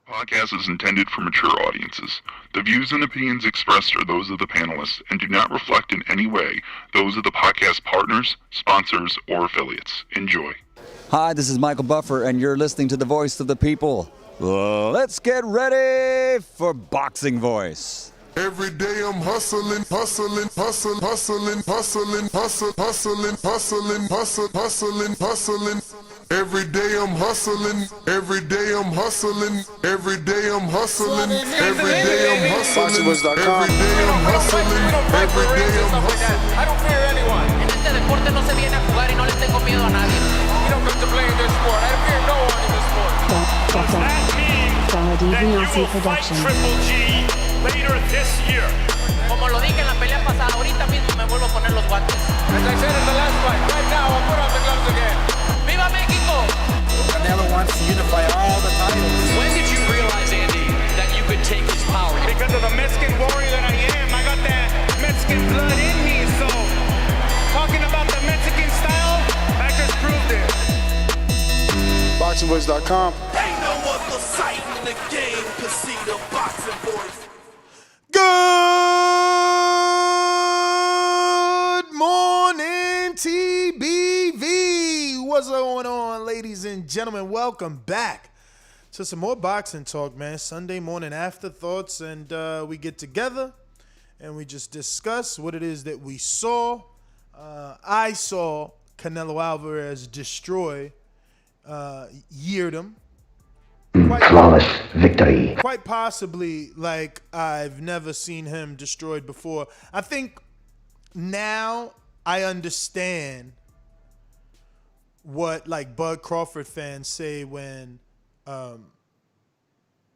Podcast is intended for mature audiences. The views and opinions expressed are those of the panelists and do not reflect in any way those of the podcast partners, sponsors, or affiliates. Enjoy. Hi, this is Michael Buffer, and you're listening to the Voice of the People. Let's get ready for Boxing Voice. Every day I'm hustling, hustling, hustling, hustling, hustling, hustling, hustling, hustling, hustling, hustling, hustling. Every day I'm hustling, every day I'm hustling, every day I'm hustling, every day I'm hustling, every day I'm hustling, every day I'm hustling. I don't fear anyone. En este deporte no se viene a jugar y no le tengo miedo a nadie. You don't come to play in this sport. I fear no one in this sport. Does that mean that you will fight Triple G later this year? Como lo dije en la pelea pasada, ahorita mismo me vuelvo a poner los guantes. As I said in the last fight, right now I'll put on the gloves again. ¡Viva México! Canelo wants to unify all the titles. When did you realize, Andy, that you could take his power? Because of the Mexican warrior that I am, I got that Mexican blood in me, so talking about the Mexican style, I just proved it. BoxingVoice.com. Ain't no other sight in the game to see the Boxing Voice. Good morning, TBV. What's going on, ladies and gentlemen? Welcome back to some more boxing talk, man. Sunday morning afterthoughts, and we get together and we just discuss what it is that we saw. I saw Canelo Alvarez destroy Yildirim. Flawless victory. Quite possibly like I've never seen him destroyed before. I think now I understand what like Bud Crawford fans say when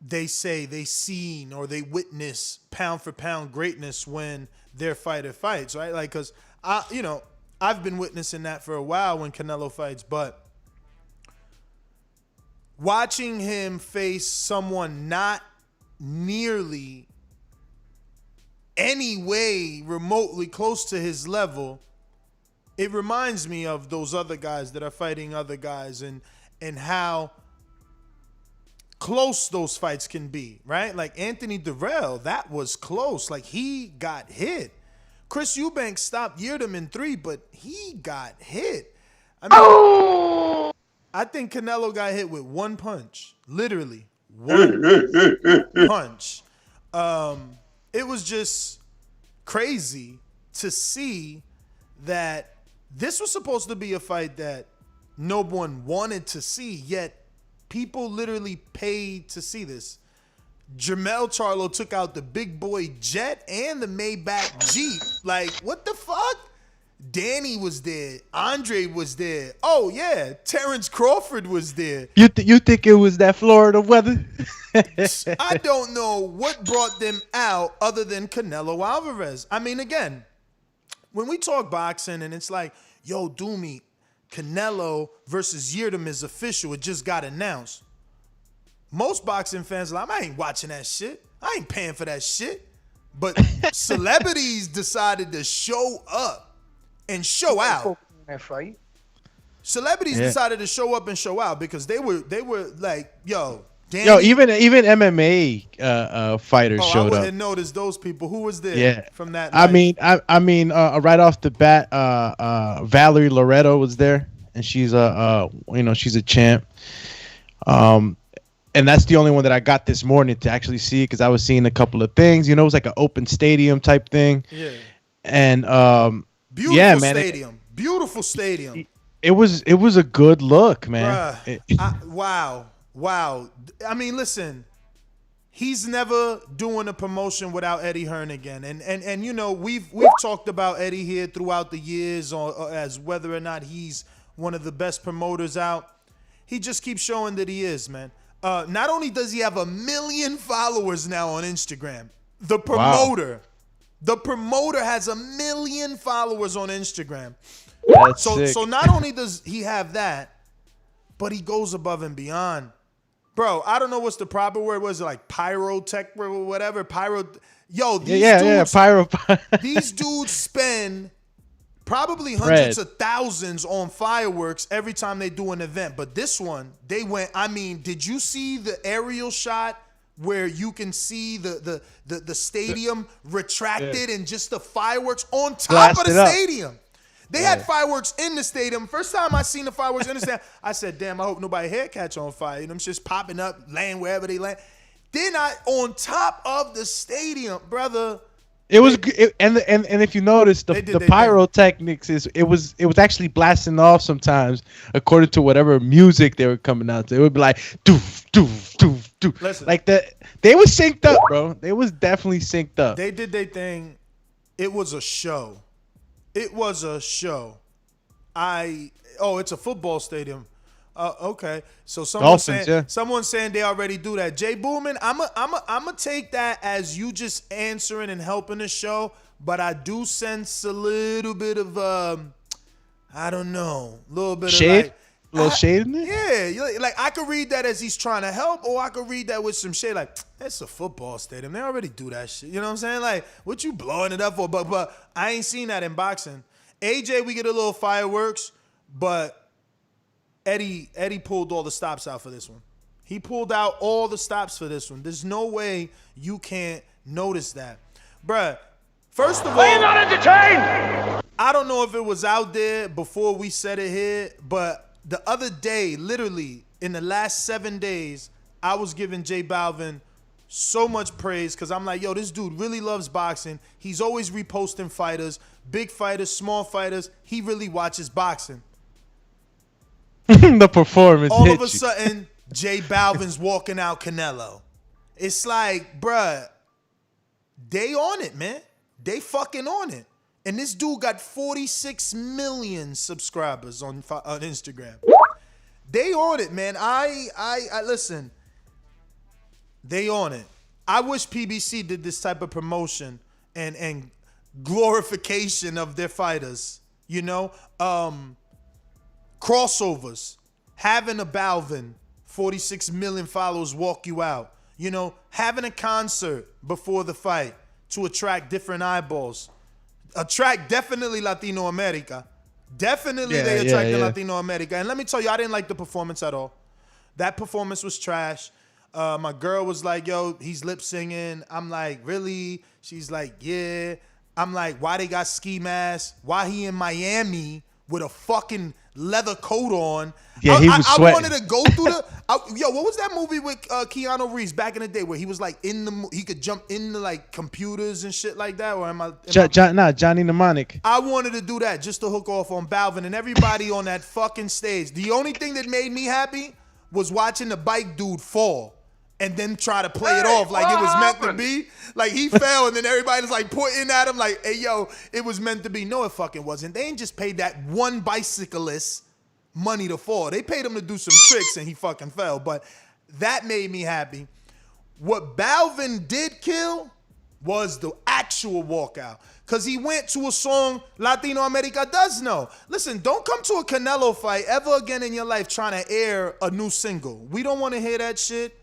they say they seen or they witness pound for pound greatness when their fighter fights, right? Like, cause I've been witnessing that for a while when Canelo fights, but watching him face someone not nearly any way remotely close to his level, it reminds me of those other guys that are fighting other guys and how close those fights can be, right? Like Anthony Durrell, that was close. Like he got hit. Chris Eubanks stopped Yildirim in 3, but he got hit. I think Canelo got hit with one punch, literally one punch. It was just crazy to see that this was supposed to be a fight that no one wanted to see, yet people literally paid to see this. Jermall Charlo took out the big boy jet and the Maybach Jeep. Like, what the fuck? Danny was there. Andre was there. Oh, yeah. Terrence Crawford was there. You think it was that Florida weather? I don't know what brought them out other than Canelo Alvarez. I mean, again, when we talk boxing and it's like, yo, Doomy, Canelo versus Yildirim is official. It just got announced. Most boxing fans are like, I ain't watching that shit. I ain't paying for that shit. But celebrities decided to show up and show out. Celebrities decided to show up and show out because they were like, yo, Danny. Yo, even MMA fighters showed up. I wouldn't notice those people. Who was there from that night? I mean, right off the bat, Valerie Loretto was there, and she's she's a champ. And that's the only one that I got this morning to actually see because I was seeing a couple of things. It was like an open stadium type thing. Yeah. And beautiful stadium. Beautiful stadium. It was a good look, man. Wow. I mean, listen, he's never doing a promotion without Eddie Hearn again. And we've talked about Eddie here throughout the years as whether or not he's one of the best promoters out. He just keeps showing that he is, man. Not only does he have 1 million followers now on Instagram, the promoter has 1 million followers on Instagram. That's sick. So not only does he have that, but he goes above and beyond. Bro, I don't know what's the proper word. Was it like pyrotech or whatever? Pyro. Yo, these dudes, pyro. These dudes spend Probably hundreds of thousands on fireworks every time they do an event. But this one, they went, I mean, did you see the aerial shot where you can see the stadium retracted and just the fireworks on top of the stadium? They had fireworks in the stadium. First time I seen the fireworks in the stadium, I said, damn, I hope nobody hair catch on fire. Them just popping up, laying wherever they land. They're not on top of the stadium, brother. It was, and if you notice, the pyrotechnics it was actually blasting off sometimes according to whatever music they were coming out to. It would be like doof doof doof doof. Listen, like that. They was synced up, bro. They was definitely synced up. They did their thing. It was a show. It was a show. It's a football stadium. Okay. So someone's saying they already do that. Jay Boomin, I'ma take that as you just answering and helping the show, but I do sense a little bit of I don't know, a little bit shade? of like a little shade in it? Yeah, like I could read that as he's trying to help, or I could read that with some shade, like it's a football stadium. They already do that shit. You know what I'm saying? Like, what you blowing it up for? But I ain't seen that in boxing. AJ, we get a little fireworks, but Eddie pulled all the stops out for this one. He pulled out all the stops for this one. There's no way you can't notice that. Bruh, first of all, are you not entertained? I don't know if it was out there before we said it here, but the other day, literally in the last 7 days, I was giving J Balvin so much praise because I'm like, yo, this dude really loves boxing. He's always reposting fighters, big fighters, small fighters. He really watches boxing. The performance. All of a sudden, J Balvin's walking out Canelo. It's like, bruh, they on it, man. They fucking on it. And this dude got 46 million subscribers on Instagram. They on it, man. I listen. They on it. I wish PBC did this type of promotion and glorification of their fighters. You know, crossovers, having a Balvin, 46 million followers walk you out. You know, having a concert before the fight to attract different eyeballs. Attract definitely Latino America. Definitely they attract Latino America. And let me tell you, I didn't like the performance at all. That performance was trash. My girl was like, yo, he's lip singing. I'm like, really? She's like, yeah. I'm like, why they got ski masks? Why he in Miami with a fucking leather coat on? Yeah, he was sweating. I wanted to go through what was that movie with Keanu Reeves back in the day where he was like he could jump into like computers and shit like that? Or Johnny Mnemonic. I wanted to do that just to hook off on Balvin and everybody on that fucking stage. The only thing that made me happy was watching the bike dude fall and then try to play it off like it was meant to be. Like he fell and then everybody's like pointing at him like, hey, yo, it was meant to be. No, it fucking wasn't. They ain't just paid that one bicyclist money to fall. They paid him to do some tricks and he fucking fell. But that made me happy. What Balvin did kill was the actual walkout. Because he went to a song Latino America does know. Listen, don't come to a Canelo fight ever again in your life trying to air a new single. We don't want to hear that shit.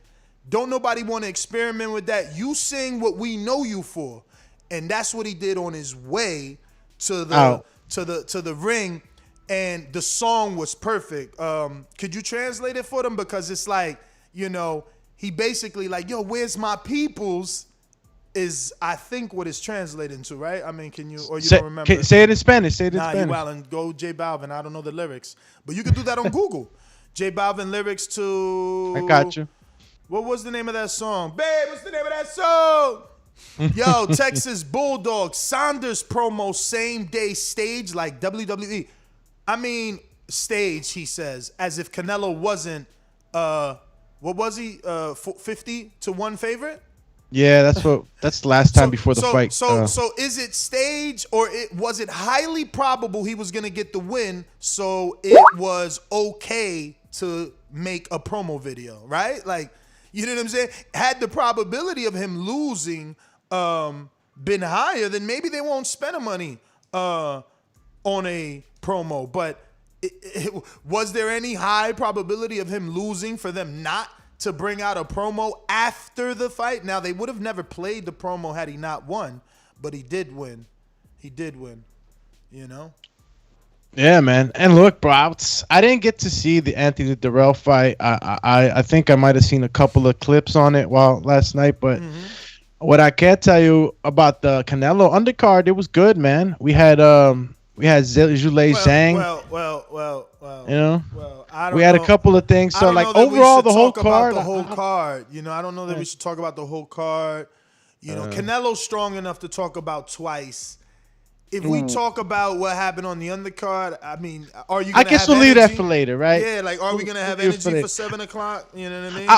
Don't nobody want to experiment with that. You sing what we know you for. And that's what he did on his way to the ring. And the song was perfect. Could you translate it for them? Because it's like, you know, he basically like, yo, where's my peoples? Is I think what it's translating to, right? I mean, can you, or you don't remember? Say it in Spanish. Say it in Spanish. Nah, you wildin'. Go J Balvin. I don't know the lyrics. But you can do that on Google. J Balvin lyrics to... I got you. What was the name of that song? Babe, what's the name of that song? Yo, Texas Bulldog, Saunders promo, same day stage like WWE. I mean, stage, he says, as if Canelo wasn't, what was he, 50-1 favorite? Yeah, that's the last time before the fight. So is it stage or was it highly probable he was going to get the win, so it was okay to make a promo video, right? Like, you know what I'm saying? Had the probability of him losing been higher, then maybe they won't spend the money on a promo. But was there any high probability of him losing for them not to bring out a promo after the fight? Now, they would have never played the promo had he not won, but he did win. He did win, you know? Yeah, man. And look, bro, I didn't get to see the Anthony Durrell fight. I think I might have seen a couple of clips on it while last night, but what I can tell you about the Canelo undercard, it was good, man. We had Zhulei Zhang. Well. You know, I don't we had know. a couple of things. So like overall, the whole card. You know, I don't know that we should talk about the whole card. You know, Canelo's strong enough to talk about twice. If we talk about what happened on the undercard, I mean, are you? I guess we'll leave that for later, right? Yeah, like, are we gonna have energy for 7 o'clock? You know what I mean?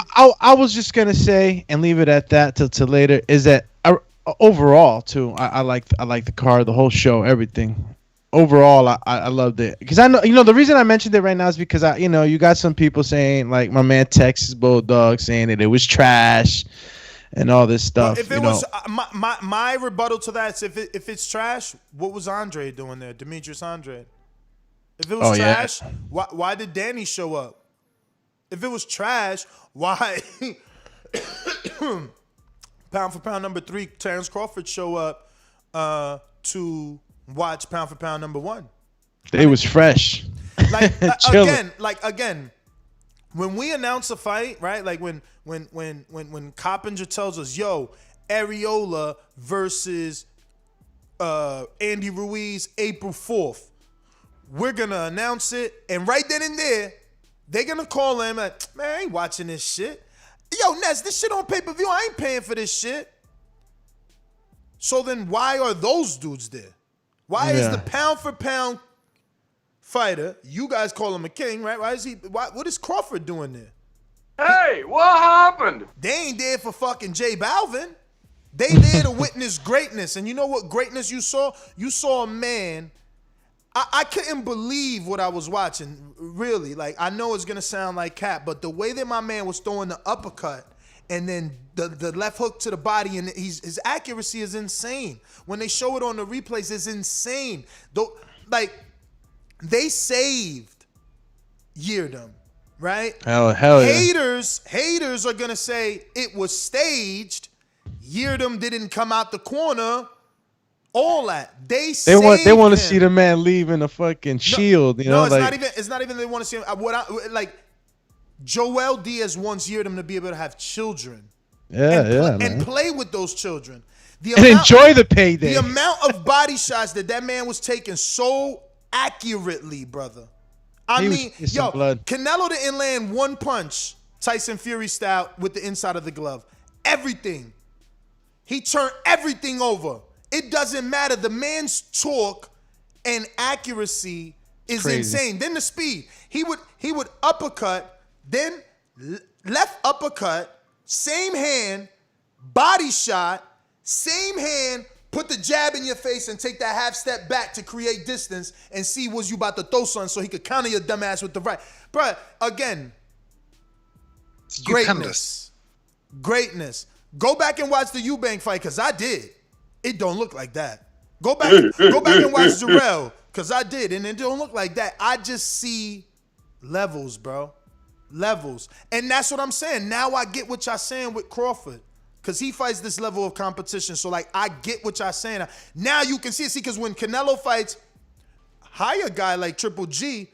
I was just gonna say and leave it at that till later. Is that overall too? I like the card, the whole show, everything. Overall, I loved it because I know the reason I mentioned it right now is because you got some people saying, like my man Texas Bulldog saying that it was trash and all this stuff. Well, if it was my rebuttal to that is if it's trash, what was Andre doing there, Demetrius Andre? If it was trash, why did Danny show up? If it was trash, why pound for pound number 3 Terrence Crawford show up to watch pound for pound number 1? It was fresh. Like again, when we announce a fight, right? Like when Coppinger tells us, "Yo, Areola versus Andy Ruiz, April 4th," we're gonna announce it, and right then and there, they're gonna call him like, "Man, I ain't watching this shit. Yo, Ness, this shit on pay-per-view. I ain't paying for this shit." So then, why are those dudes there? Why is the pound for pound fighter, you guys call him a king, right? What is Crawford doing there? Hey, what happened? They ain't there for fucking J Balvin. They there to witness greatness. And you know what greatness you saw? You saw a man. I couldn't believe what I was watching, really. Like, I know it's going to sound like cap, but the way that my man was throwing the uppercut and then the left hook to the body, and his accuracy is insane. When they show it on the replays, it's insane. Like, they saved Yildirim, right? Hell yeah. Haters are gonna say it was staged. Yildirim didn't come out the corner. All that they want to see the man leaving a fucking shield. You know, it's not even they want to see him. Joel Diaz wants Yildirim to be able to have children. And play with those children. Enjoy the payday. The amount of body shots that man was taking so accurately, brother. Canelo didn't land one punch, Tyson Fury style, with the inside of the glove. Everything. He turned everything over. It doesn't matter. The man's torque and accuracy is insane. Then the speed. He would uppercut, then left uppercut, same hand, body shot, same hand, put the jab in your face and take that half step back to create distance and see was you about to throw something so he could counter your dumb ass with the right. Bruh, again, greatness. Go back and watch the Eubank fight, because I did. It don't look like that. Go back and watch Jarrell, because I did, and it don't look like that. I just see levels, bro. Levels. And that's what I'm saying. Now I get what y'all saying with Crawford, because he fights this level of competition. So, like, I get what y'all saying. Now you can see it. See, because when Canelo fights higher guy like Triple G,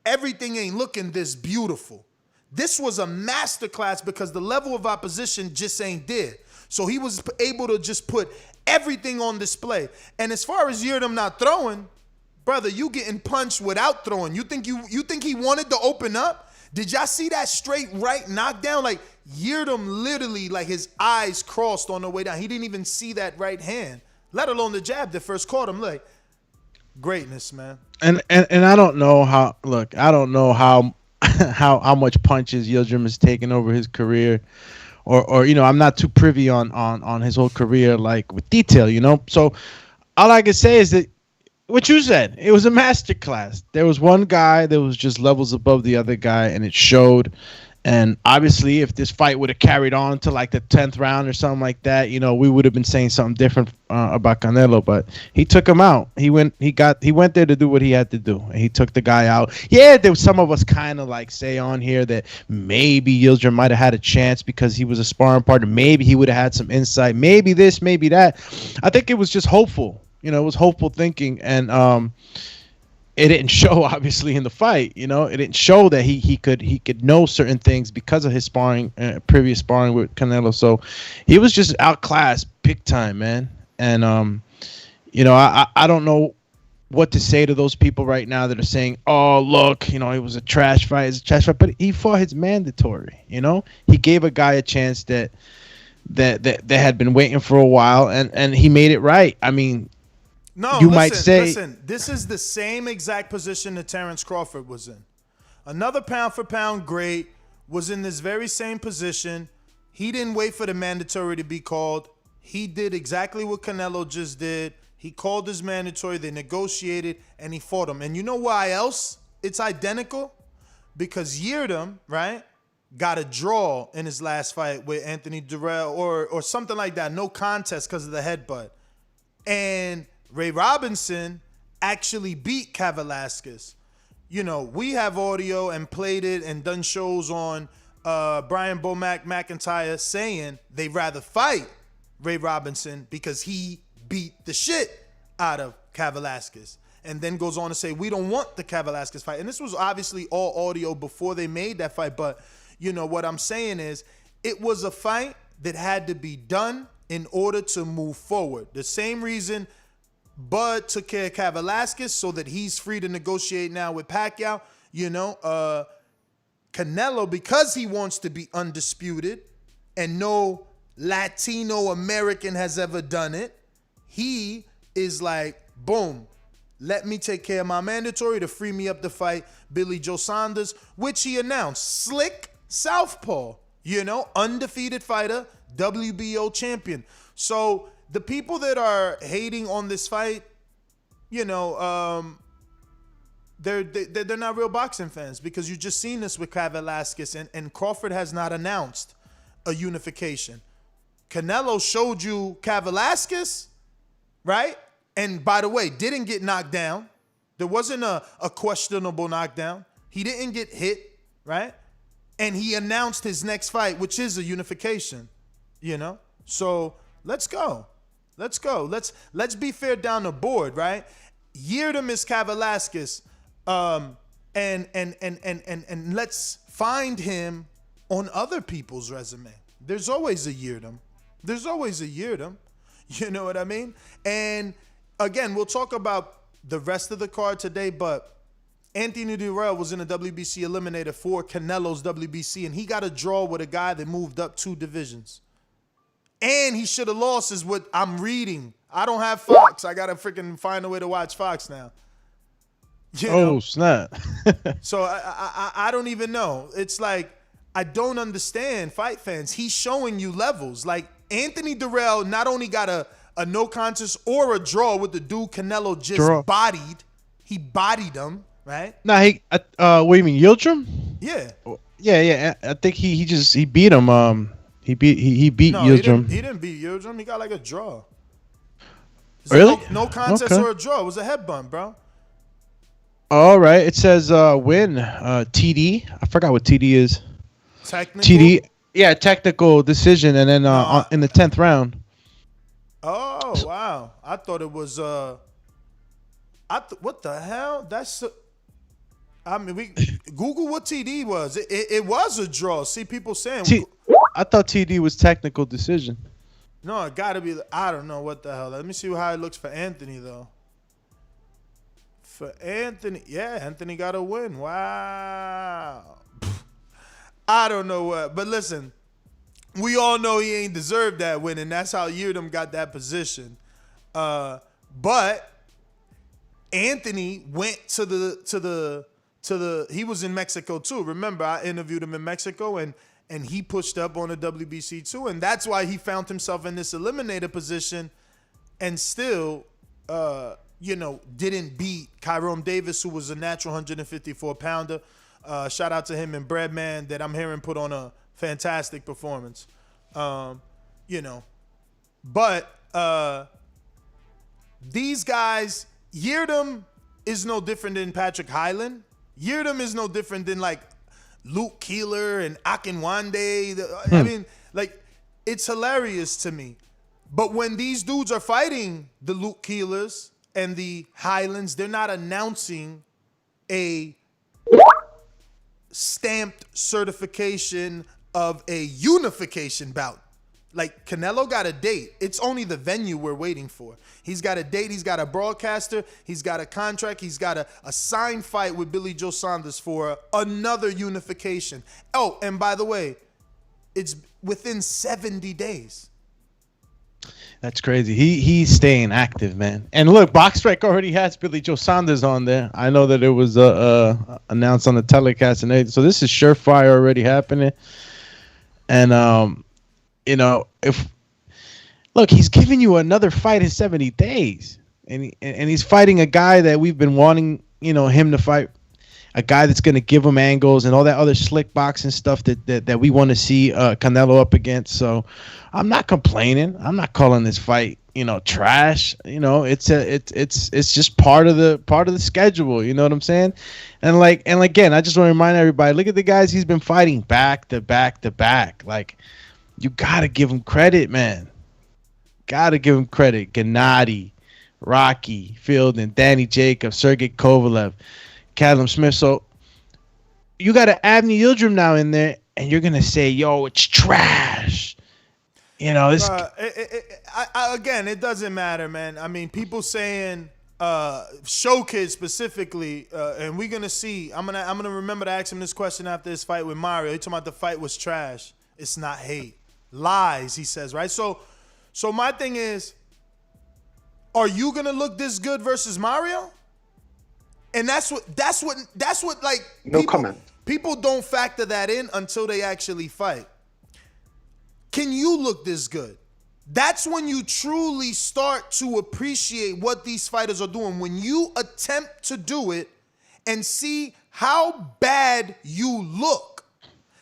everything ain't looking this beautiful. This was a masterclass because the level of opposition just ain't there. So he was able to just put everything on display. And as far as Yildirim not throwing, brother, you getting punched without throwing. You think he wanted to open up? Did y'all see that straight right knockdown? Like, Yildirim literally, like, his eyes crossed on the way down. He didn't even see that right hand, let alone the jab that first caught him. Like, greatness, man. And I don't know how. Look, I don't know how much punches Yildirim has taken over his career, or I'm not too privy on his whole career, like, with detail, So all I can say is that what you said, it was a masterclass. There was one guy that was just levels above the other guy, and it showed. And obviously, if this fight would have carried on to like the 10th round or something like that, we would have been saying something different about Canelo. But he took him out. He went there to do what he had to do, and he took the guy out. Yeah, there was some of us kind of like say on here that maybe Yildirim might have had a chance because he was a sparring partner. Maybe he would have had some insight. Maybe this, maybe that. I think it was just hopeful. It was hopeful thinking, and it didn't show obviously in the fight. You know, it didn't show that he could know certain things because of his sparring, previous sparring with Canelo. So he was just outclassed big time, man. And you know, I don't know what to say to those people right now that are saying, "Oh, look, you know, it was a trash fight. It's a trash fight." But he fought his mandatory. You know, he gave a guy a chance that had been waiting for a while, and he made it right. I mean. No, listen, this is the same exact position that Terrence Crawford was in. Another pound for pound great was in this very same position. He didn't wait for the mandatory to be called. He did exactly what Canelo just did. He called his mandatory, they negotiated, and he fought him. And you know why else it's identical? Because Yildirim, right, got a draw in his last fight with Anthony Durrell or something like that. No contest because of the headbutt. And Ray Robinson actually beat Velasquez. You know, we have audio and played it and done shows on Brian Bomack McIntyre saying they'd rather fight Ray Robinson because he beat the shit out of Velasquez. And then goes on to say, we don't want the Velasquez fight. And this was obviously all audio before they made that fight. But, you know, what I'm saying is it was a fight that had to be done in order to move forward. The same reason Bud took care of Velasquez so that he's free to negotiate now with Pacquiao. You know, Canelo, because he wants to be undisputed and no Latino American has ever done it, he is like, boom, let me take care of my mandatory to free me up to fight Billy Joe Saunders, which he announced. Slick southpaw, you know, undefeated fighter, WBO champion. So the people that are hating on this fight, you know, they're not real boxing fans because you just seen this with Velasquez and Crawford has not announced a unification. Canelo showed you Velasquez, right? And by the way, didn't get knocked down. There wasn't a questionable knockdown. He didn't get hit, right? And he announced his next fight, which is a unification, you know? So let's go. Let's go. Let's be fair down the board, right? Yildirim is Velasquez, and let's find him on other people's resume. There's always a Yildirim. There's always a Yildirim. You know what I mean? And again, we'll talk about the rest of the card today, but Anthony Durrell was in a WBC eliminator for Canelo's WBC, and he got a draw with a guy that moved up 2 divisions. And he should have lost is what I'm reading. I don't have Fox. I got to freaking find a way to watch Fox now. You know? Snap. So I don't even know. It's like, I don't understand fight fans. He's showing you levels. Like, Anthony Durrell not only got a no contest or a draw with the dude Canelo just bodied. He bodied him, right? Nah, what do you mean, Yildirim? Yeah. Yeah. I think he beat him. He beat Yildirim. He didn't beat Yildirim. He got like a draw. Really? No contest or a draw. It was a headbutt, bro. All right. It says win. TD. I forgot what TD is. Technical? TD. Yeah, technical decision, and then in the 10th round. Oh, wow. I thought it was what the hell? That's I mean, we Google what TD was. It was a draw. See people saying I thought TD was technical decision. No, it got to be. I don't know what the hell. Let me see how it looks for Anthony though. For Anthony, yeah, Anthony got a win. Wow. I don't know what, but listen, we all know he ain't deserved that win, and that's how Yildirim got that position. But Anthony went to the. He was in Mexico too. Remember, I interviewed him in Mexico, and he pushed up on the WBC too, and that's why he found himself in this eliminator position, and still, didn't beat Kyrone Davis, who was a natural 154 pounder. Shout out to him and Breadman that I'm hearing put on a fantastic performance. But these guys, Yildirim is no different than Patrick Hyland. Yildirim is no different than like Luke Keeler and Akinwande. I mean, like, it's hilarious to me. But when these dudes are fighting the Luke Keelers and the Highlands, they're not announcing a stamped certification of a unification bout. Like, Canelo got a date. It's only the venue we're waiting for. He's got a date. He's got a broadcaster. He's got a contract. He's got a signed fight with Billy Joe Saunders for another unification. Oh, and by the way, it's within 70 days. That's crazy. He's staying active, man. And look, Box Strike already has Billy Joe Saunders on there. I know that it was announced on the telecast and everything. So this is surefire already happening. And if look, he's giving you another fight in 70 days, and he's fighting a guy that we've been wanting, him to fight, a guy that's going to give him angles and all that other slick boxing stuff that we want to see Canelo up against. So I'm not complaining. I'm not calling this fight, trash. It's just part of the schedule. You know what I'm saying? And again, I just want to remind everybody, look at the guys he's been fighting back to back to back. Like, you got to give him credit, man. Got to give him credit. Gennady, Rocky, Fielding, Danny Jacobs, Sergey Kovalev, Callum Smith. So you got an Avni Yildirim now in there, and you're going to say, yo, it's trash. This. Again, it doesn't matter, man. I mean, people saying Show Kid specifically, and we're going to see. I'm gonna remember to ask him this question after his fight with Mario. He talking about the fight was trash. It's not hate. Lies, he says, right? So my thing is, are you gonna look this good versus Mario? And that's what like no comment. People don't factor that in until they actually fight. Can you look this good? That's when you truly start to appreciate what these fighters are doing. When you attempt to do it and see how bad you look,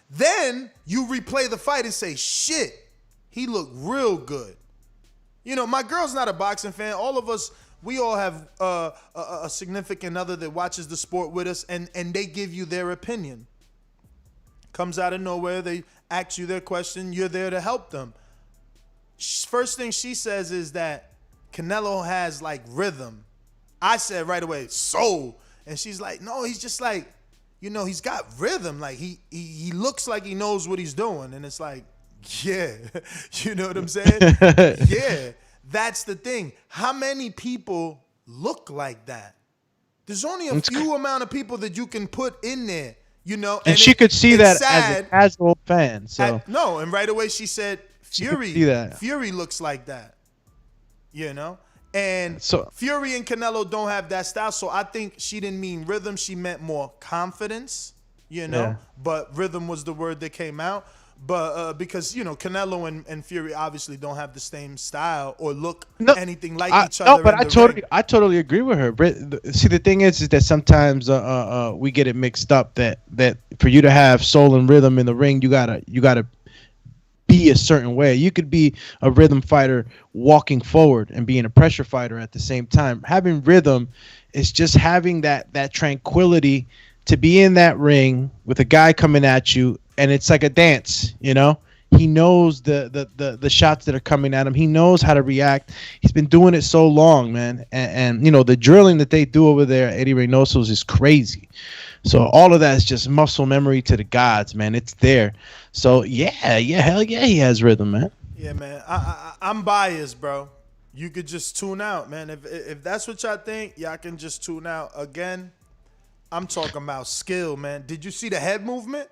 then you replay the fight and say, shit, he looked real good. My girl's not a boxing fan. All of us, we all have a significant other that watches the sport with us, and they give you their opinion. Comes out of nowhere. They ask you their question. You're there to help them. First thing she says is that Canelo has, like, rhythm. I said right away, soul. And she's like, no, he's just like, he's got rhythm. Like, he looks like he knows what he's doing. And it's like, yeah. You know what I'm saying? Yeah. That's the thing. How many people look like that? There's only a few amount of people that you can put in there, And she could see that as a casual fan. So no, and right away she said, Fury looks like that. And so Fury and Canelo don't have that style. So I think she didn't mean rhythm. She meant more confidence, Yeah. But rhythm was the word that came out. But because, Canelo and Fury obviously don't have the same style or look anything like each other. No, but I totally agree with her. See, the thing is that sometimes we get it mixed up that for you to have soul and rhythm in the ring, you gotta be a certain way. You could be a rhythm fighter walking forward and being a pressure fighter at the same time. Having rhythm is just having that tranquility to be in that ring with a guy coming at you, and it's like a dance, He knows the shots that are coming at him. He knows how to react. He's been doing it so long, man. And the drilling that they do over there at Eddie Reynoso's is crazy. So all of that is just muscle memory to the gods, man. It's there. So yeah, hell yeah, he has rhythm, man. Yeah, man. I'm biased, bro. You could just tune out, man. If that's what y'all think, y'all can just tune out. Again, I'm talking about skill, man. Did you see the head movement?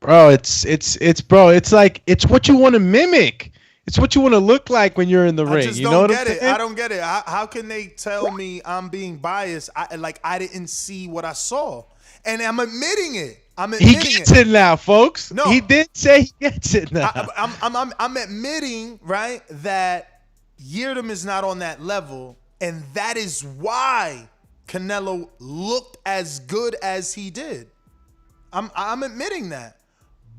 Bro, it's like it's what you want to mimic. It's what you want to look like when you're in the ring. I just don't get it. I don't get it. How can they tell me I'm being biased? I didn't see what I saw, and I'm admitting it. He gets it now, folks. No, he did say he gets it now. I'm admitting, right, that Yildirim is not on that level, and that is why Canelo looked as good as he did. I'm admitting that.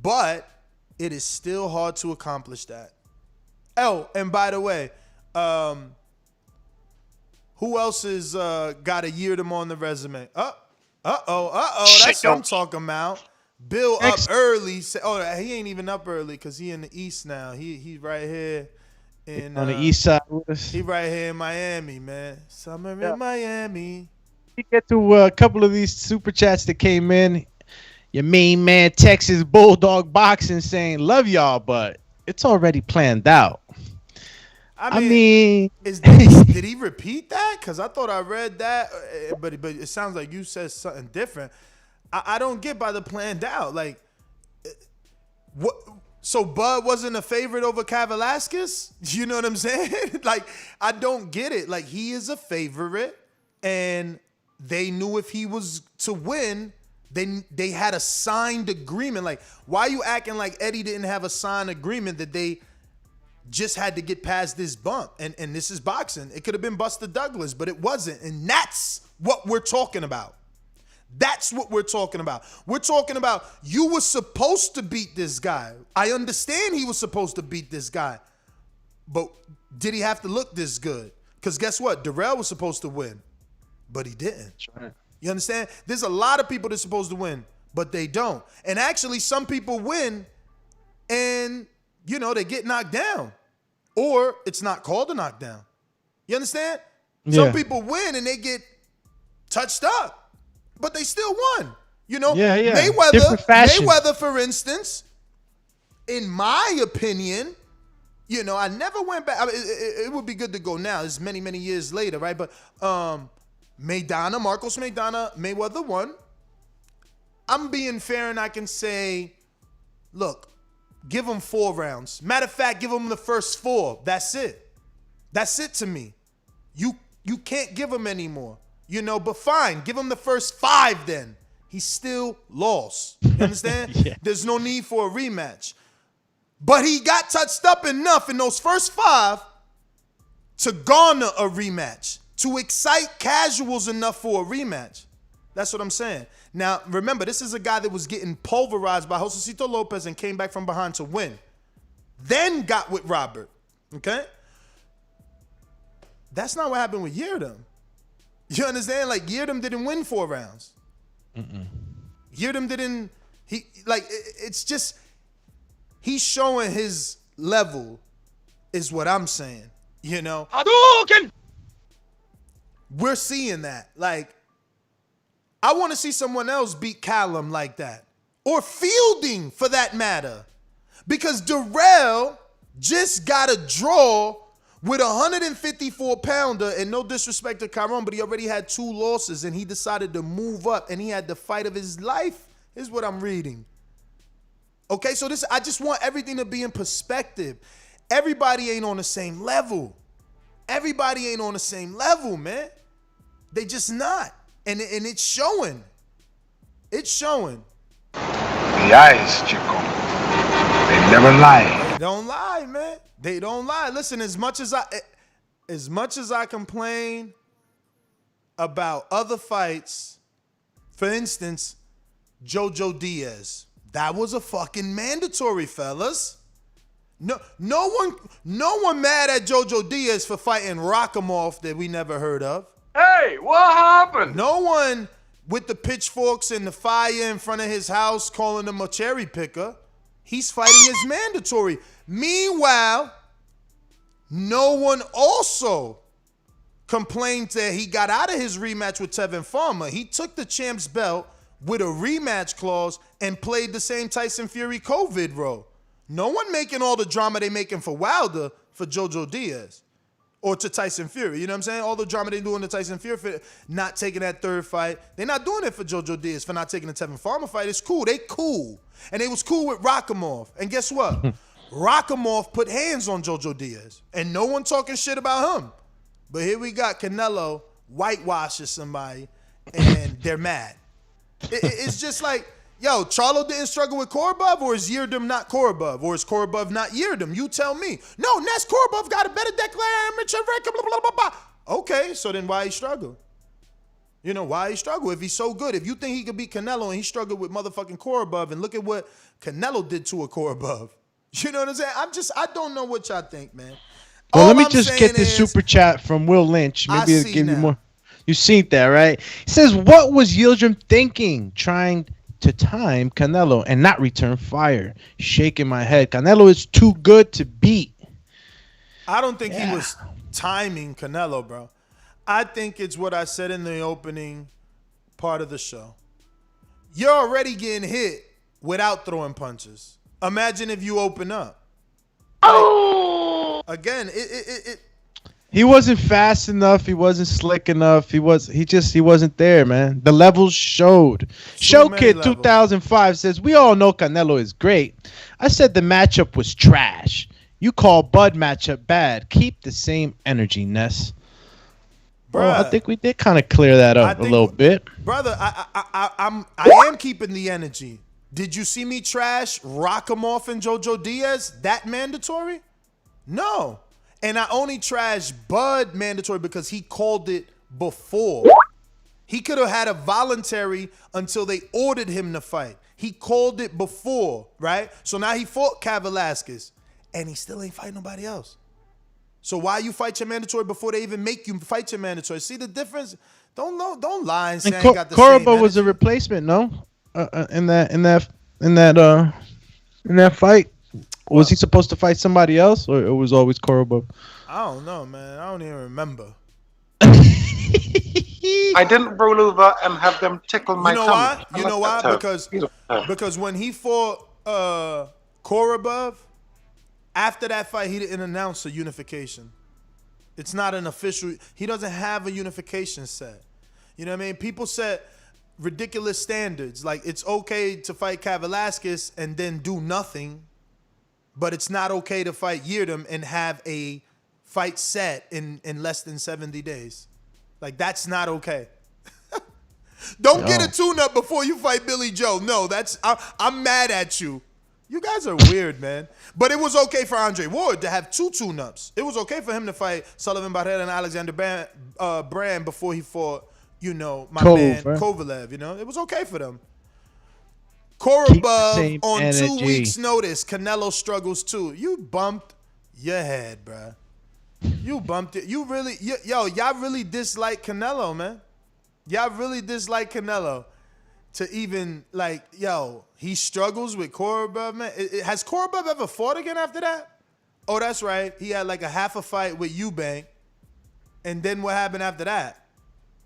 But it is still hard to accomplish that. Oh, and by the way, who else has got a Yildirim on the resume? That's what I'm talking about. Bill up early. Oh, he ain't even up early because he in the East now. He right here on the East side with us. He right here in Miami, man. Summer in Miami. me get to a couple of these super chats that came in. Your main man, Texas Bulldog Boxing, saying, "Love y'all, but it's already planned out." I mean did he repeat that? Because I thought I read that, but it sounds like you said something different. I don't get by the planned out. Like, what? So Bud wasn't a favorite over Velasquez? You know what I'm saying? Like, I don't get it. Like, he is a favorite, and they knew if he was to win, they had a signed agreement. Like, why are you acting like Eddie didn't have a signed agreement that they just had to get past this bump? And this is boxing. It could have been Buster Douglas, but it wasn't. And that's what we're talking about. That's what we're talking about. We're talking about you were supposed to beat this guy. I understand he was supposed to beat this guy. But did he have to look this good? Because guess what? Darrell was supposed to win, but he didn't. That's right. You understand? There's a lot of people that's supposed to win, but they don't. And actually, some people win and, they get knocked down. Or it's not called a knockdown. You understand? Yeah. Some people win and they get touched up. But they still won. Yeah. Mayweather, for instance, in my opinion, I never went back. I mean, it would be good to go now. It's many, many years later, right? But Marcos Maidana, Mayweather won. I'm being fair and I can say, look, give him 4 rounds. Matter of fact, give him the first 4. That's it. That's it to me. You can't give him any more. But fine, give him the first 5 then. He still lost. You understand? Yeah. There's no need for a rematch. But he got touched up enough in those first 5 to garner a rematch, to excite casuals enough for a rematch. That's what I'm saying. Now, remember, this is a guy that was getting pulverized by Josecito Lopez and came back from behind to win. Then got with Robert. Okay? That's not what happened with Yildirim. You understand? Like, Yildirim didn't win 4 rounds. Yildirim didn't. It's just, he's showing his level, is what I'm saying. Hadouken! We're seeing that. Like, I want to see someone else beat Callum like that. Or Fielding, for that matter. Because Darrell just got a draw with a 154-pounder, and no disrespect to Chiron, but he already had 2 losses, and he decided to move up, and he had the fight of his life, is what I'm reading. Okay, so I just want everything to be in perspective. Everybody ain't on the same level. Everybody ain't on the same level, man. They just not. And it's showing. It's showing. The eyes, Chico. They never lie. They don't lie, man. They don't lie. Listen, as much as I complain about other fights, for instance, Jojo Diaz, that was a fucking mandatory, fellas. No one mad at Jojo Diaz for fighting Rachimov that we never heard of. Hey, what happened? No one with the pitchforks and the fire in front of his house calling him a cherry picker. He's fighting his mandatory. Meanwhile, no one also complained that he got out of his rematch with Tevin Farmer. He took the champ's belt with a rematch clause and played the same Tyson Fury COVID role. No one making all the drama they making for Wilder for Jojo Diaz or to Tyson Fury. You know what I'm saying? All the drama they doing to Tyson Fury for not taking that 3rd fight. They're not doing it for Jojo Diaz for not taking the Tevin Farmer fight. It's cool. They cool. And they was cool with Rachimov. And guess what? Rachimov put hands on Jojo Diaz. And no one talking shit about him. But here we got Canelo whitewashes somebody and they're mad. It's just like, yo, Charlo didn't struggle with Korobov, or is Yildirim not Korobov? Or is Korobov not Yildirim? You tell me. No, Nes Korobov got a better declared amateur record, blah, blah, blah, blah. Okay, so then why he struggle? Why he struggle if he's so good? If you think he could beat Canelo and he struggled with motherfucking Korobov, and look at what Canelo did to a Korobov. You know what I'm saying? I don't know what y'all think, man. Well, let me just get this super chat from Will Lynch. Maybe it'll give you more. You seen that, right? He says, what was Yildirim thinking trying to time Canelo and not return fire? Shaking my head. Canelo is too good to beat. I don't think he was timing Canelo, bro. I think it's what I said in the opening part of the show. You're already getting hit without throwing punches. Imagine if you open up. Again, he wasn't fast enough. He wasn't slick enough. He wasn't there, man. The levels showed. Showkid 2005 says, we all know Canelo is great. I said the matchup was trash. You call Bud matchup bad. Keep the same energy, Ness. Bro, I think we did kind of clear that up a little bit. Brother, I am keeping the energy. Did you see me trash Rockamoff and Jojo Diaz? That mandatory? No. And I only trash Bud mandatory because he called it before. He could have had a voluntary until they ordered him to fight. He called it before, right? So now he fought Cav Velasquez, and he still ain't fighting nobody else. So why you fight your mandatory before they even make you fight your mandatory? See the difference? Don't lie and say I ain't got the same Cordoba was a replacement, no? In that fight, was he supposed to fight somebody else, or it was always Cordoba? I don't know, man. I don't even remember. I didn't roll over and have them tickle my tummy. You know why? Because when he fought Korobov, after that fight, he didn't announce a unification. It's not an official. He doesn't have a unification set. You know what I mean? People set ridiculous standards. Like, it's okay to fight Cav Velasquez and then do nothing, but it's not okay to fight Yildirim and have a fight set in less than 70 days. Like, that's not okay. Don't get a tune-up before you fight Billy Joe. No, I'm mad at you. You guys are weird, man. But it was okay for Andre Ward to have 2 tune-ups. It was okay for him to fight Sullivan Barrera and Alexander Brand before he fought, my man Kovalev. It was okay for them. Korobov on 2 weeks' notice. Canelo struggles too. You bumped your head, bruh. You bumped it. Y'all really dislike Canelo, man. Y'all really dislike Canelo. To even, he struggles with Korobov, man. Has Korobov ever fought again after that? Oh, that's right. He had like a half a fight with Eubank. And then what happened after that?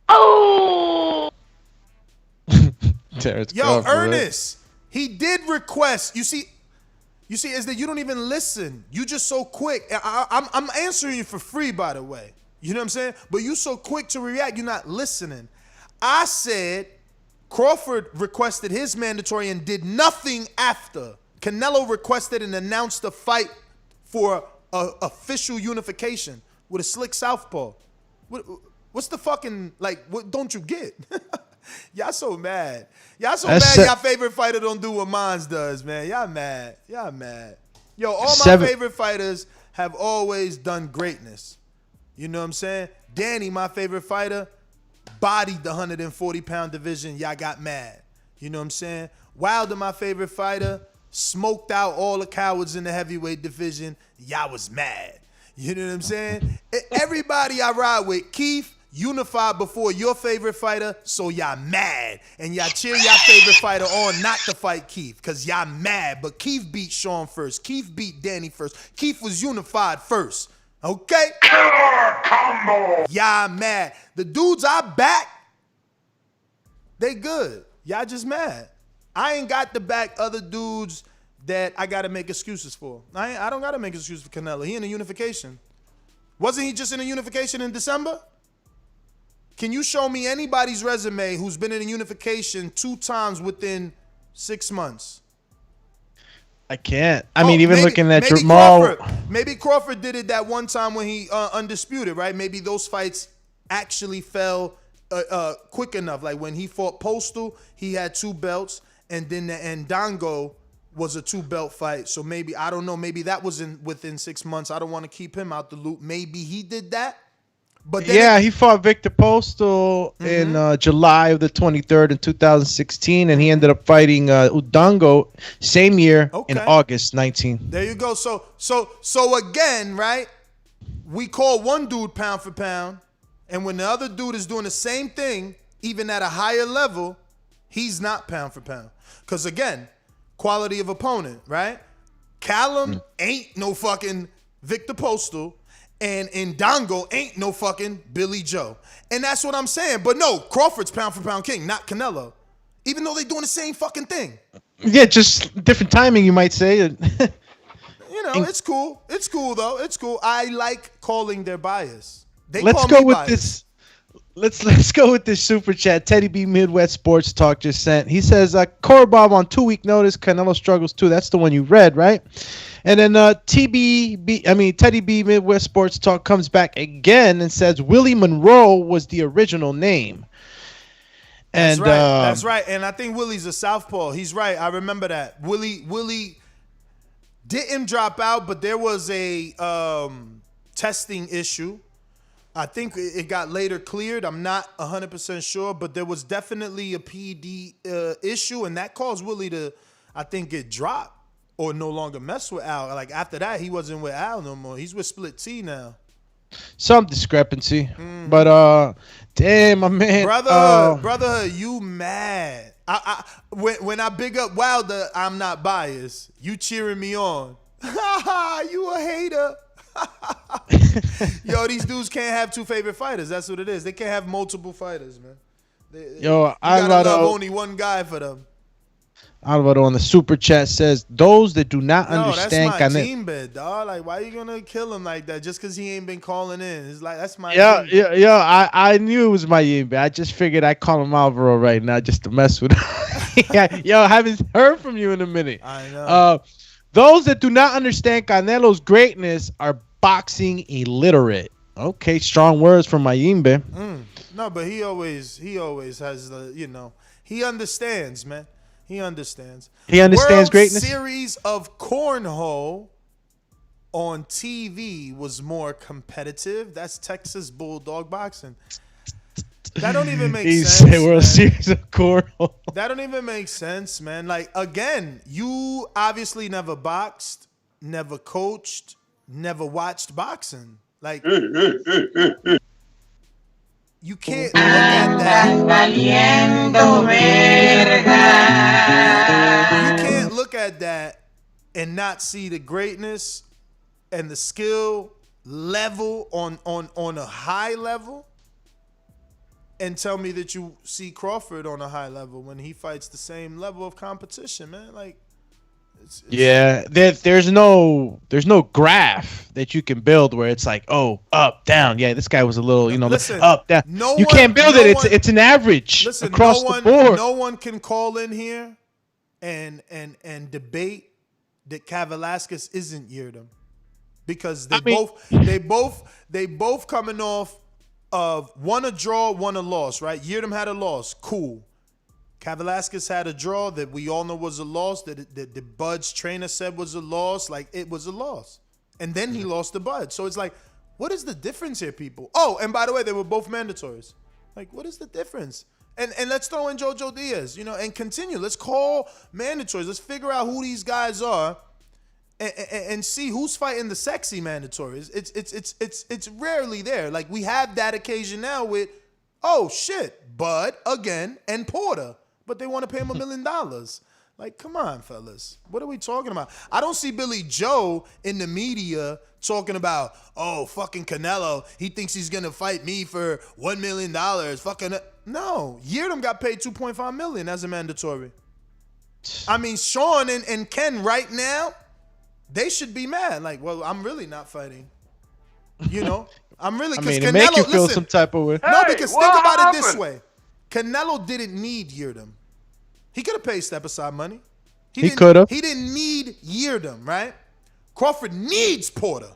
Oh! Ernest, he did request. You see, is that you don't even listen. You just so quick. I'm answering you for free, by the way. You know what I'm saying? But you so quick to react, you're not listening. I said Crawford requested his mandatory and did nothing after. Canelo requested and announced a fight for official unification with a slick southpaw. What's the fucking, what don't you get? Y'all so mad. Y'all so mad y'all favorite fighter don't do what mine does, man. Y'all mad. Yo, all my favorite fighters have always done greatness. You know what I'm saying? Danny, my favorite fighter, bodied the 140-pound division. Y'all got mad. You know what I'm saying? Wilder, my favorite fighter, smoked out all the cowards in the heavyweight division. Y'all was mad. You know what I'm saying? Everybody I ride with, Keith, unified before your favorite fighter, so y'all mad. And y'all cheer y'all favorite fighter on not to fight Keith, because y'all mad. But Keith beat Sean first. Keith beat Danny first. Keith was unified first. Okay? Killer combo! Y'all mad. The dudes I back, they good. Y'all just mad. I ain't got to back other dudes that I got to make excuses for. I don't got to make excuses for Canelo. He in a unification. Wasn't he just in a unification in December? Can you show me anybody's resume who's been in a unification 2 times within 6 months? I can't. I mean, even looking at Jermall. Maybe Crawford did it that one time when he undisputed, right? Maybe those fights actually fell quick enough. Like when he fought Postal, he had 2 belts, and then the Ndango was a 2-belt fight. So maybe, I don't know, maybe that was within 6 months. I don't want to keep him out the loop. Maybe he did that. But then he fought Victor Postal in July of the 23rd in 2016, and he ended up fighting Udango same year in August 19. There you go. So again, right? We call one dude pound for pound, and when the other dude is doing the same thing, even at a higher level, he's not pound for pound. Because again, quality of opponent, right? Callum ain't no fucking Victor Postal. And Ndongo ain't no fucking Billy Joe. And that's what I'm saying. But no, Crawford's pound for pound king, not Canelo. Even though they're doing the same fucking thing. Yeah, just different timing, you might say. It's cool. It's cool, though. It's cool. I like calling their bias. Let's go with this. Let's go with this super chat. Teddy B Midwest Sports Talk just sent. He says, Korobov on 2-week notice. Canelo struggles too. That's the one you read, right? And then Teddy B Midwest Sports Talk comes back again and says Willie Monroe was the original name. And that's right. And I think Willie's a southpaw. He's right. I remember that. Willie didn't drop out, but there was a testing issue. I think it got later cleared. I'm not 100% sure, but there was definitely a PD issue, and that caused Willie to, I think, get dropped or no longer mess with Al. Like, after that, he wasn't with Al no more. He's with Split T now. Some discrepancy. But, damn, my man. Brother, you mad. When I big up Wilder, I'm not biased. You cheering me on. You a hater. Yo, these dudes can't have two favorite fighters. That's what it is. They can't have multiple fighters, man. I gotta love only one guy for them. Alvaro on the super chat says those that do not understand. That's my team bed, dog. Like, why you gonna kill him like that just because he ain't been calling in? It's like that's my team bed. I knew it was my team bed. I just figured I'd call him Alvaro right now just to mess with him. Yo, I haven't heard from you in a minute. I know. Those that do not understand Canelo's greatness are boxing illiterate. Okay, strong words from Mayimbe. No, but he always has the, he understands, man. He understands. He understands greatness. Series of cornhole on TV was more competitive. That's Texas Bulldog boxing. That don't even make sense. World Series of cornhole. That don't even make sense, man. Like, again, you obviously never boxed, never coached, never watched boxing. Like, you can't look at that. You can't look at that and not see the greatness and the skill level on a high level and tell me that you see Crawford on a high level when he fights the same level of competition, man. Like, there's no graph that you can build where it's like, oh, up, down. Yeah, this guy was a little, listen, up, down. You can't build it. It's an average across the board. No one can call in here and debate that Cav Velasquez isn't Yildirim, because they both coming off of one a draw, one a loss, right? Yildirim had a loss, cool. Cav Velasquez had a draw that we all know was a loss, that the Bud's trainer said was a loss. Like, it was a loss. And then he lost to Bud. So it's like, what is the difference here, people? Oh, and by the way, they were both mandatories. Like, what is the difference? And let's throw in Jojo Diaz, and continue. Let's call mandatories. Let's figure out who these guys are and see who's fighting the sexy mandatories. It's rarely there. Like, we have that occasion now with, oh, shit, Bud again and Porter. But they want to pay him $1 million. Like, come on, fellas. What are we talking about? I don't see Billy Joe in the media talking about, oh, fucking Canelo. He thinks he's going to fight me for $1 million. Fucking no. Yildirim got paid $2.5 million as a mandatory. I mean, Sean and Ken right now, they should be mad. Like, well, I'm really not fighting. I'm really, because Canelo, make you feel some type of way. No, because think about it this way. Canelo didn't need Yildirim. He could have paid step aside money. He could have. He didn't need Yildirim, right? Crawford needs Porter,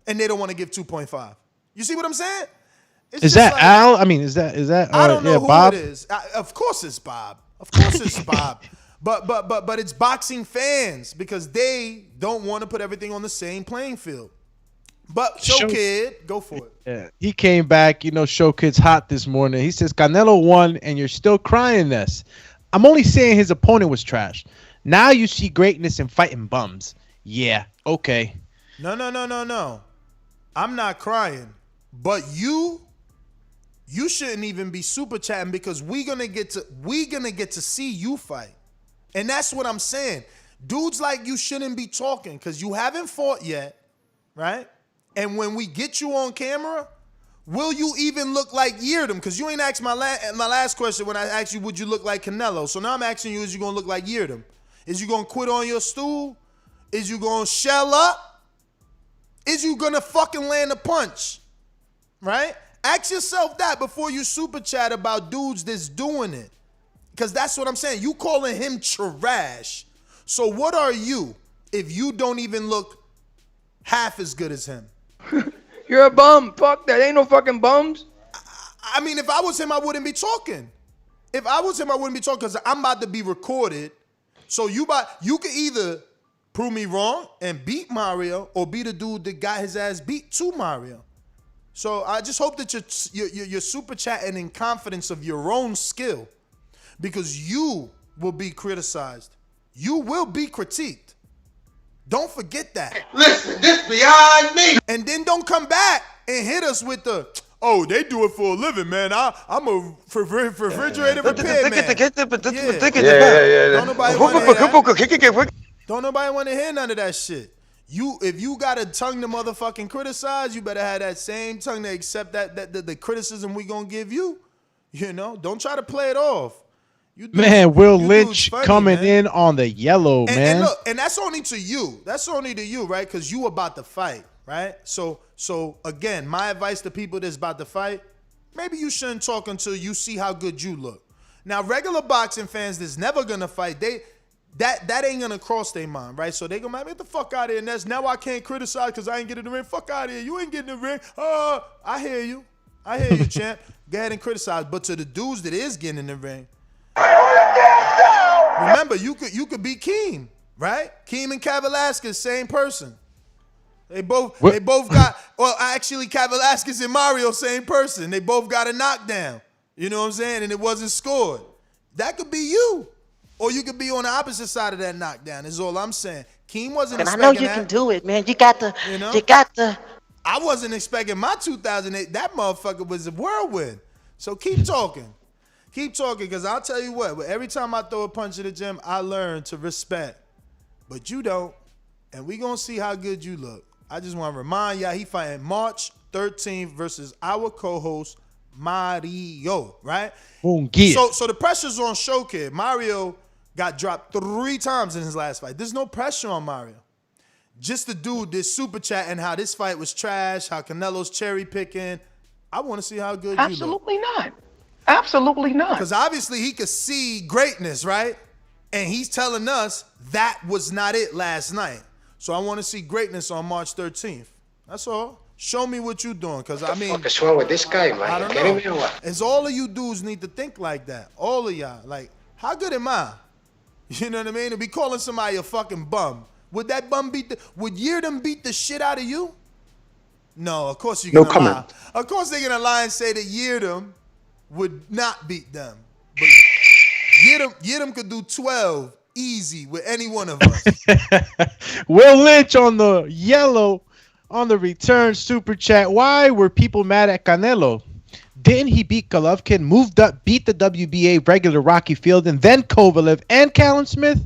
and they don't want to give 2.5. You see what I'm saying? Is that like, Al? I mean, is that? I don't know who Bob? it is. Of course it's Bob. Of course it's Bob. But it's boxing fans, because they don't want to put everything on the same playing field. But Show Kid, go for it. Yeah, he came back. Show Kid's hot this morning. He says Canelo won, and you're still crying this. I'm only saying his opponent was trash. Now you see greatness in fighting bums. Yeah, okay. No. I'm not crying, but you shouldn't even be super chatting, because we gonna get to see you fight, and that's what I'm saying. Dudes like you shouldn't be talking, because you haven't fought yet, right? And when we get you on camera, will you even look like Yildirim? Because you ain't asked my last question when I asked you, would you look like Canelo? So now I'm asking you, is you going to look like Yildirim? Is you going to quit on your stool? Is you going to shell up? Is you going to fucking land a punch? Right? Ask yourself that before you super chat about dudes that's doing it. Because that's what I'm saying. You calling him trash. So what are you if you don't even look half as good as him? You're a bum. Fuck that. Ain't no fucking bums. I mean, if I was him, I wouldn't be talking. If I was him, I wouldn't be talking because I'm about to be recorded. So you could either prove me wrong and beat Mario or be the dude that got his ass beat to Mario. So I just hope that you're super chatting in confidence of your own skill, because you will be criticized. You will be critiqued. Don't forget that. Listen, this beyond me. And then don't come back and hit us with the, oh, they do it for a living, man. I'm a refrigerator repairman. Don't nobody want to hear that. Don't nobody want to hear none of that shit. If you got a tongue to motherfucking criticize, you better have that same tongue to accept the criticism we gonna give you. You know, don't try to play it off. Man, Will Lynch coming in on the yellow, man. And look, and that's only to you. That's only to you, right? Because you about to fight, right? So again, my advice to people that's about to fight, maybe you shouldn't talk until you see how good you look. Now, regular boxing fans that's never gonna fight, that ain't gonna cross their mind, right? So they gonna get the fuck out of here. And that's now I can't criticize because I ain't getting in the ring. Fuck out of here. You ain't getting in the ring. I hear you. I hear you, champ. Go ahead and criticize. But to the dudes that is getting in the ring, remember, you could beat Keem, right? Keem and Cav Velasquez, same person. They both got, well, actually, Cav Velasquez and Mario, same person. They both got a knockdown. You know what I'm saying? And it wasn't scored. That could be you. Or you could be on the opposite side of that knockdown, is all I'm saying. Keem wasn't expecting that. And I know you can do it, man. You got the. I wasn't expecting my 2008. That motherfucker was a whirlwind. So keep talking. Keep talking, because I'll tell you what, every time I throw a punch at the gym, I learn to respect. But you don't. And we going to see how good you look. I just want to remind y'all, he fighting March 13th versus our co-host, Mario, right? So the pressure's on Show Kid. Mario got dropped 3 times in his last fight. There's no pressure on Mario. Just the dude that's super chatting how this fight was trash, how Canelo's cherry picking. I want to see how good you look. Absolutely not. Absolutely not. Because obviously he could see greatness, right? And he's telling us that was not it last night. So I want to see greatness on March 13th. That's all. Show me what you're doing. Because I mean, What's wrong with this guy, man? I don't know. It's all of you dudes need to think like that. All of y'all. Like, how good am I? You know what I mean? To be calling somebody a fucking bum. Would that bum would Yildirim beat the shit out of you? No, of course you're gonna lie. Of course they're gonna lie and say that Yildirim would not beat them. But Yildirim could do 12 easy with any one of us. Will Lynch on the yellow on the return super chat. Why were people mad at Canelo? Didn't he beat Golovkin, beat the WBA regular Rocky Field, and then Kovalev and Callum Smith?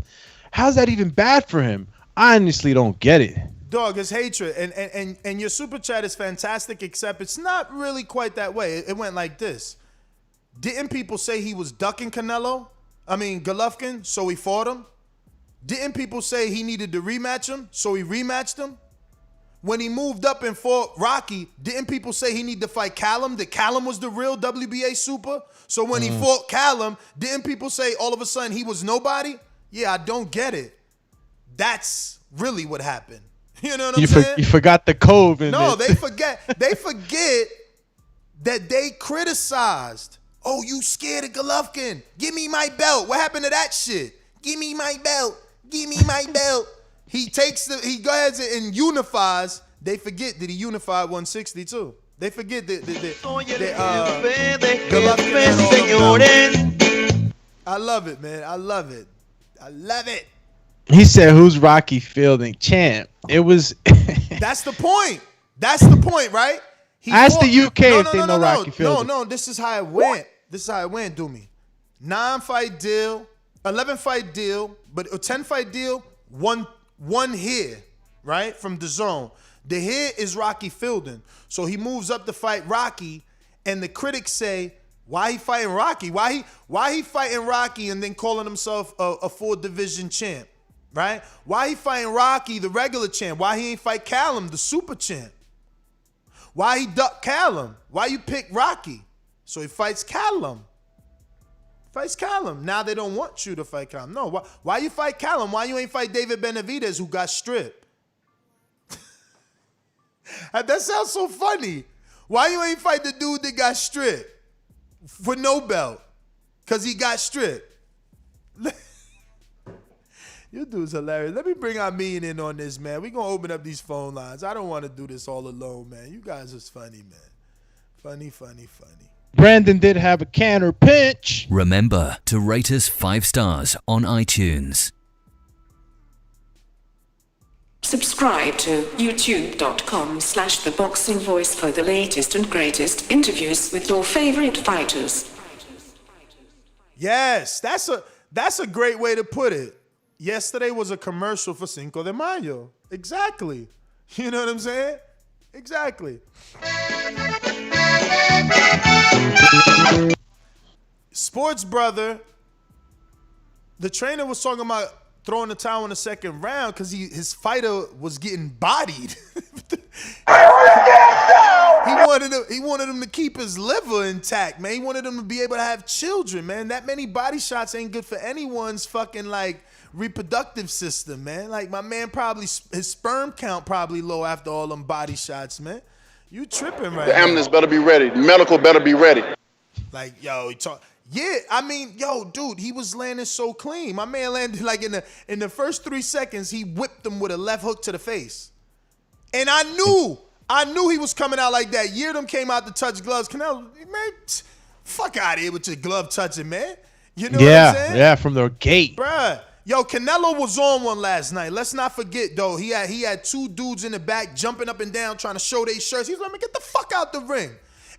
How's that even bad for him? I honestly don't get it. Dog, it's hatred. And your super chat is fantastic, except it's not really quite that way. It went like this. Didn't people say he was ducking Golovkin, so he fought him? Didn't people say he needed to rematch him, so he rematched him? When he moved up and fought Rocky, didn't people say he needed to fight Callum, that Callum was the real WBA super? So when he fought Callum, didn't people say all of a sudden he was nobody? Yeah, I don't get it. That's really what happened. You know what I'm saying? You forgot the cove in No, it. they forget that they criticized. Oh, you scared of Golovkin. Give me my belt. What happened to that shit? Give me my belt. Give me my belt. He goes and unifies. They forget that he unified 160 too. They forget that Golovkin. I love it, man. I love it. I love it. He said, "Who's Rocky Fielding?" Champ. It was. That's the point. That's the point, right? Ask the UK if they know Rocky Fielding. No. This is how it went. This is how it went, Doomy. 9-fight deal, 11-fight deal, but a 10-fight deal, one here. right? From Dazn. The hit is Rocky Fielding. So he moves up to fight Rocky, and the critics say, why he fighting Rocky? Why he fighting Rocky and then calling himself a full division champ, right? Why he fighting Rocky, the regular champ? Why he ain't fight Callum, the super champ? Why he duck Callum? Why you pick Rocky? So he fights Callum. Now they don't want you to fight Callum. No, why you fight Callum? Why you ain't fight David Benavidez, who got stripped? That sounds so funny. Why you ain't fight the dude that got stripped for no belt? Because he got stripped. You dude's hilarious. Let me bring Avni in on this, man. We're going to open up these phone lines. I don't want to do this all alone, man. You guys is funny, man. Funny. Brandon did have a counter pitch. Remember to rate us 5 stars on iTunes. Subscribe to youtube.com/theboxingvoice for the latest and greatest interviews with your favorite fighters. Yes, that's a great way to put it. Yesterday was a commercial for Cinco de Mayo. Exactly. You know what I'm saying? Exactly. Sports Brother, the trainer was talking about throwing the towel in the second round because his fighter was getting bodied. He wanted him to keep his liver intact, man. He wanted him to be able to have children, man. That many body shots ain't good for anyone's fucking reproductive system, man. Like my man his sperm count probably low after all them body shots, man. You tripping right now. The ambulance better be ready. The medical better be ready. Like, yo, yeah, I mean, yo, dude, he was landing so clean. My man landed in the first 3 seconds, he whipped him with a left hook to the face. And I knew he was coming out like that. Yildirim came out to touch gloves. Canelo, man, fuck out of here with your glove touching, man. You know what I'm saying? Yeah, from the gate. Bruh. Yo, Canelo was on one last night. Let's not forget, though. He had 2 dudes in the back jumping up and down trying to show their shirts. He was like, man, get the fuck out the ring.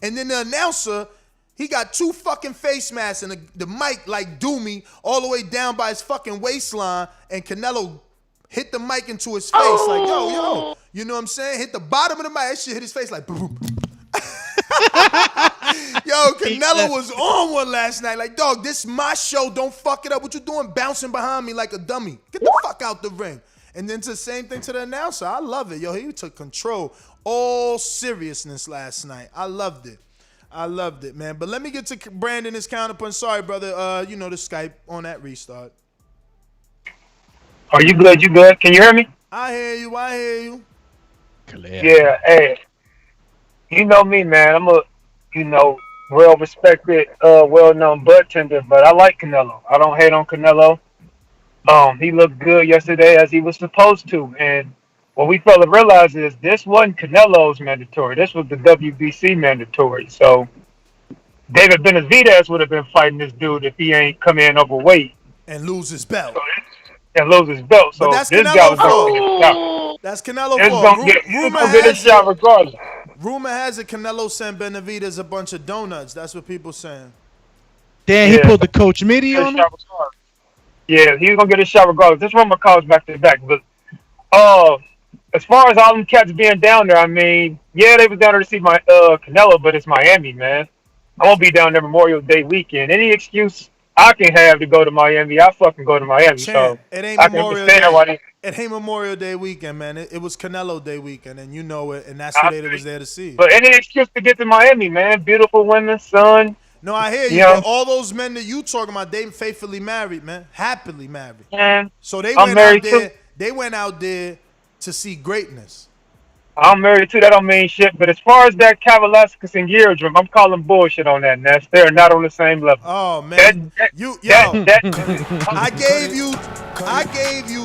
And then the announcer, he got 2 fucking face masks and the mic like Doomy all the way down by his fucking waistline, and Canelo hit the mic into his face like, yo. You know what I'm saying? Hit the bottom of the mic. That shit hit his face like, boom. Yo, Canelo was on one last night. Like, dog, this is my show. Don't fuck it up. What you doing bouncing behind me like a dummy? Get the fuck out the ring. And then the same thing to the announcer. I love it. Yo, he took control. All seriousness last night. I loved it, man. But let me get to Brandon, his counterpunch. Sorry, brother. The Skype on that restart. Are you good? You good? Can you hear me? I hear you. Yeah, hey. You know me, man. I'm a, well-respected, well-known bud tender, but I like Canelo. I don't hate on Canelo. He looked good yesterday as he was supposed to. And what we fail to realize is this wasn't Canelo's mandatory. This was the WBC mandatory. So David Benavidez would have been fighting this dude if he ain't come in overweight. And lose his belt. So that's this Canelo guy was going to get a shot. That's Canelo fault. Rumor get a shot regardless. Rumor has it Canelo sent Benavidez a bunch of donuts. That's what people saying. Damn, he pulled the Coach Mitty on him? Yeah, he's going to get a shot regardless. This rumor calls back to back. But as far as all them cats being down there, I mean, yeah, they was down there to see my Canelo, but it's Miami, man. I won't be down there Memorial Day weekend. Any excuse I can have to go to Miami, I fucking go to Miami. So it ain't Memorial Day. It ain't Memorial Day weekend, man. It was Canelo Day weekend, and you know it, and that's what they was there to see. But any excuse to get to Miami, man. Beautiful women, sun. No, I hear you. But all those men that you talking about, they faithfully married, man. Happily married. Man, so they went out there. They went out there to see greatness. I'm married too. That don't mean shit. But as far as that Velasquez and Yildirim, I'm calling bullshit on that, Ness. They're not on the same level. Oh man, I gave you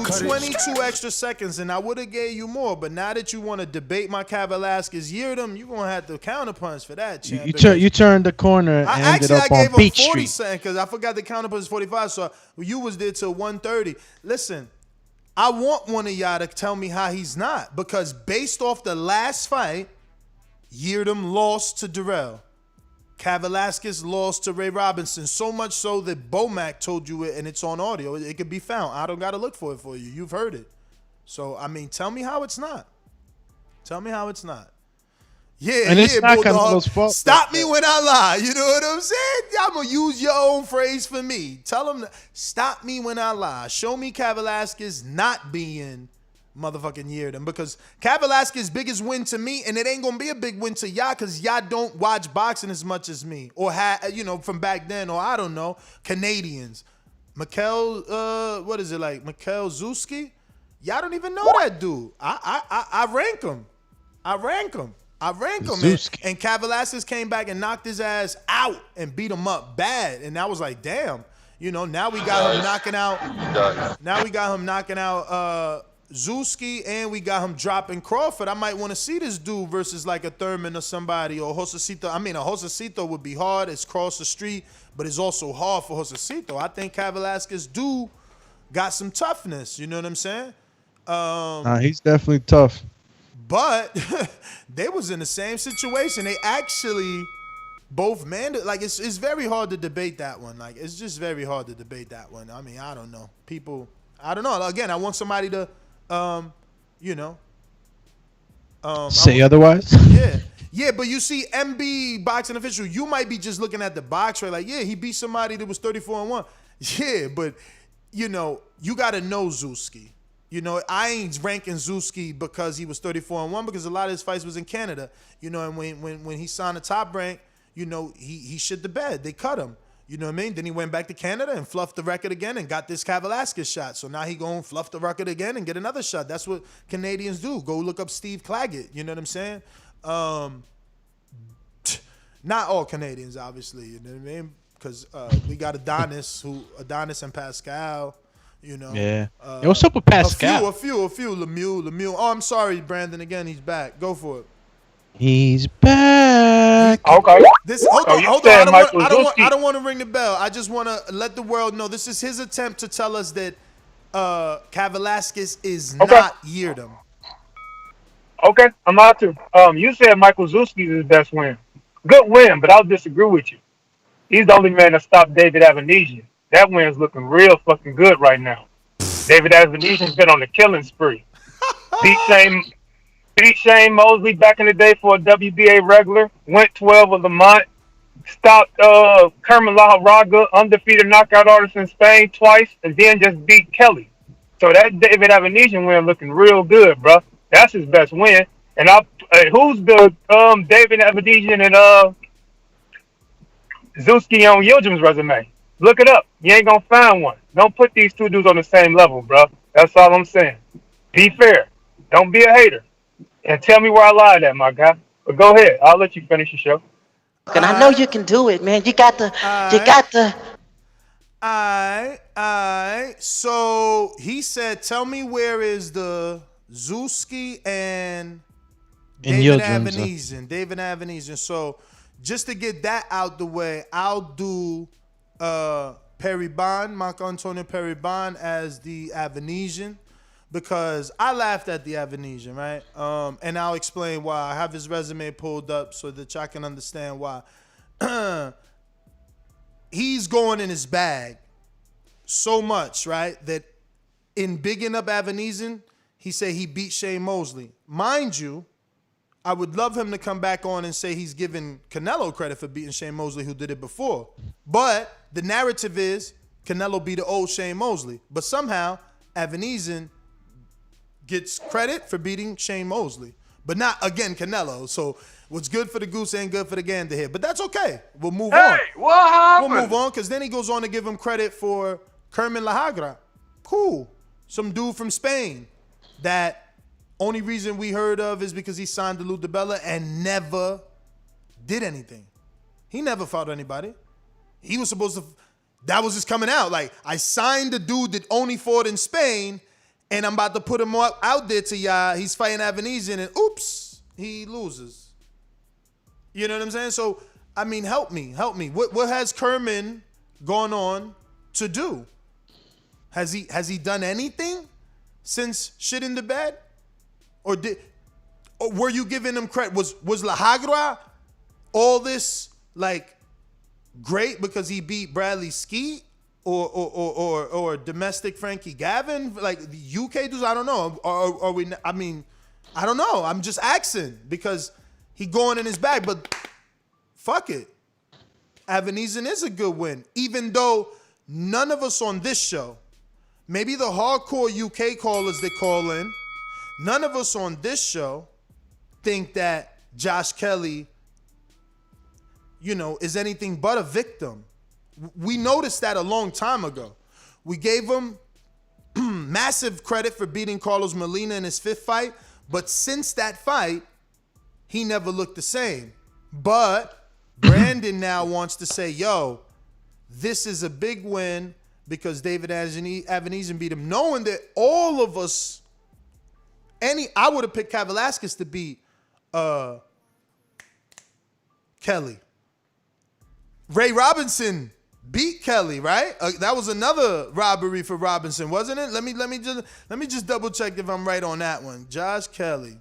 22 extra seconds, and I would have gave you more. But now that you want to debate my Velasquez Yildirim, you gonna have to counterpunch for that, champ. You turned the corner and ended up on Beach Street. I gave him 40 seconds because I forgot the counterpunch is 45. So you was there till 1:30. Listen. I want one of y'all to tell me how he's not, because based off the last fight, Yildirim lost to Darrell. Velasquez lost to Ray Robinson, so much so that Bomac told you it, and it's on audio. It could be found. I don't got to look for it for you. You've heard it. So, I mean, tell me how it's not. Tell me how it's not. Yeah, and it's not Bulldog. Canelo's fault. Stop me when I lie. You know what I'm saying? I'm going to use your own phrase for me. Tell them, stop me when I lie. Show me Cav Velasquez not being motherfucking Yildirim, because Cav Velasquez's biggest win to me, and it ain't going to be a big win to y'all because y'all don't watch boxing as much as me, or from back then, or I don't know, Canadians. Mikhail, what is it like? Mikhail Zuski? Y'all don't even know that dude. I rank him. I rank him. And Cav Velasquez came back and knocked his ass out and beat him up bad. And I was like, damn. Now we got him knocking out. Now we got him knocking out Zuski, and we got him dropping Crawford. I might want to see this dude versus like a Thurman or somebody, or Josecito. I mean, a Josecito would be hard. It's cross the street, but it's also hard for Josecito. I think Cav Velasquez got some toughness. You know what I'm saying? He's definitely tough. But they was in the same situation. They actually both like it's very hard to debate that one. Like it's just very hard to debate that one. I mean, I don't know. I don't know. Again, I want somebody to say otherwise. Yeah, but you see MB boxing official, you might be just looking at the box rate like, yeah, he beat somebody that was 34-1. Yeah, but you got to know Zuski. I ain't ranking Zuski because he was 34-1, because a lot of his fights was in Canada. And when he signed the top rank, he shit the bed. They cut him. You know what I mean? Then he went back to Canada and fluffed the record again and got this Cav Velasquez shot. So now he going to fluff the record again and get another shot. That's what Canadians do. Go look up Steve Claggett. You know what I'm saying? Not all Canadians, obviously. You know what I mean? Because we got Adonis and Pascal. Yeah. What's up with Pascal? A few. Lemieux. Oh, I'm sorry, Brandon. Again, he's back. Go for it. He's back. Okay. Hold on. I don't want to ring the bell. I just want to let the world know this is his attempt to tell us that Cav Velasquez is not Yildirim. Okay, I'm out to. You said Michael Zuski's his best win. Good win, but I'll disagree with you. He's the only man that stopped David Avanesian. That win's looking real fucking good right now. David Avanesian's been on the killing spree. Beat Shane Mosley back in the day for a WBA regular. Went 12 with Lamont. Stopped Kerman Laharaga, undefeated knockout artist in Spain twice, and then just beat Kelly. So that David Avanesian win looking real good, bro. That's his best win. And who's the David Avanesian and Zuski on Yildirim's resume? Look it up. You ain't gonna find one. Don't put these two dudes on the same level, bro. That's all I'm saying. Be fair. Don't be a hater. And tell me where I lied at, my guy. But go ahead. I'll let you finish the show. And I know you can do it, man. You got the. Alright. So he said, tell me where is the Zuski and David Avanesian. So just to get that out the way, I'll do Marco Antonio Periban as the Avanesian, because I laughed at the Avanesian, right? And I'll explain why. I have his resume pulled up so that y'all can understand why. He's going in his bag so much, right, that in bigging up Avanesian, he said he beat Shane Mosley. Mind you, I would love him to come back on and say he's giving Canelo credit for beating Shane Mosley, who did it before. But the narrative is Canelo beat the old Shane Mosley. But somehow, Avanesian gets credit for beating Shane Mosley. But not, again, Canelo. So what's good for the goose ain't good for the gander here. But that's okay. We'll move on. Hey, what happened? We'll move on, because then he goes on to give him credit for Kerman Laharaga. Cool. Some dude from Spain that only reason we heard of is because he signed to Lou DiBella and never did anything. He never fought anybody. He was supposed to, that was just coming out. Like, I signed a dude that only fought in Spain, and I'm about to put him out there to y'all. He's fighting Avanesian, and oops, he loses. You know what I'm saying? So, I mean, help me. What has Kerman gone on to do? Has he done anything since shit in the bed? Or were you giving him credit? Was Laharaga all this like great because he beat Bradley Skeet? or domestic Frankie Gavin, like the UK dudes. I don't know. Are we? I mean, I don't know. I'm just asking because he going in his bag. But fuck it, Avni is a good win, even though none of us on this show, maybe the hardcore UK callers that call in, none of us on this show think that Josh Kelly, is anything but a victim. We noticed that a long time ago. We gave him massive credit for beating Carlos Molina in his 5th fight, but since that fight, he never looked the same. But Brandon now wants to say, yo, this is a big win because David Avni beat him, knowing that all of us, I would have picked Cat Velasquez to beat Kelly. Ray Robinson beat Kelly, right? That was another robbery for Robinson, wasn't it? Let me just double check if I'm right on that one. Josh Kelly.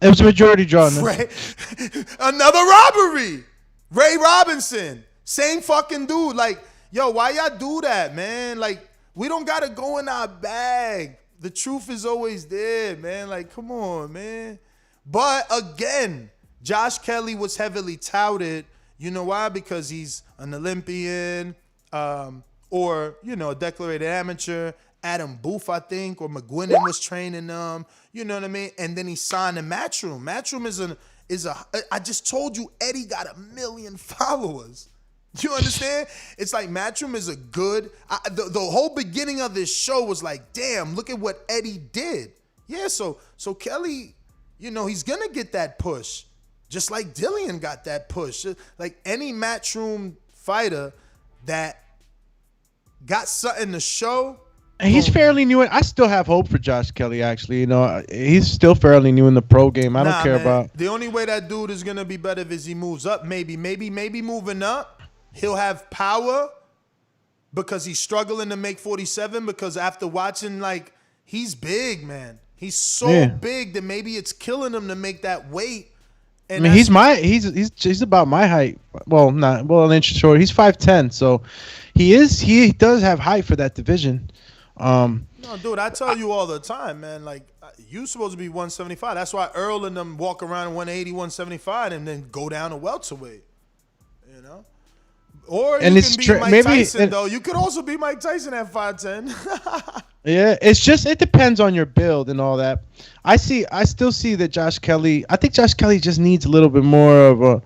It was a majority draw. Another robbery. Ray Robinson, same fucking dude. Like, yo, why y'all do that, man? Like, we don't gotta go in our bag. The truth is always there, man. Like, come on, man. But again, Josh Kelly was heavily touted. You know why? Because he's an Olympian, or a declared amateur. Adam Booth, I think, or McGuinness was training them. You know what I mean? And then he signed to Matchroom. Matchroom is a. I just told you, Eddie got 1 million followers. You understand? It's like Matchroom is a good. The whole beginning of this show was like, damn, look at what Eddie did. Yeah, so Kelly, he's gonna get that push. Just like Dillian got that push. Like any Matchroom fighter that got something to show. And he's fairly new. I still have hope for Josh Kelly, actually. He's still fairly new in the pro game. I don't care about. The only way that dude is going to be better is he moves up. Maybe moving up. He'll have power because he's struggling to make 47 because after watching, like, he's big, man. He's so big that maybe it's killing him to make that weight. And he's about my height. Well, not an inch short. He's 5'10", so he does have height for that division. No, dude, I tell you all the time, man. Like, you supposed to be 175. That's why Earl and them walk around 180, 175, and then go down to welterweight. Or you can be Mike Tyson, though. You could also be Mike Tyson at 5'10". Yeah, it depends on your build and all that. I still see that Josh Kelly. I think Josh Kelly just needs a little bit more of a,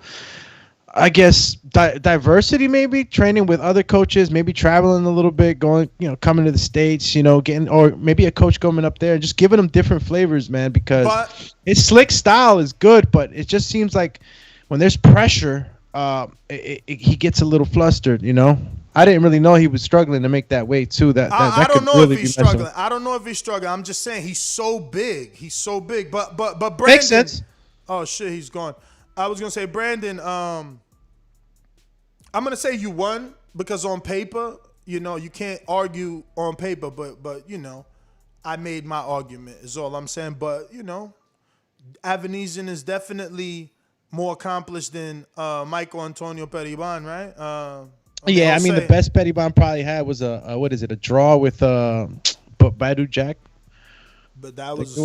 I guess, diversity. Maybe training with other coaches, maybe traveling a little bit, going, coming to the States, getting, or maybe a coach coming up there and just giving him different flavors, man. Because his slick style is good, but it just seems like when there's pressure, he gets a little flustered. I didn't really know he was struggling to make that weight too. I don't know if he's struggling. I don't know if he's struggling. I'm just saying he's so big. But Brandon. Makes sense. Oh shit, he's gone. I was gonna say, Brandon. I'm gonna say you won because on paper, you can't argue on paper. But I made my argument. Is all I'm saying. But Avni is definitely more accomplished than Michael Antonio Periban, right? Yeah, I mean, the best Periban probably had was a draw with Badu Jack. But that was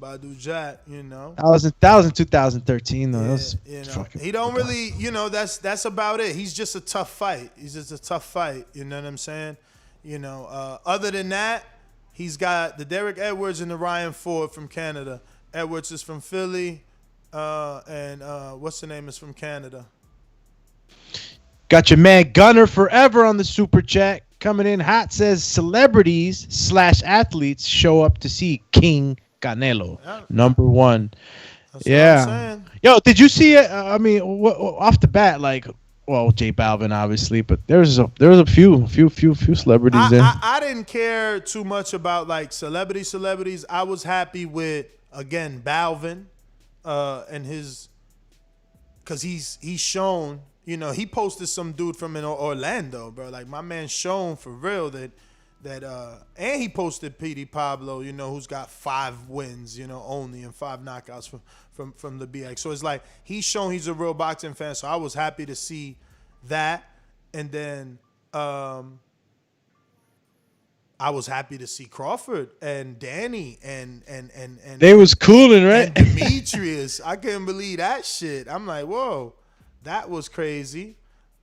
Badu Jack, That was in 2013 though. Yeah, he don't really, that's about it. He's just a tough fight. You know what I'm saying? Other than that, he's got the Derek Edwards and the Ryan Ford from Canada. Edwards is from Philly, and what's the name is from Canada. Got your man Gunner Forever on the super chat coming in hot. Says celebrities / athletes show up to see King Canelo, number one. That's what I'm saying. Yo, did you see it? I mean, off the bat, like, well, J Balvin obviously, but there was a few celebrities there. I didn't care too much about like celebrities. I was happy with again Balvin, and his, cause he's shown. He posted some dude from in Orlando, bro. Like, my man shown for real that and he posted Petey Pablo, who's got 5 wins, only, and 5 knockouts from the BX. So it's like he's shown he's a real boxing fan. So I was happy to see that. And then I was happy to see Crawford and Danny and they was cooling, right? And Demetrius. I couldn't believe that shit. I'm like, whoa, that was crazy.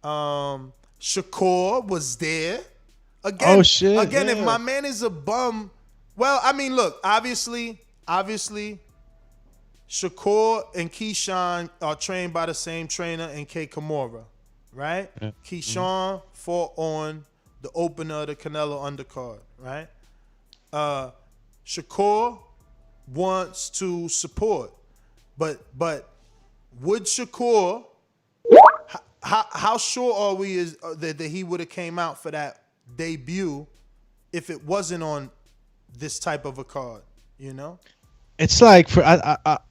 Shakur was there. Again, oh shit. Again, if my man is a bum, well, I mean, look, obviously, Shakur and Keyshawn are trained by the same trainer and K Kimura, right? Yeah. Keyshawn fought on the opener of the Canelo undercard, right? Shakur wants to support, but would Shakur? How sure are we that he would have came out for that debut if it wasn't on this type of a card? You know, it's like for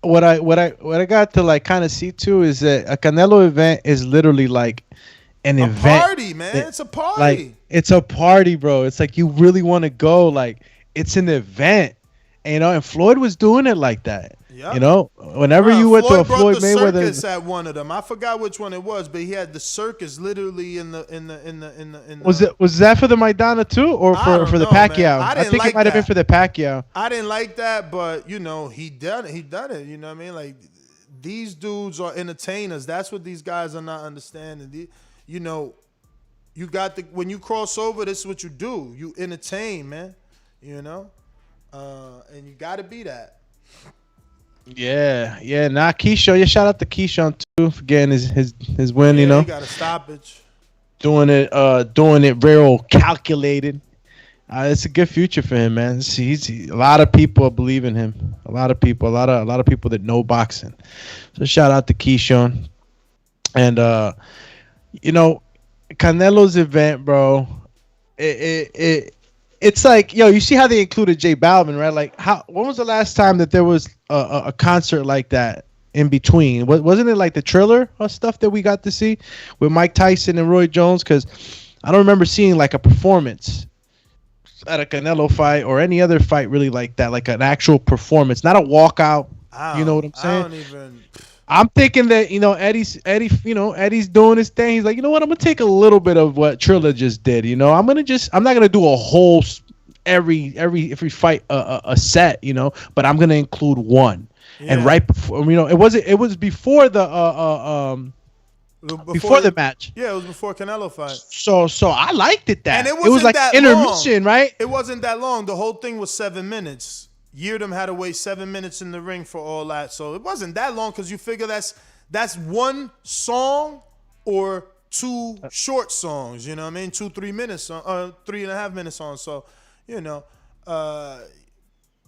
what I got to like kind of see too is that a Canelo event is literally like an event. Party, man. It's a party. Like it's a party, bro. It's like you really want to go. Like it's an event, and Floyd was doing it like that. Yep. Whenever you went to a Floyd Mayweather, circus at one of them. I forgot which one it was, but he had the circus literally in the. Was that for the Maidana too, or for the Pacquiao? I think it might have been for the Pacquiao. I didn't like that, but he done it. He done it. You know what I mean? Like these dudes are entertainers. That's what these guys are not understanding. You got when you cross over, this is what you do. You entertain, man. And you got to be that. Yeah. Nah, Keyshawn. Yeah, shout out to Keyshawn too for getting his win. He got a stoppage. Doing it real calculated. It's a good future for him, man. A lot of people believe in him. A lot of people that know boxing. So shout out to Keyshawn. And Canelo's event, bro. It's like, you see how they included J Balvin, right? Like, when was the last time that there was a concert like that in between? Wasn't it like the Triller or stuff that we got to see with Mike Tyson and Roy Jones? Because I don't remember seeing like a performance at a Canelo fight or any other fight really like that, like an actual performance, not a walkout. You know what I'm saying? I'm thinking that Eddie's doing his thing. He's like, you know what? I'm gonna take a little bit of what Triller just did. I'm not gonna do a whole every fight a set. But I'm gonna include one. Yeah. And right before it was before the before the match. Yeah, it was before Canelo fight. So I liked it and it was like intermission, right? It wasn't that long. The whole thing was 7 minutes. Yildirim had to wait 7 minutes in the ring for all that. So it wasn't that long because you figure that's one song or two short songs, you know what I mean? 2-3 minutes, 3.5 minutes on. So, I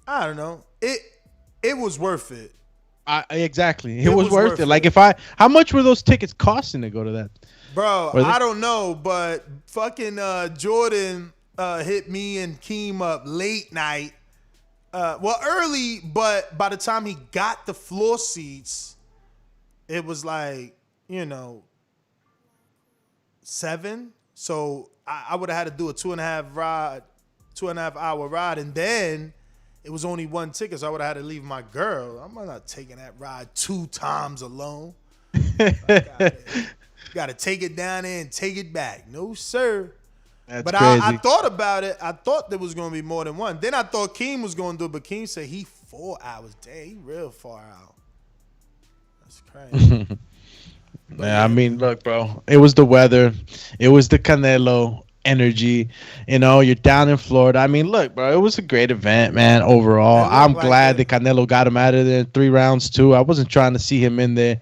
don't know. It was worth it. Exactly. It was worth it. Like how much were those tickets costing to go to that? Bro, I don't know, but fucking Jordan hit me and Keem up late night. Early, but by the time he got the floor seats, it was like, 7. So I would have had to do a 2.5 hour ride, and then it was only one ticket, so I would have had to leave my girl. I'm not taking that ride 2 times alone. Got to take it down there and take it back. No, sir. That's crazy. I thought about it. I thought there was going to be more than one. Then I thought Keem was going to do it, but Keem said he 4 hours. Dang, he real far out. That's crazy. Yeah, I mean, look, bro. It was the weather. It was the Canelo energy. You're down in Florida. I mean, look, bro. It was a great event, man, overall. I'm glad that Canelo got him out of there in 3 rounds, too. I wasn't trying to see him in there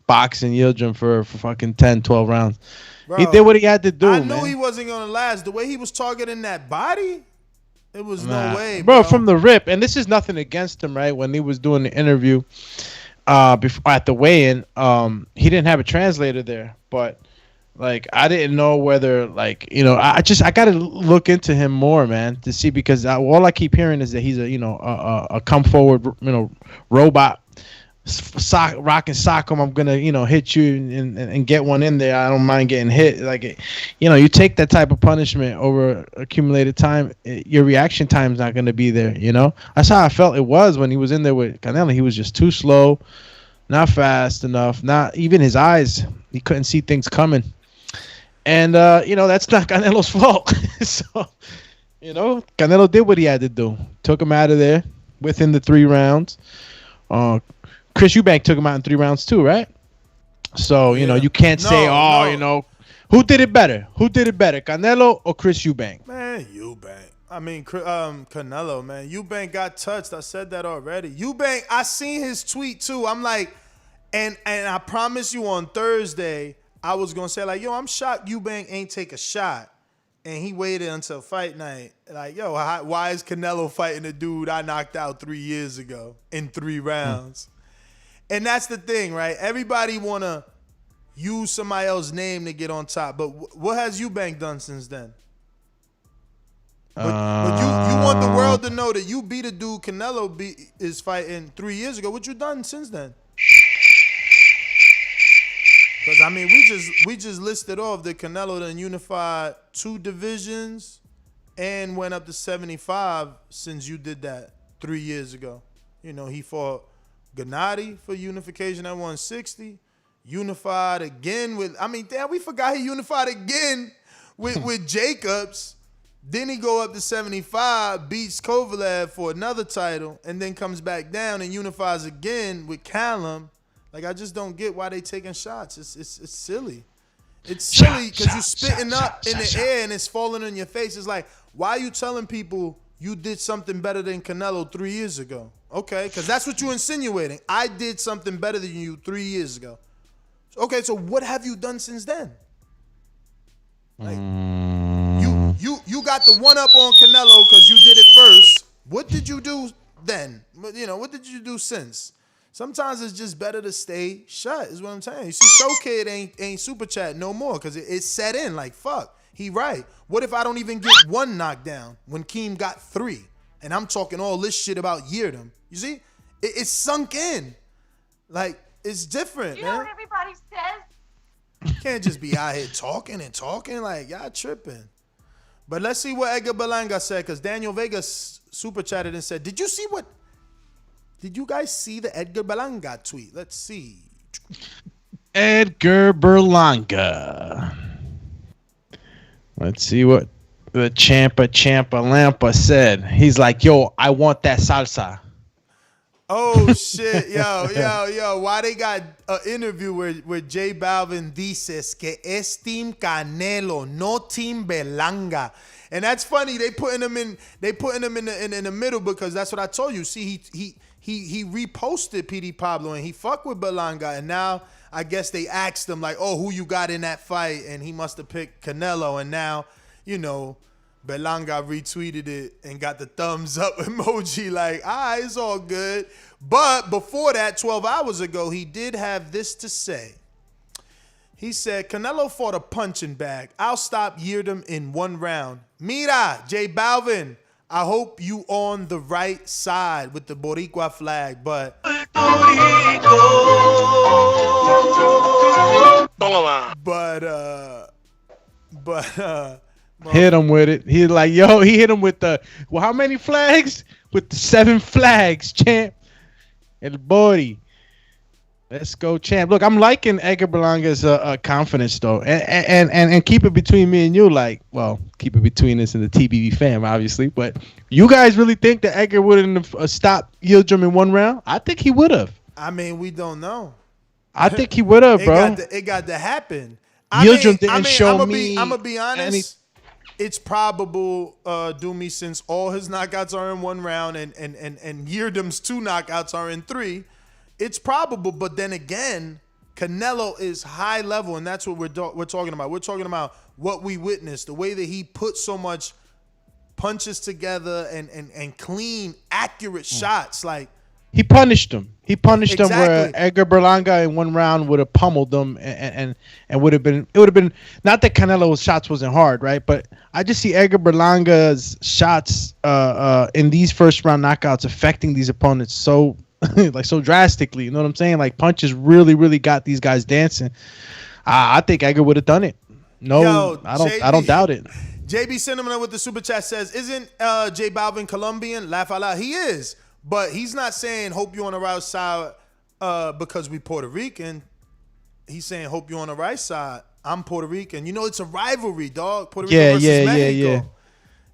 boxing Yildirim for fucking 10, 12 rounds. Bro, he did what he had to do, I knew he wasn't going to last. The way he was targeting that body, it was no way, bro. From the rip. And this is nothing against him, right? When he was doing the interview before, at the weigh-in, he didn't have a translator there. But, like, I didn't know whether, like, I got to look into him more, man, to see. Because all I keep hearing is that he's a come-forward, robot. Rock and sock him. I'm gonna hit you and get one in there. I don't mind getting hit. Like you take that type of punishment over accumulated time, your reaction time is not gonna be there. That's how I felt it was when he was in there with Canelo. He was just too slow, not fast enough, not even his eyes. He couldn't see things coming, and that's not Canelo's fault. So You know, Canelo did what he had to do. Took him out of there within the 3 rounds. Chris Eubank took him out in 3 rounds too, right? So, you know, you can't say, you know, who did it better? Who did it better, Canelo or Chris Eubank? Man, Eubank. I mean, Canelo, man. Eubank got touched. I said that already. Eubank, I seen his tweet too. I'm like, and I promise you on Thursday, I was going to say like, yo, I'm shocked Eubank ain't take a shot. And he waited until fight night. Like, yo, why is Canelo fighting a dude I knocked out 3 years ago in 3 rounds? And that's the thing, right? Everybody want to use somebody else's name to get on top. But what has Eubank done since then? But you want the world to know that you beat a dude Canelo is fighting 3 years ago. What you done since then? Because, I mean, we just listed off that Canelo done unified 2 divisions and went up to 75 since you did that 3 years ago. You know, he fought Gennady for unification at 160. Unified again with, I mean, damn, we forgot he unified again with Jacobs. Then he go up to 75, beats Kovalev for another title, and then comes back down and unifies again with Callum. Like, I just don't get why they taking shots. It's silly. It's silly because you spitting up in the air and it's falling on your face. It's like, why are you telling people you did something better than Canelo 3 years ago? Okay, because that's what you're insinuating. I did something better than you 3 years ago. Okay, so what have you done since then? Like, you got the one up on Canelo because you did it first. What did you do then? You know, what did you do since? Sometimes it's just better to stay shut, is what I'm saying. You see, Show Kid ain't super chat no more because it's set in. Like, fuck, he right. What if I don't even get 1 knockdown when Keem got 3? And I'm talking all this shit about Yildirim. You see? It's sunk in. Like, it's different, you man. know what everybody says? You can't just be out here talking and talking. Like, y'all tripping. But let's see what Edgar Berlanga said, because Daniel Vega super chatted and said, did you guys see the Edgar Berlanga tweet? Let's see. Edgar Berlanga. Let's see what the Champa Lampa said. He's like, yo, I want that salsa. Oh, shit. Yo. Why they got an interview where J Balvin dices que es Team Canelo, no Team Berlanga. And that's funny. They putting him in the middle because that's what I told you. See, he reposted PD Pablo and he fucked with Berlanga, and now I guess they asked him like, oh, who you got in that fight? And he must have picked Canelo, and now, you know, Berlanga retweeted it and got the thumbs up emoji like, it's all good. But before that, 12 hours ago, he did have this to say. He said, Canelo fought a punching bag. I'll stop Yildirim in 1 round. Mira, J Balvin, I hope you on the right side with the Boricua flag, but hit him with it. He's like, yo, he hit him with how many flags? With the 7 flags, champ. El Bori. Let's go, champ. Look, I'm liking Edgar Berlanga's confidence, though. And keep it between me and you. Like, well, keep it between us and the TBV fam, obviously. But you guys really think that Edgar wouldn't have stopped Yildirim in 1 round? I think he would have. I mean, we don't know. I think he would have, bro. It got to happen. Yildirim didn't show me. I'm going to be honest. It's probable, Doomy, since all his knockouts are in 1 round and Yildirim's 2 knockouts are in 3, it's probable. But then again, Canelo is high level, and that's what we're talking about. We're talking about what we witnessed, the way that he put so much punches together and clean, accurate shots. Like, he punished him. He punished him Exactly. where Edgar Berlanga in 1 round would have pummeled them and would have been. It would have been not that Canelo's shots wasn't hard, right? But I just see Edgar Berlanga's shots in these first round knockouts affecting these opponents so like so drastically. You know what I'm saying? Like, punches really, really got these guys dancing. I think Edgar would have done it. No, Yo, I don't doubt it. JB Cinnamon with the super chat says, isn't J Balvin Colombian? Laugh out loud. He is. But he's not saying hope you're on the right side because we Puerto Rican. He's saying hope you're on the right side. I'm Puerto Rican. You know, it's a rivalry, dog. Puerto Rico versus Mexico.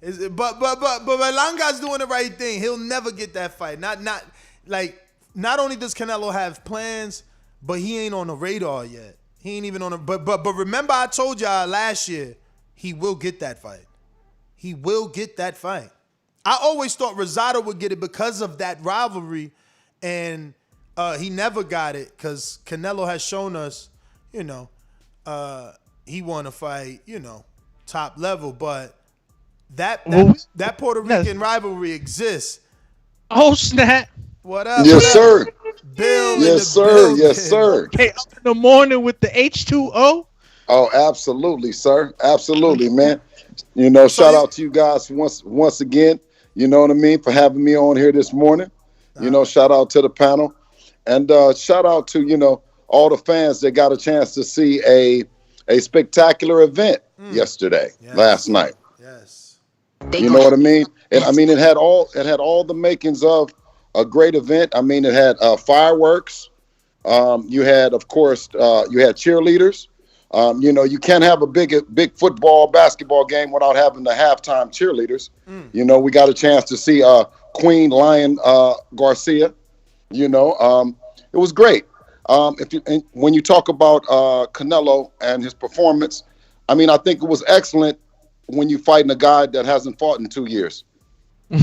But Langa's doing the right thing. He'll never get that fight. Not only does Canelo have plans, but he ain't on the radar yet. He ain't even on the. But remember, I told y'all last year he will get that fight. He will get that fight. I always thought Rosado would get it because of that rivalry, and he never got it because Canelo has shown us, he won a fight, top level, but that Puerto Rican rivalry exists. Oh, snap. What up? Yes, what sir. Up? Bill yes, sir. Yes, sir. Hey, up in the morning with the H2O? Oh, absolutely, sir. Absolutely, man. Shout out to you guys once again. You know what I mean? For having me on here this morning. Shout out to the panel. And shout out to, all the fans that got a chance to see a spectacular event yesterday, last night. Yes. You know what I mean? And I mean, it had all the makings of a great event. I mean, it had fireworks. You had, of course, you had cheerleaders. You can't have a big football, basketball game without having the halftime cheerleaders. We got a chance to see Queen Lion Garcia. It was great. When you talk about Canelo and his performance, I mean, I think it was excellent when you're fighting a guy that hasn't fought in 2 years. I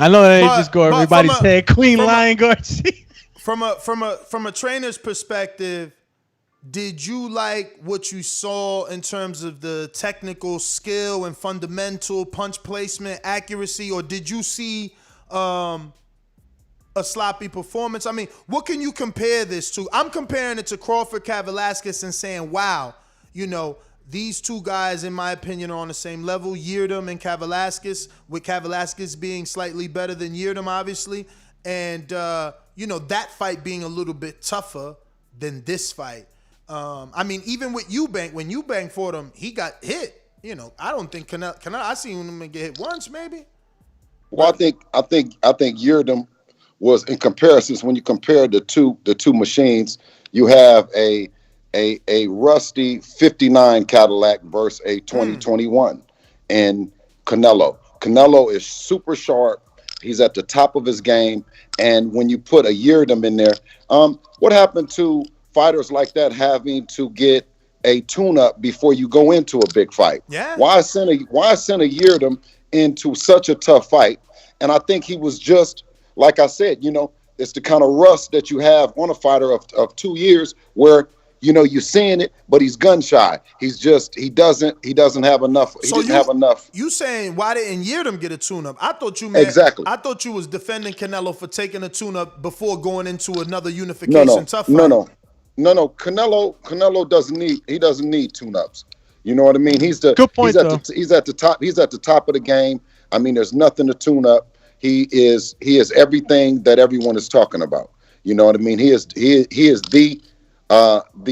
know that ain't just go everybody's head. Queen Lion Garcia. From a trainer's perspective, did you like what you saw in terms of the technical skill and fundamental punch placement accuracy, or did you see a sloppy performance? I mean, what can you compare this to? I'm comparing it to Crawford Kavaliauskas and saying, wow, these two guys, in my opinion, are on the same level, Yildirim and Kavaliauskas, with Kavaliauskas being slightly better than Yildirim, obviously, and, that fight being a little bit tougher than this fight. I mean, even with Eubank, when Eubank fought him, he got hit. I don't think Canelo. I seen him get hit once, maybe. Well, I think Yildirim was, in comparisons, when you compare the two machines, you have a rusty 59 Cadillac versus a 2021 and Canelo. Canelo is super sharp. He's at the top of his game, and when you put a Yildirim in there, what happened to fighters like that having to get a tune-up before you go into a big fight? Yeah. Why send a Yildirim into such a tough fight? And I think he was just, like I said, it's the kind of rust that you have on a fighter of 2 years where, you're seeing it, but he's gun shy. He doesn't have enough. He didn't have enough. You saying, why didn't Yildirim get a tune-up? I thought you meant, exactly. I thought you was defending Canelo for taking a tune-up before going into another unification tough fight. No. Canelo doesn't need tune-ups. You know what I mean? Good point, he's at the top. He's at the top of the game. I mean, there's nothing to tune up. He is everything that everyone is talking about. You know what I mean? He is the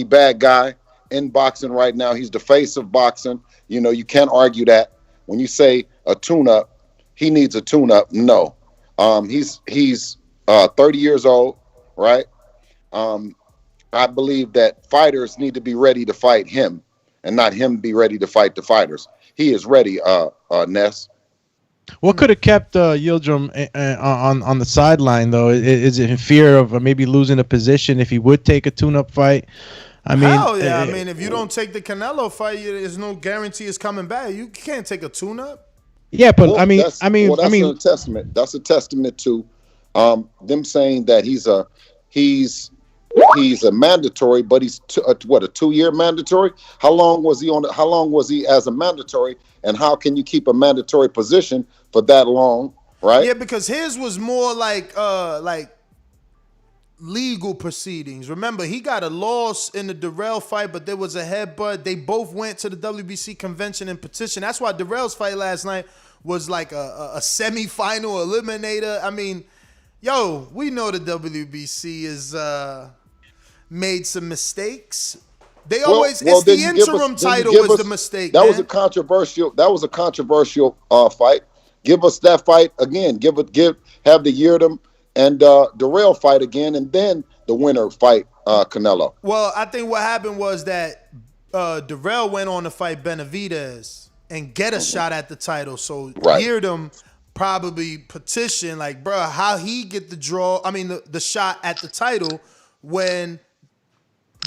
bad guy in boxing right now. He's the face of boxing. You can't argue that. When you say a tune-up, he needs a tune-up. No, he's 30 years old, right? I believe that fighters need to be ready to fight him, and not him be ready to fight the fighters. He is ready, Ness. What could have kept Yildirim on the sideline, though? Is it in fear of maybe losing a position if he would take a tune-up fight? I mean, hell yeah. I mean, if you don't take the Canelo fight, there's no guarantee it's coming back. You can't take a tune-up. Yeah, but that's a testament to them saying that he's a mandatory, but he's a 2-year mandatory. How long was he as a mandatory, and how can you keep a mandatory position for that long, right? Yeah, because his was more like legal proceedings. Remember, he got a loss in the Darrell fight, but there was a headbutt. They both went to the WBC convention and petition. That's why Darrell's fight last night was like a semifinal eliminator. I mean, we know the WBC is made some mistakes. It's the interim title was the mistake. That was a controversial fight. Give us that fight again. Have the Yildirim and Darrell fight again, and then the winner fight Canelo. Well, I think what happened was that Darrell went on to fight Benavidez, and get a shot at the title. So Right. Yildirim probably petition like, bro, how he get the shot at the title when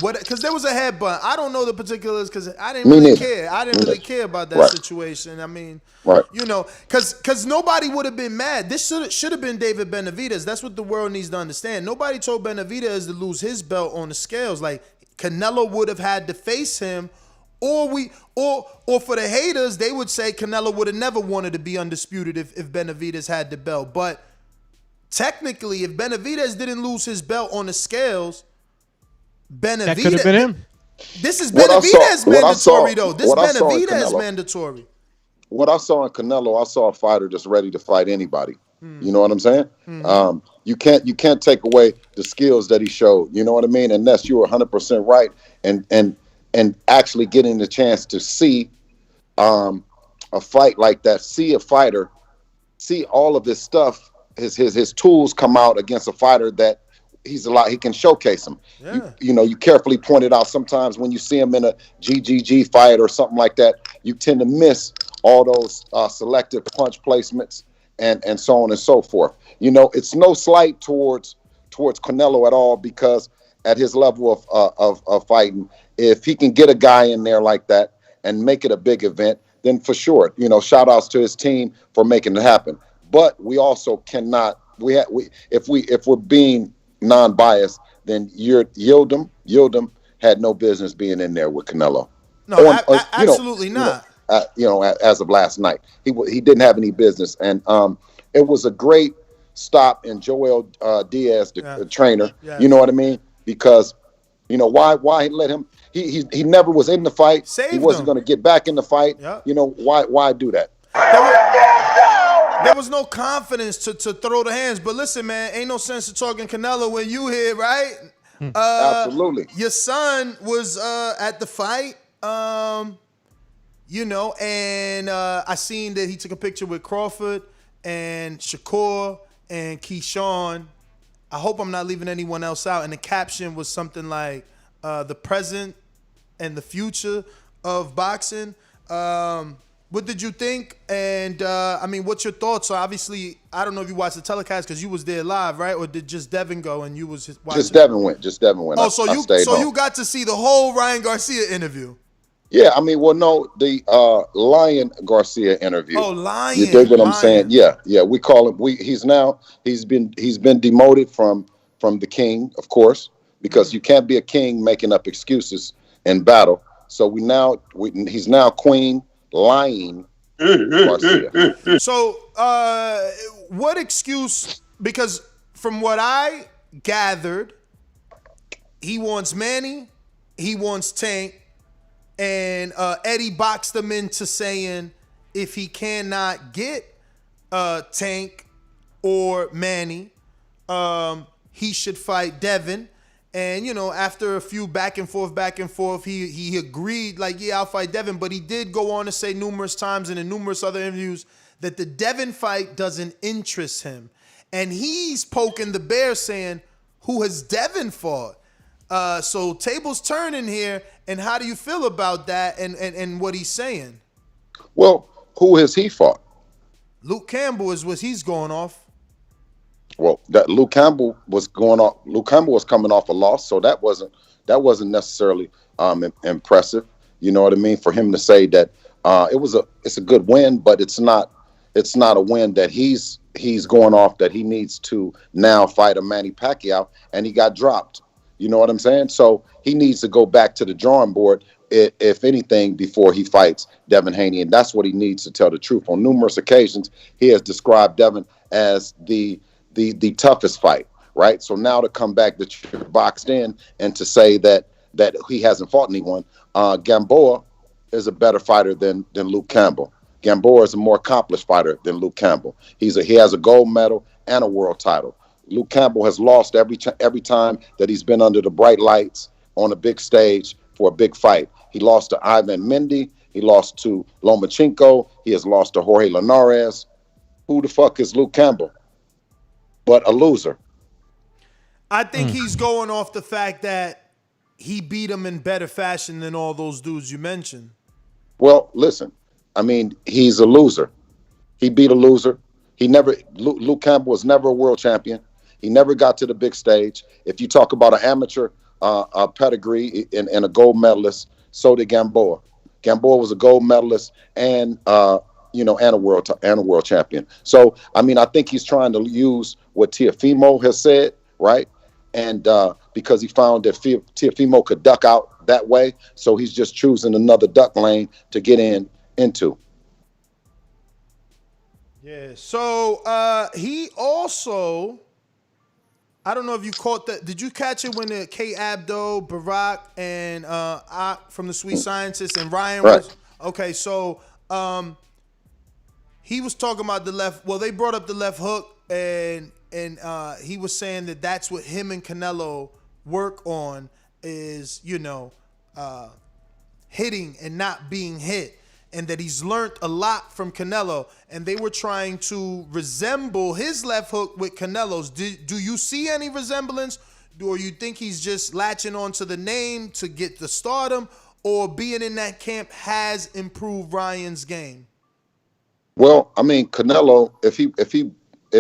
because there was a headbutt. I don't know the particulars because I didn't really care. I didn't really care about that situation. I mean, because nobody would have been mad. This should have been David Benavidez. That's what the world needs to understand. Nobody told Benavidez to lose his belt on the scales. Like Canelo would have had to face him, or for the haters, they would say Canelo would have never wanted to be undisputed if Benavidez had the belt. But technically, if Benavidez didn't lose his belt on the scales, that could have been him. This is Benavidez mandatory, though. This Benavidez mandatory. What I saw in Canelo, I saw a fighter just ready to fight anybody. You know what I'm saying? You can't take away the skills that he showed. You know what I mean? Unless you were 100% right, and actually getting the chance to see a fight like that, see a fighter, see all of this stuff, his tools come out against a fighter that he can showcase them. Yeah. You carefully pointed out sometimes when you see him in a GGG fight or something like that, you tend to miss all those selective punch placements and so on and so forth. It's no slight towards Canelo at all, because at his level of fighting, if he can get a guy in there like that and make it a big event, then for sure, shout outs to his team for making it happen. But we also cannot, if we're being non-biased, then Yildirim had no business being in there with Canelo. No, absolutely not. As of last night, he didn't have any business, and it was a great stop in Joel Diaz, the trainer. Yeah. You know what I mean? Because why let him? He never was in the fight. He wasn't going to get back in the fight. Yep. Why do that? There was no confidence to throw the hands. But listen, man, ain't no sense of talking Canelo when you here, right? Absolutely. Your son was at the fight, and I seen that he took a picture with Crawford and Shakur and Keyshawn. I hope I'm not leaving anyone else out. And the caption was something like the present and the future of boxing. What did you think? And what's your thoughts? So obviously, I don't know if you watched the telecast because you was there live, right? Or did just Devin go and you was watching? Just Devin went. Oh, so you got to see the whole Ryan Garcia interview. Yeah, the Lion Garcia interview. Oh, Lion. You dig what I'm saying? Yeah. We call him. He's been demoted from the king, of course, because you can't be a king making up excuses in battle. So he's now Queen Lion Garcia. So, what excuse? Because from what I gathered, he wants Manny, he wants Tank, and Eddie boxed him into saying if he cannot get Tank or Manny, he should fight Devin. And, after a few back and forth, he agreed, like, yeah, I'll fight Devin. But he did go on to say numerous times and in numerous other interviews that the Devin fight doesn't interest him. And he's poking the bear saying, who has Devin fought? So tables turning here. And how do you feel about that and what he's saying? Well, who has he fought? Luke Campbell is what he's going off. Well, that Luke Campbell was going off. Luke Campbell was coming off a loss, so that wasn't necessarily impressive. You know what I mean? For him to say that it's a good win, but it's not a win that he's going off that he needs to now fight a Manny Pacquiao, and he got dropped. You know what I'm saying? So he needs to go back to the drawing board, if anything, before he fights Devin Haney, and that's what he needs to tell the truth. On numerous occasions, he has described Devin as the toughest fight, right? So now to come back that you're boxed in and to say that he hasn't fought anyone, Gamboa is a better fighter than Luke Campbell. Gamboa is a more accomplished fighter than Luke Campbell. He has a gold medal and a world title. Luke Campbell has lost every time that he's been under the bright lights on a big stage for a big fight. He lost to Ivan Mendy. He lost to Lomachenko. He has lost to Jorge Linares. Who the fuck is Luke Campbell? But a loser. I think he's going off the fact that he beat him in better fashion than all those dudes you mentioned. Well, listen, I mean, he's a loser. He beat a loser. Luke Campbell was never a world champion. He never got to the big stage. If you talk about an amateur pedigree and a gold medalist, so did Gamboa. Gamboa was a gold medalist and a world champion. So I mean, I think he's trying to use what Teofimo has said, right? And because he found that Teofimo could duck out that way, so he's just choosing another duck lane to get into. Yeah. So he also, I don't know if you caught that. Did you catch it when K Abdo, Barack, and Ak from the Sweet Scientists and Ryan was? Okay. So he was talking about the left. Well, they brought up the left hook, and he was saying that that's what him and Canelo work on is, hitting and not being hit. And that he's learned a lot from Canelo, and they were trying to resemble his left hook with Canelo's. Do you see any resemblance, or you think he's just latching onto the name to get the stardom, or being in that camp has improved Ryan's game? Well, I mean, Canelo, if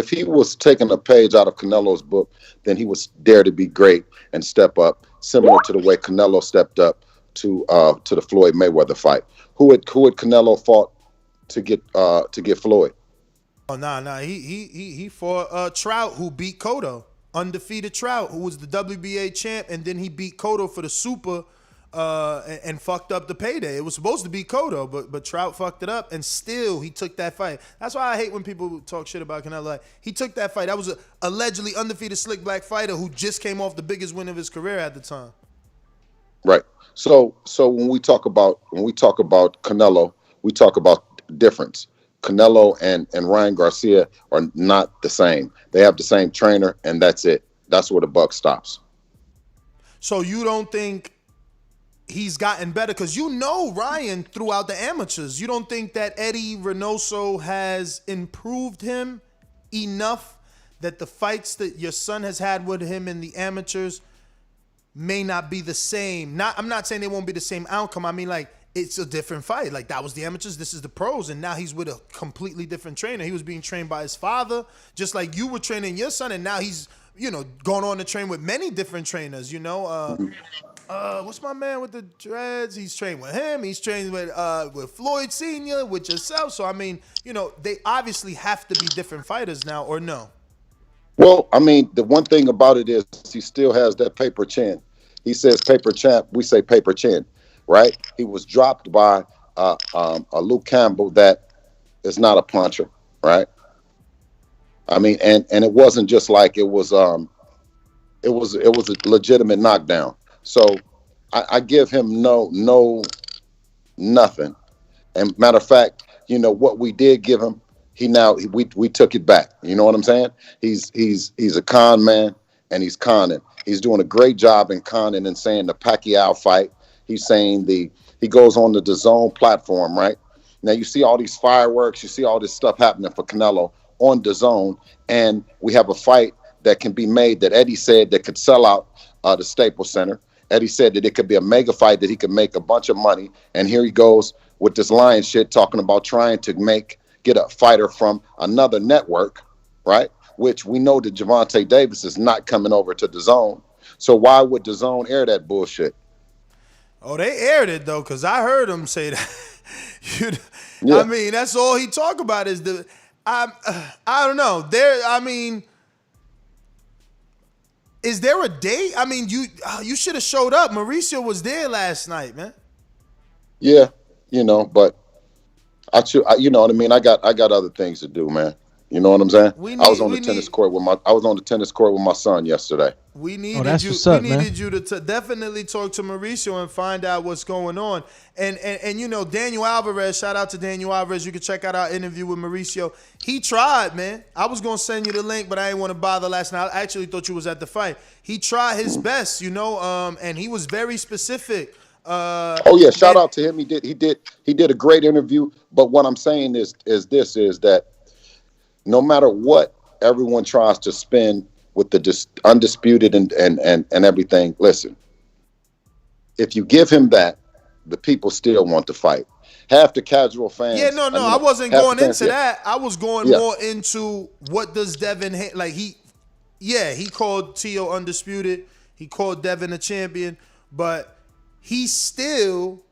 he was taking a page out of Canelo's book, then he would dare to be great and step up, similar to the way Canelo stepped up to the Floyd Mayweather fight. Who had Canelo fought to get Floyd? Oh nah. He fought Trout, who beat Cotto, undefeated Trout, who was the WBA champ, and then he beat Cotto for the Super and fucked up the payday. It was supposed to be Cotto, but Trout fucked it up, and still he took that fight. That's why I hate when people talk shit about Canelo. Like, he took that fight. That was a allegedly undefeated slick black fighter who just came off the biggest win of his career at the time. Right. So when we talk about Canelo, we talk about difference. Canelo and Ryan Garcia are not the same. They have the same trainer, and that's it. That's where the buck stops. So you don't think he's gotten better? Because Ryan throughout the amateurs. You don't think that Eddie Reynoso has improved him enough that the fights that your son has had with him in the amateurs may not be the same? I'm not saying they won't be the same outcome. I mean, like, it's a different fight. Like, that was the amateurs, this is the pros, and now he's with a completely different trainer. He was being trained by his father, just like you were training your son, and now he's, gone on to train with many different trainers, what's my man with the dreads? He's trained with him. He's trained with Floyd Sr., with yourself. So, I mean, they obviously have to be different fighters now, or no? Well, I mean, the one thing about it is he still has that paper chin. He says paper champ, we say paper chin, right? He was dropped by a Luke Campbell that is not a puncher, right? I mean, and it wasn't just like it was a legitimate knockdown. So I give him nothing. And matter of fact, what we did give him, we took it back. You know what I'm saying? He's a con man, and he's conning. He's doing a great job in conning and saying the Pacquiao fight. He's saying he goes on the Dazn platform, right? Now you see all these fireworks, you see all this stuff happening for Canelo on Dazn, and we have a fight that can be made that Eddie said that could sell out the Staples Center. Eddie said that it could be a mega fight that he could make a bunch of money, and here he goes with this lion shit talking about trying to get a fighter from another network, right? Which we know that Gervonta Davis is not coming over to DAZN. So why would DAZN air that bullshit? Oh, they aired it though, because I heard him say that. Yeah. I mean, that's all he talk about is I don't know. Is there a date? I mean, you should have showed up. Mauricio was there last night, man. Yeah, but you know what I mean? I got other things to do, man. You know what I'm saying? I was on the tennis court with my son yesterday. We needed you to definitely talk to Mauricio and find out what's going on. And Daniel Alvarez, shout out to Daniel Alvarez. You can check out our interview with Mauricio. He tried, man. I was going to send you the link, but I didn't want to bother last night. I actually thought you was at the fight. He tried his best, and he was very specific. Shout out to him. He did a great interview. But what I'm saying is that no matter what everyone tries to spin with the undisputed and everything, listen, if you give him that, the people still want to fight. half the casual fans. Yeah, no, I wasn't going into that. I was going more into what does Devin like. He called T.O. undisputed. He called Devin a champion, but he still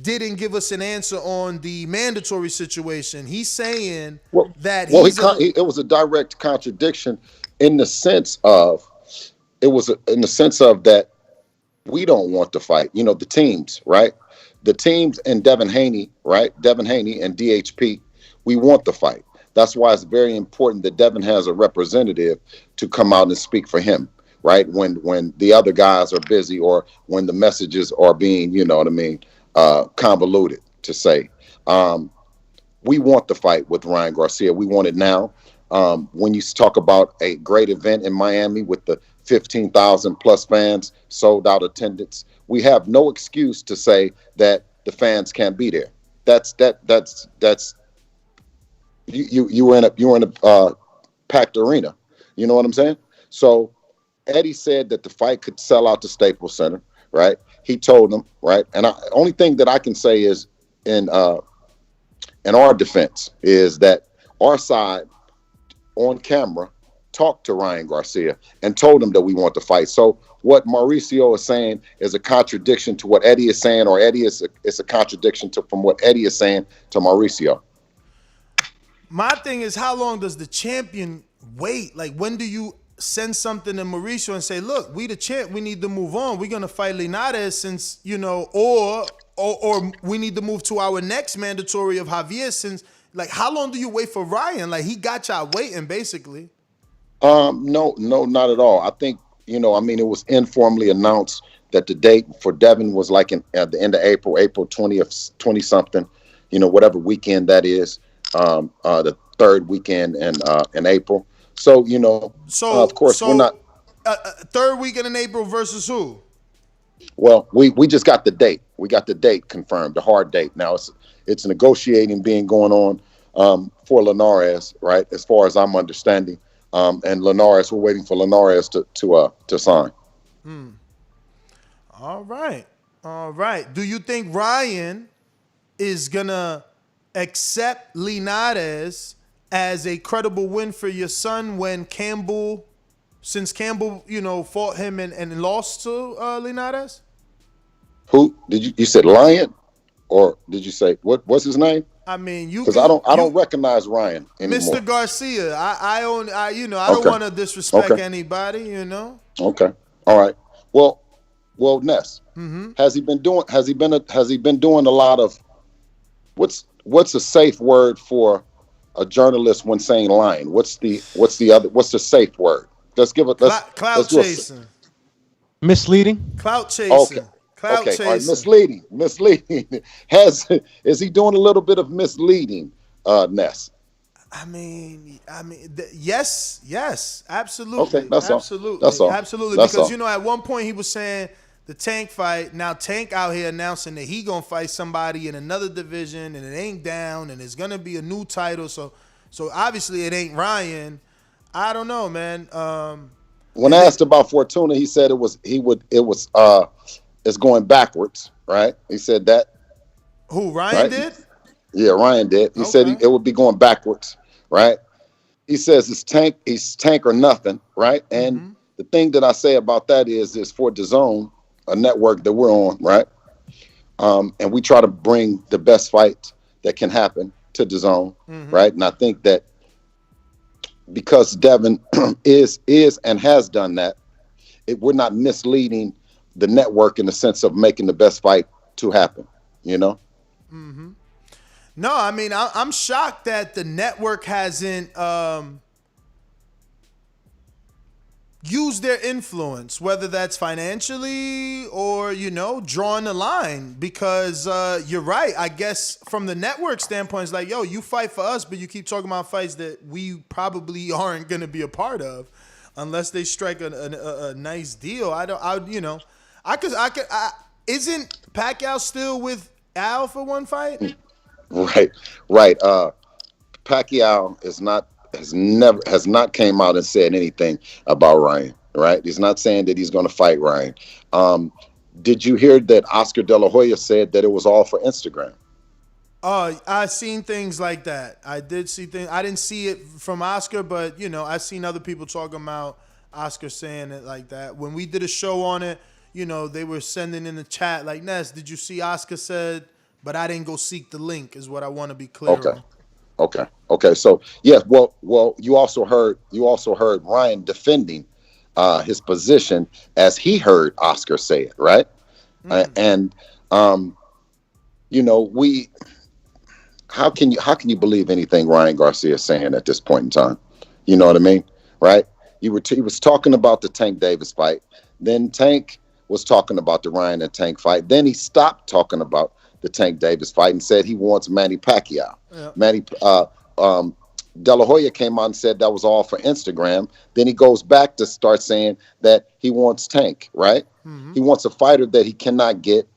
didn't give us an answer on the mandatory situation. He's saying that it was a direct contradiction in the sense of that we don't want to fight. You know, the teams, right? The teams and Devin Haney, right? Devin Haney and DHP, we want the fight. That's why it's very important that Devin has a representative to come out and speak for him, right? When the other guys are busy or when the messages are being, you know what I mean, convoluted to say. We want the fight with Ryan Garcia. We want it now. When you talk about a great event in Miami with the 15,000 plus fans, sold out attendance, we have no excuse to say that the fans can't be there. You were in a packed arena. You know what I'm saying? So Eddie said that the fight could sell out the Staples Center, right? He told them, right? And only thing that I can say is in our defense is that our side on camera talked to Ryan Garcia and told him that we want to fight. So what Mauricio is saying is a contradiction to what Eddie is saying, or Eddie is a contradiction from what Eddie is saying to Mauricio. My thing is, how long does the champion wait? Like, when do you send something to Mauricio and say, look, we the champ, we need to move on. We're going to fight Linares since, you know, or we need to move to our next mandatory of Javier since, like, how long do you wait for Ryan? Like, he got y'all waiting, basically. No, not at all. I think, you know, I mean, it was informally announced that the date for Devin was like at the end of April 20th, 20-something, you know, whatever weekend that is, the third weekend in April. So, you know, of course, we're not. Third weekend in April versus who? Well, we just got the date. We got the date confirmed, the hard date. Now it's negotiating being going on for Linares, right? As far as I'm understanding, and Linares, we're waiting for Linares to sign. All right. Do you think Ryan is gonna accept Linares as a credible win for your son when Campbell, you know, fought him and lost to Linares? Who did you said Lion, or did you say what's his name? I mean, because I don't recognize Ryan anymore. Mr. Garcia. I don't want to disrespect anybody, you know. Okay. All right. Well, Ness, has he been doing a lot of what's a safe word for a journalist when saying lying? What's the safe word? Let's give it. Clout chasing. Misleading. Clout chasing. Okay. Clout chasing. All right. Misleading. Is he doing a little bit of misleading, Ness? I mean, yes, absolutely. Okay, that's absolutely. all. That's all. Absolutely. That's because all. You know, at one point he was saying the Tank fight. Now Tank out here announcing that he gonna fight somebody in another division, and it ain't down, and it's gonna be a new title. So obviously it ain't Ryan. I don't know, man. When asked about Fortuna, he said it's going backwards, right? He said that. Who, Ryan did? Yeah, Ryan did. He said it would be going backwards, right? He says it's tank or nothing, right? And the thing that I say about that is for Dazn, a network that we're on, right? And we try to bring the best fight that can happen to Dazn, right? And I think that because Devin is and has done that, we're not misleading the network in the sense of making the best fight to happen, you know? No, I mean, I'm shocked that the network hasn't used their influence, whether that's financially or, you know, drawing the line. Because you're right. I guess from the network standpoint, it's like, yo, you fight for us, but you keep talking about fights that we probably aren't going to be a part of unless they strike a nice deal. Isn't Pacquiao still with Al for one fight? Right. Pacquiao has not came out and said anything about Ryan. Right. He's not saying that he's going to fight Ryan. Did you hear that Oscar De La Hoya said that it was all for Instagram? I seen things like that. I did see things. I didn't see it from Oscar, but I seen other people talking about Oscar saying it like that. When we did a show on it, they were sending in the chat like, Ness, did you see Oscar said? But I didn't go seek the link. Is what I want to be clear on. Okay. So yes, well, you also heard Ryan defending his position as he heard Oscar say it, right? And how can you believe anything Ryan Garcia is saying at this point in time? You know what I mean, right? He was talking about the Tank Davis fight. Then Tank was talking about the Ryan and Tank fight. Then he stopped talking about the Tank Davis fight and said he wants Manny Pacquiao. Yeah. De La Hoya came out and said that was all for Instagram. Then he goes back to start saying that he wants Tank, right? He wants a fighter that he cannot get,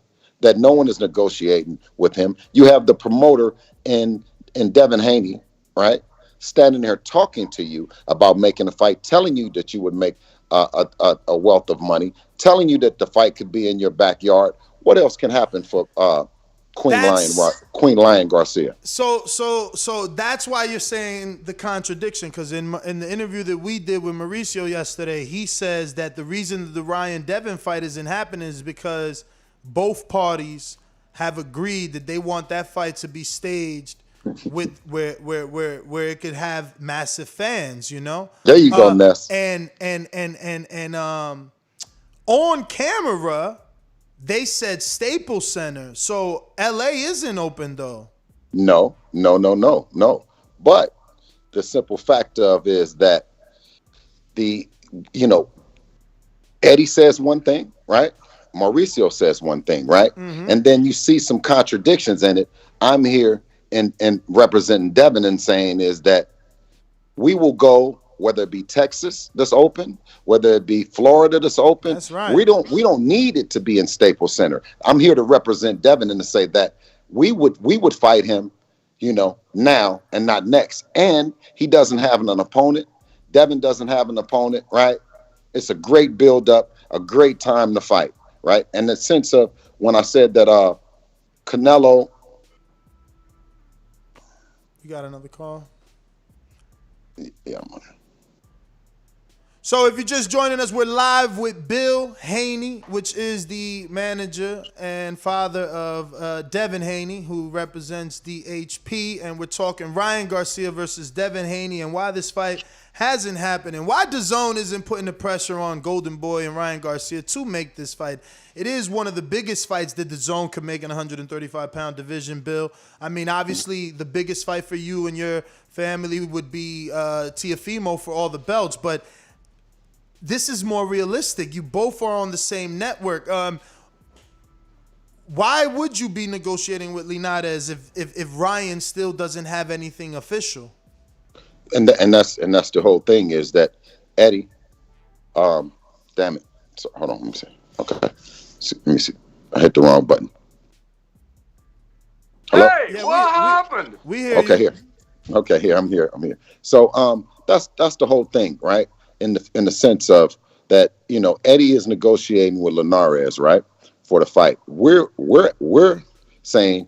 that no one is negotiating with him. You have the promoter in Devin Haney, right, standing there talking to you about making a fight, telling you that you would make a wealth of money, telling you that the fight could be in your backyard. What else can happen for Queen Lion Garcia? So that's why you're saying the contradiction, because in the interview that we did with Mauricio yesterday, he says that the reason the Ryan Devin fight isn't happening is because both parties have agreed that they want that fight to be staged with where it could have massive fans, There you go, Ness. And on camera, they said Staples Center. So LA isn't open though. No. But the simple fact of is that Eddie says one thing, right? Mauricio says one thing, right? And then you see some contradictions in it. I'm here and representing Devin and saying is that we will go, whether it be Texas that's open, whether it be Florida that's open. That's right. We don't need it to be in Staples Center. I'm here to represent Devin and to say that we would fight him, now and not next. And he doesn't have an opponent. Devin doesn't have an opponent, right? It's a great build up, a great time to fight. Right. And the sense of when I said that Canelo. You got another call? Yeah. So if you're just joining us, we're live with Bill Haney, which is the manager and father of Devin Haney, who represents DHP. And we're talking Ryan Garcia versus Devin Haney and why this fight hasn't happened and why Dazn isn't putting the pressure on Golden Boy and Ryan Garcia to make this fight. It is one of the biggest fights that Dazn could make in 135-pound division, Bill. I mean, obviously, the biggest fight for you and your family would be Teofimo for all the belts, but this is more realistic. You both are on the same network. Why would you be negotiating with Linares if Ryan still doesn't have anything official? And that's the whole thing is that Eddie, damn it. So, hold on, let me see. Okay, let me see. I hit the wrong button. Hello? Hey, what happened? We hear okay, you. here. Okay, here. I'm here. So that's the whole thing, right? In the sense of that, Eddie is negotiating with Linares, right, for the fight. We're saying,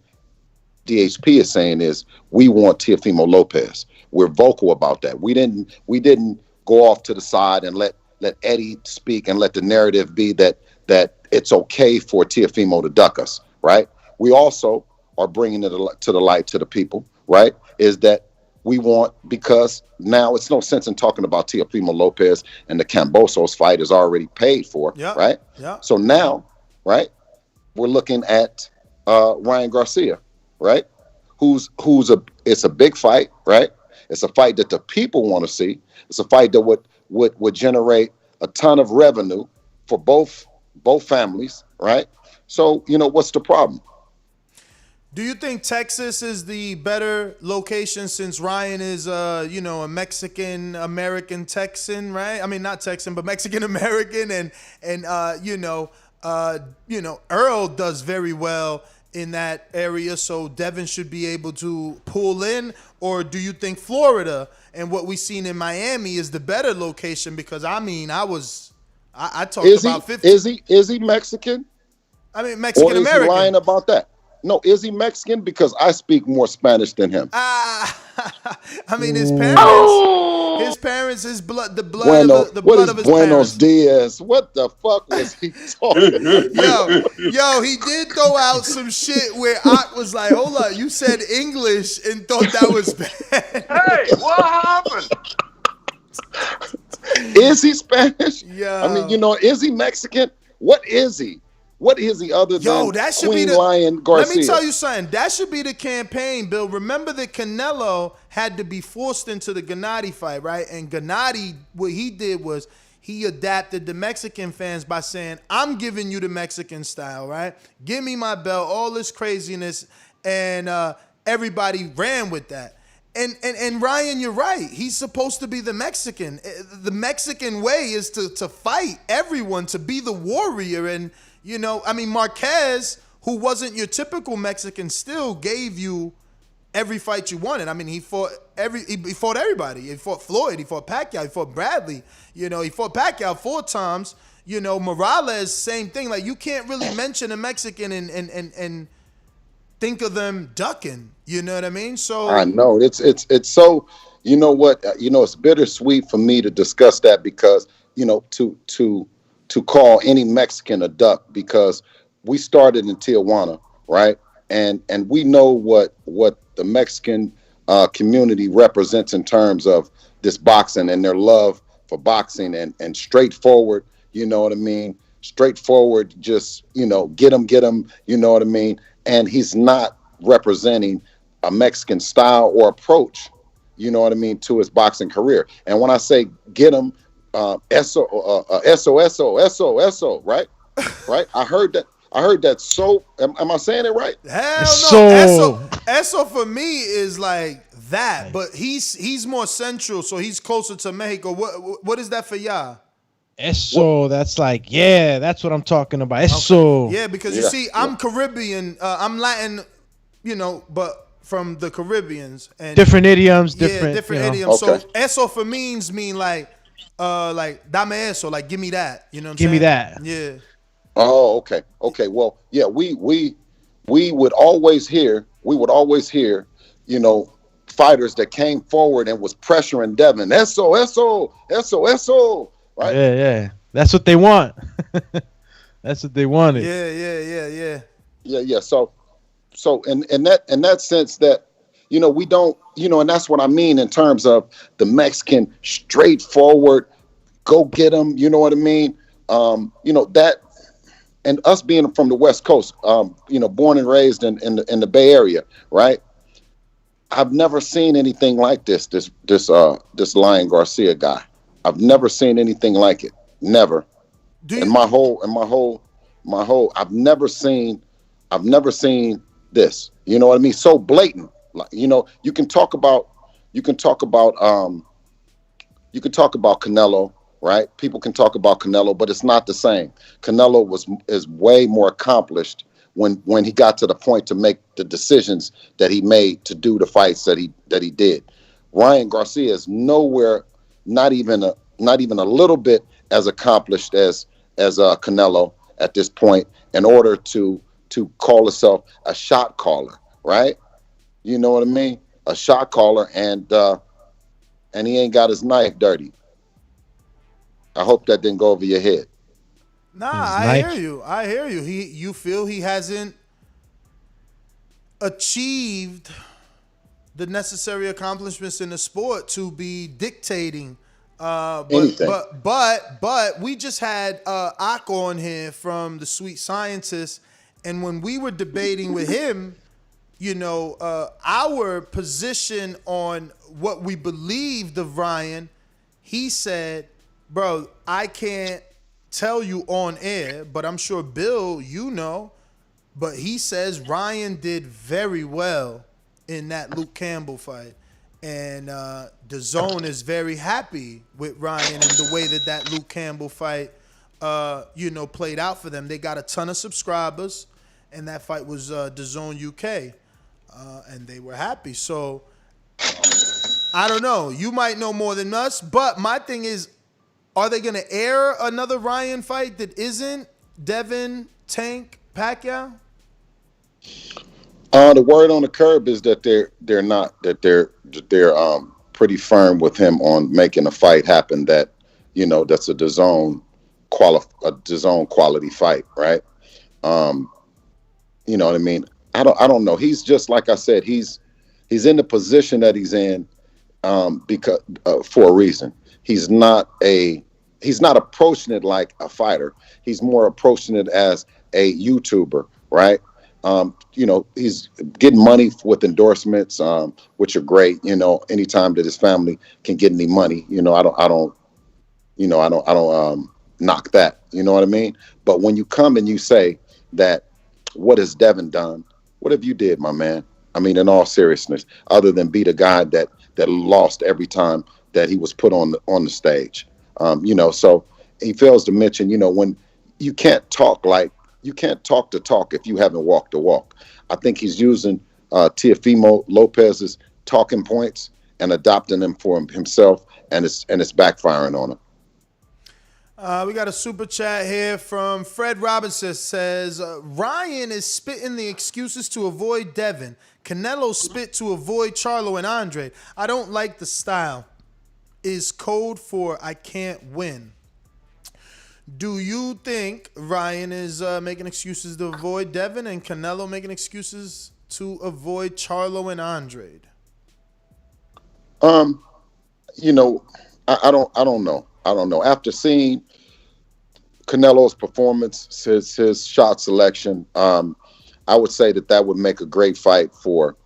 DHP is saying is we want Teofimo Lopez. We're vocal about that. We didn't go off to the side and let Eddie speak and let the narrative be that it's okay for Teofimo to duck us, right? We also are bringing it to the light to the people, right? Is that we want, because now it's no sense in talking about Teofimo Lopez and the Cambosos fight is already paid for, right? Yeah. So now, right, we're looking at Ryan Garcia, right? It's a big fight, right? It's a fight that the people want to see. It's a fight that would generate a ton of revenue for both families, right? So, what's the problem? Do you think Texas is the better location since Ryan is, a Mexican American Texan, right? I mean, not Texan, but Mexican American, and Earl does very well in that area, so Devin should be able to pull in? Or do you think Florida and what we've seen in Miami is the better location? Because I talked about 50. Is he Mexican? I mean, Mexican American. Or is he lying about that? No, is he Mexican? Because I speak more Spanish than him. I mean, his parents, his blood, the blood Bueno, of the what blood is of his Buenos parents. Dias? What the fuck was he talking? Yo, he did throw out some shit where Ott was like, "Hold up, you said English and thought that was bad." Hey, what happened? Is he Spanish? Yeah. I mean, is he Mexican? What is he? What is he other than that should Queen be the Lion Garcia? Let me tell you something. That should be the campaign, Bill. Remember that Canelo had to be forced into the Gennady fight, right? And Gennady, what he did was he adapted the Mexican fans by saying, "I'm giving you the Mexican style, right? Give me my belt, all this craziness," and everybody ran with that. And Ryan, you're right. He's supposed to be the Mexican. The Mexican way is to fight everyone, to be the warrior. And, Marquez, who wasn't your typical Mexican, still gave you every fight you wanted. I mean, he fought everybody. He fought Floyd. He fought Pacquiao. He fought Bradley. He fought Pacquiao 4 times. Morales, same thing. Like, you can't really mention a Mexican and think of them ducking. You know what I mean? So I know it's so. You know what? It's bittersweet for me to discuss that because to call any Mexican a duck, because we started in Tijuana, right? And we know what the Mexican community represents in terms of this boxing and their love for boxing and straightforward. You know what I mean? Straightforward, just get him. You know what I mean? And he's not representing a Mexican style or approach, you know what I mean, to his boxing career. And when I say get him, S-O, right? Right? I heard that. So, am I saying it right? Hell no. Eso for me is like that, but he's more central, so he's closer to Mexico. What is that for y'all? Eso, that's like, that's what I'm talking about. Eso. Okay. Yeah, because you see, I'm Caribbean, I'm Latin, but from the Caribbeans and different idioms, different idioms. Okay. So eso for mean like dame eso, like give me that. You know what I'm saying? Give me that. Yeah. Oh, okay. Okay. Well, yeah, we would always hear, fighters that came forward and was pressuring Devin. Eso, right? Yeah. That's what they want. That's what they wanted. Yeah. So in that sense that, we don't, and that's what I mean in terms of the Mexican straightforward, go get them. You know what I mean? That, and us being from the West Coast, born and raised in the Bay Area, right? I've never seen anything like this Lion Garcia guy. I've never seen anything like it. Never. I've never seen this. You know what I mean? So blatant. Like, you can talk about Canelo, right? People can talk about Canelo, but it's not the same. Canelo is way more accomplished when he got to the point to make the decisions that he made to do the fights that he did. Ryan Garcia is nowhere, not even a little bit as accomplished as Canelo at this point, in order to call himself a shot caller, right? You know what I mean? A shot caller, and he ain't got his knife dirty. I hope that didn't go over your head. Nah, I hear you. You feel he hasn't achieved the necessary accomplishments in the sport to be dictating. But we just had Ak on here from the Sweet Scientist, and when we were debating with him, our position on what we believed of Ryan, he said, bro, I can't tell you on air, but I'm sure Bill, but he says Ryan did very well in that Luke Campbell fight. And Dazn is very happy with Ryan and the way that Luke Campbell fight, played out for them. They got a ton of subscribers, and that fight was Dazn UK, and they were happy. So I don't know. You might know more than us, but my thing is, are they going to air another Ryan fight that isn't Devin, Tank, Pacquiao? The word on the curb is that they're not, that they're pretty firm with him on making a fight happen. That, you know, that's a DAZN quality fight, right? You know what I mean? I don't know. He's just, like I said, he's in the position that he's in because for a reason. He's not approaching it like a fighter. He's more approaching it as a YouTuber, right? You know, he's getting money with endorsements, which are great. You know, anytime that his family can get any money, you know, I don't knock that. You know what I mean? But when you come and you say that, what has Devin done? What have you did, my man? I mean, in all seriousness, other than be the guy that lost every time that he was put on the stage. You know, so he fails to mention, you know, when you can't talk the talk if you haven't walked the walk. I think he's using Teofimo Lopez's talking points and adopting them for himself, and it's backfiring on him. We got a super chat here from Fred Robinson. Says Ryan is spitting the excuses to avoid Devin. Canelo spit to avoid Charlo and Andre. I don't like the style. Is code for I can't win. Do you think Ryan is making excuses to avoid Devin and Canelo making excuses to avoid Charlo and Andre? You know, I don't know. After seeing Canelo's performance, his shot selection, I would say that would make a great fight for,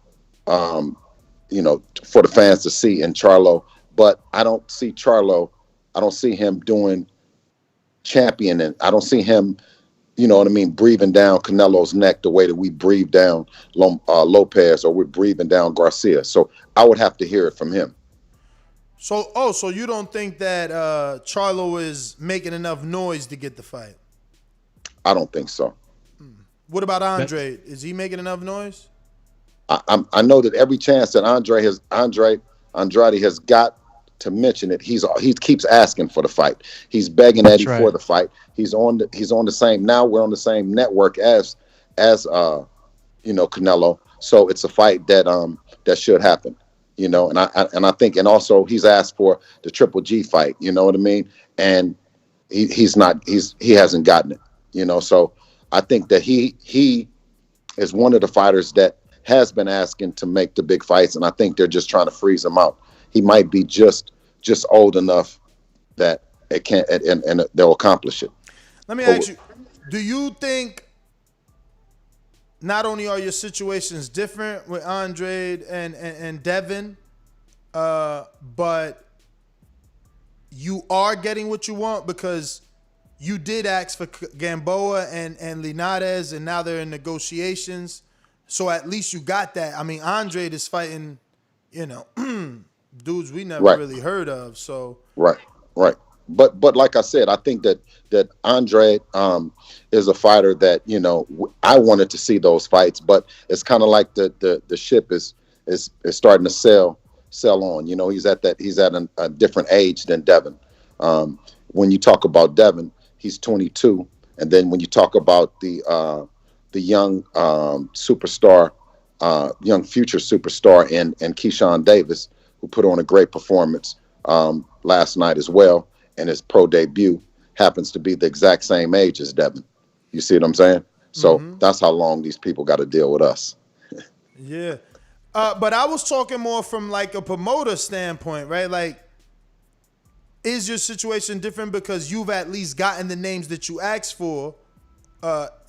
you know, for the fans to see in Charlo. But I don't see Charlo. I don't see him doing championing. I don't see him, you know what I mean, breathing down Canelo's neck the way that we breathe down Lopez, or we're breathing down Garcia. So I would have to hear it from him. So you don't think that Charlo is making enough noise to get the fight? I don't think so. What about Andre? Is he making enough noise? I know that every chance that Andrade has got to mention it, he keeps asking for the fight. He's begging Eddie for the fight. He's on the same. Now we're on the same network as you know, Canelo. So it's a fight that should happen. You know, and I think, and also he's asked for the Triple G fight. You know what I mean? And he hasn't gotten it. You know, so I think that he is one of the fighters that has been asking to make the big fights, and I think they're just trying to freeze him out. He might be just old enough that it can't, and they'll accomplish it. Let me ask you: do you think not only are your situations different with Andre and Devin, but you are getting what you want because you did ask for Gamboa and Linares, and now they're in negotiations. So at least you got that. I mean, Andre is fighting, you know, dudes we never really heard of. So right. But like I said, I think that Andre is a fighter that, you know, I wanted to see those fights, but it's kind of like the ship is starting to sail on. You know, he's at a different age than Devin. When you talk about Devin, he's 22, and then when you talk about the young superstar, young future superstar in Keyshawn Davis, who put on a great performance last night as well. And his pro debut happens to be the exact same age as Devin. You see what I'm saying? So that's how long these people got to deal with us. Yeah. But I was talking more from like a promoter standpoint, right? Like, is your situation different because you've at least gotten the names that you asked for?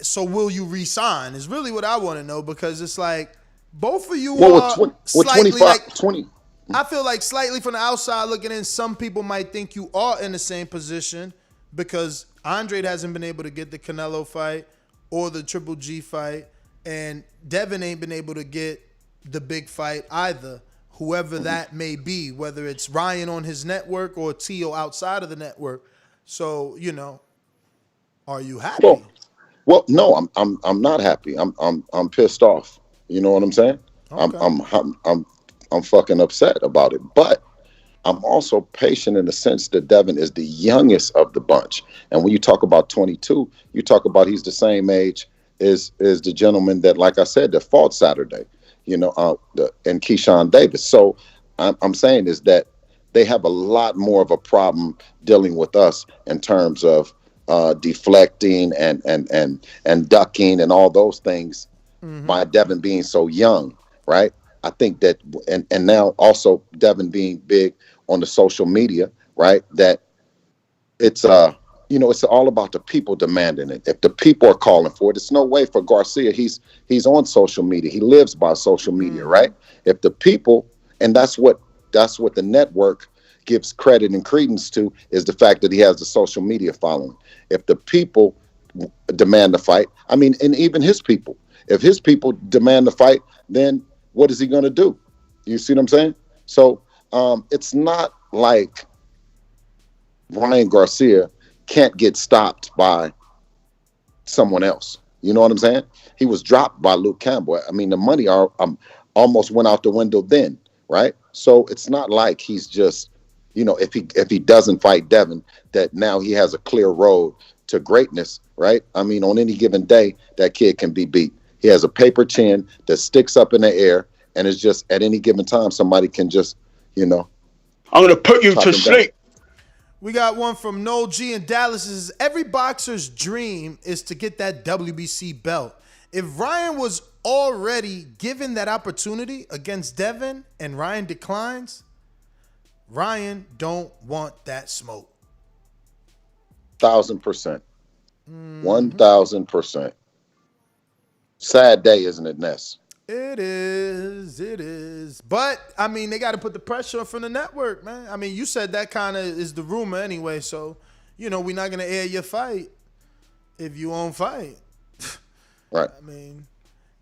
So will you resign? Is really what I want to know, because it's like both of you are slightly 25, like 20. I feel like slightly from the outside looking in, some people might think you are in the same position because Andre hasn't been able to get the Canelo fight or the Triple G fight, and Devin ain't been able to get the big fight either, whoever that may be, whether it's Ryan on his network or Tio outside of the network. So, you know, are you happy? Well, no, I'm not happy. I'm pissed off. You know what I'm saying? Okay. I'm fucking upset about it, but I'm also patient in the sense that Devin is the youngest of the bunch. And when you talk about 22, you talk about he's the same age is the gentleman that, like I said, that fought Saturday, and Keyshawn Davis. So I'm saying is that they have a lot more of a problem dealing with us in terms of deflecting and ducking and all those things by Devin being so young, right? I think that, and now also Devin being big on the social media, right? That it's it's all about the people demanding it. If the people are calling for it, it's no way for Garcia. He's on social media. He lives by social media, right? If the people, and that's what the network gives credit and credence to, is the fact that he has the social media following. If the people demand the fight, I mean, and even his people, if his people demand the fight, then what is he going to do? You see what I'm saying? So it's not like Ryan Garcia can't get stopped by someone else. You know what I'm saying? He was dropped by Luke Campbell. I mean, the money almost went out the window then, right? So it's not like he's just, if he doesn't fight Devin, that now he has a clear road to greatness, right? I mean, on any given day, that kid can be beat. He has a paper chin that sticks up in the air, and it's just at any given time somebody can just, I'm going to put you to sleep. We got one from Noel G in Dallas. Says, every boxer's dream is to get that WBC belt. If Ryan was already given that opportunity against Devin and Ryan declines, Ryan don't want that smoke. 1,000%. 1,000%. Sad day, isn't it, Ness? It is. But, I mean, they got to put the pressure on from the network, man. I mean, you said that kind of is the rumor anyway, so, we're not going to air your fight if you won't fight. Right. I mean,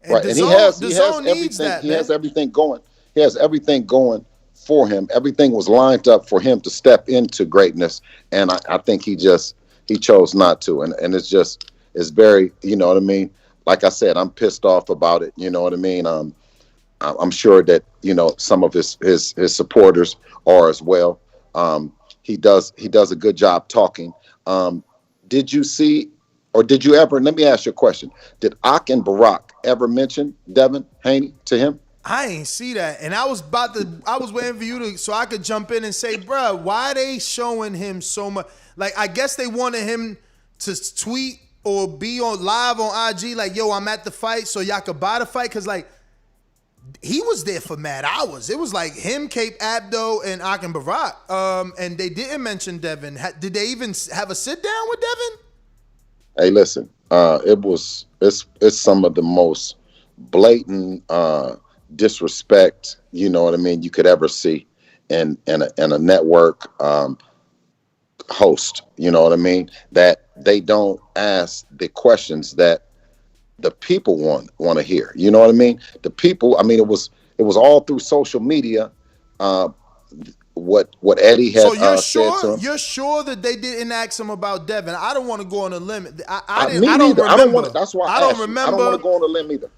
and he has everything. He has everything going. He has everything going for him. Everything was lined up for him to step into greatness, and I think he chose not to. And it's very, you know what I mean? Like I said, I'm pissed off about it. You know what I mean? I'm sure that, some of his supporters are as well. He does a good job talking. Did you see, or did you ever, let me ask you a question. Did Ak and Barack ever mention Devin Haney to him? I ain't see that. And I was waiting for you so I could jump in and say, bruh, why they showing him so much? Like, I guess they wanted him to tweet or be on live on IG like, yo, I'm at the fight so y'all could buy the fight. Because, like, he was there for mad hours. It was like him, Cape Abdo, and Akin Barak. And they didn't mention Devin. Did they even have a sit down with Devin? Hey, listen, it's some of the most blatant disrespect, you know what I mean, you could ever see in a network host, you know what I mean, that they don't ask the questions that the people want to hear. You know what I mean? The people, I mean, it was all through social media. What Eddie had said to him. You're sure that they didn't ask him about Devin? I don't want to go on a limb. I don't remember. I don't want to go on a limb either.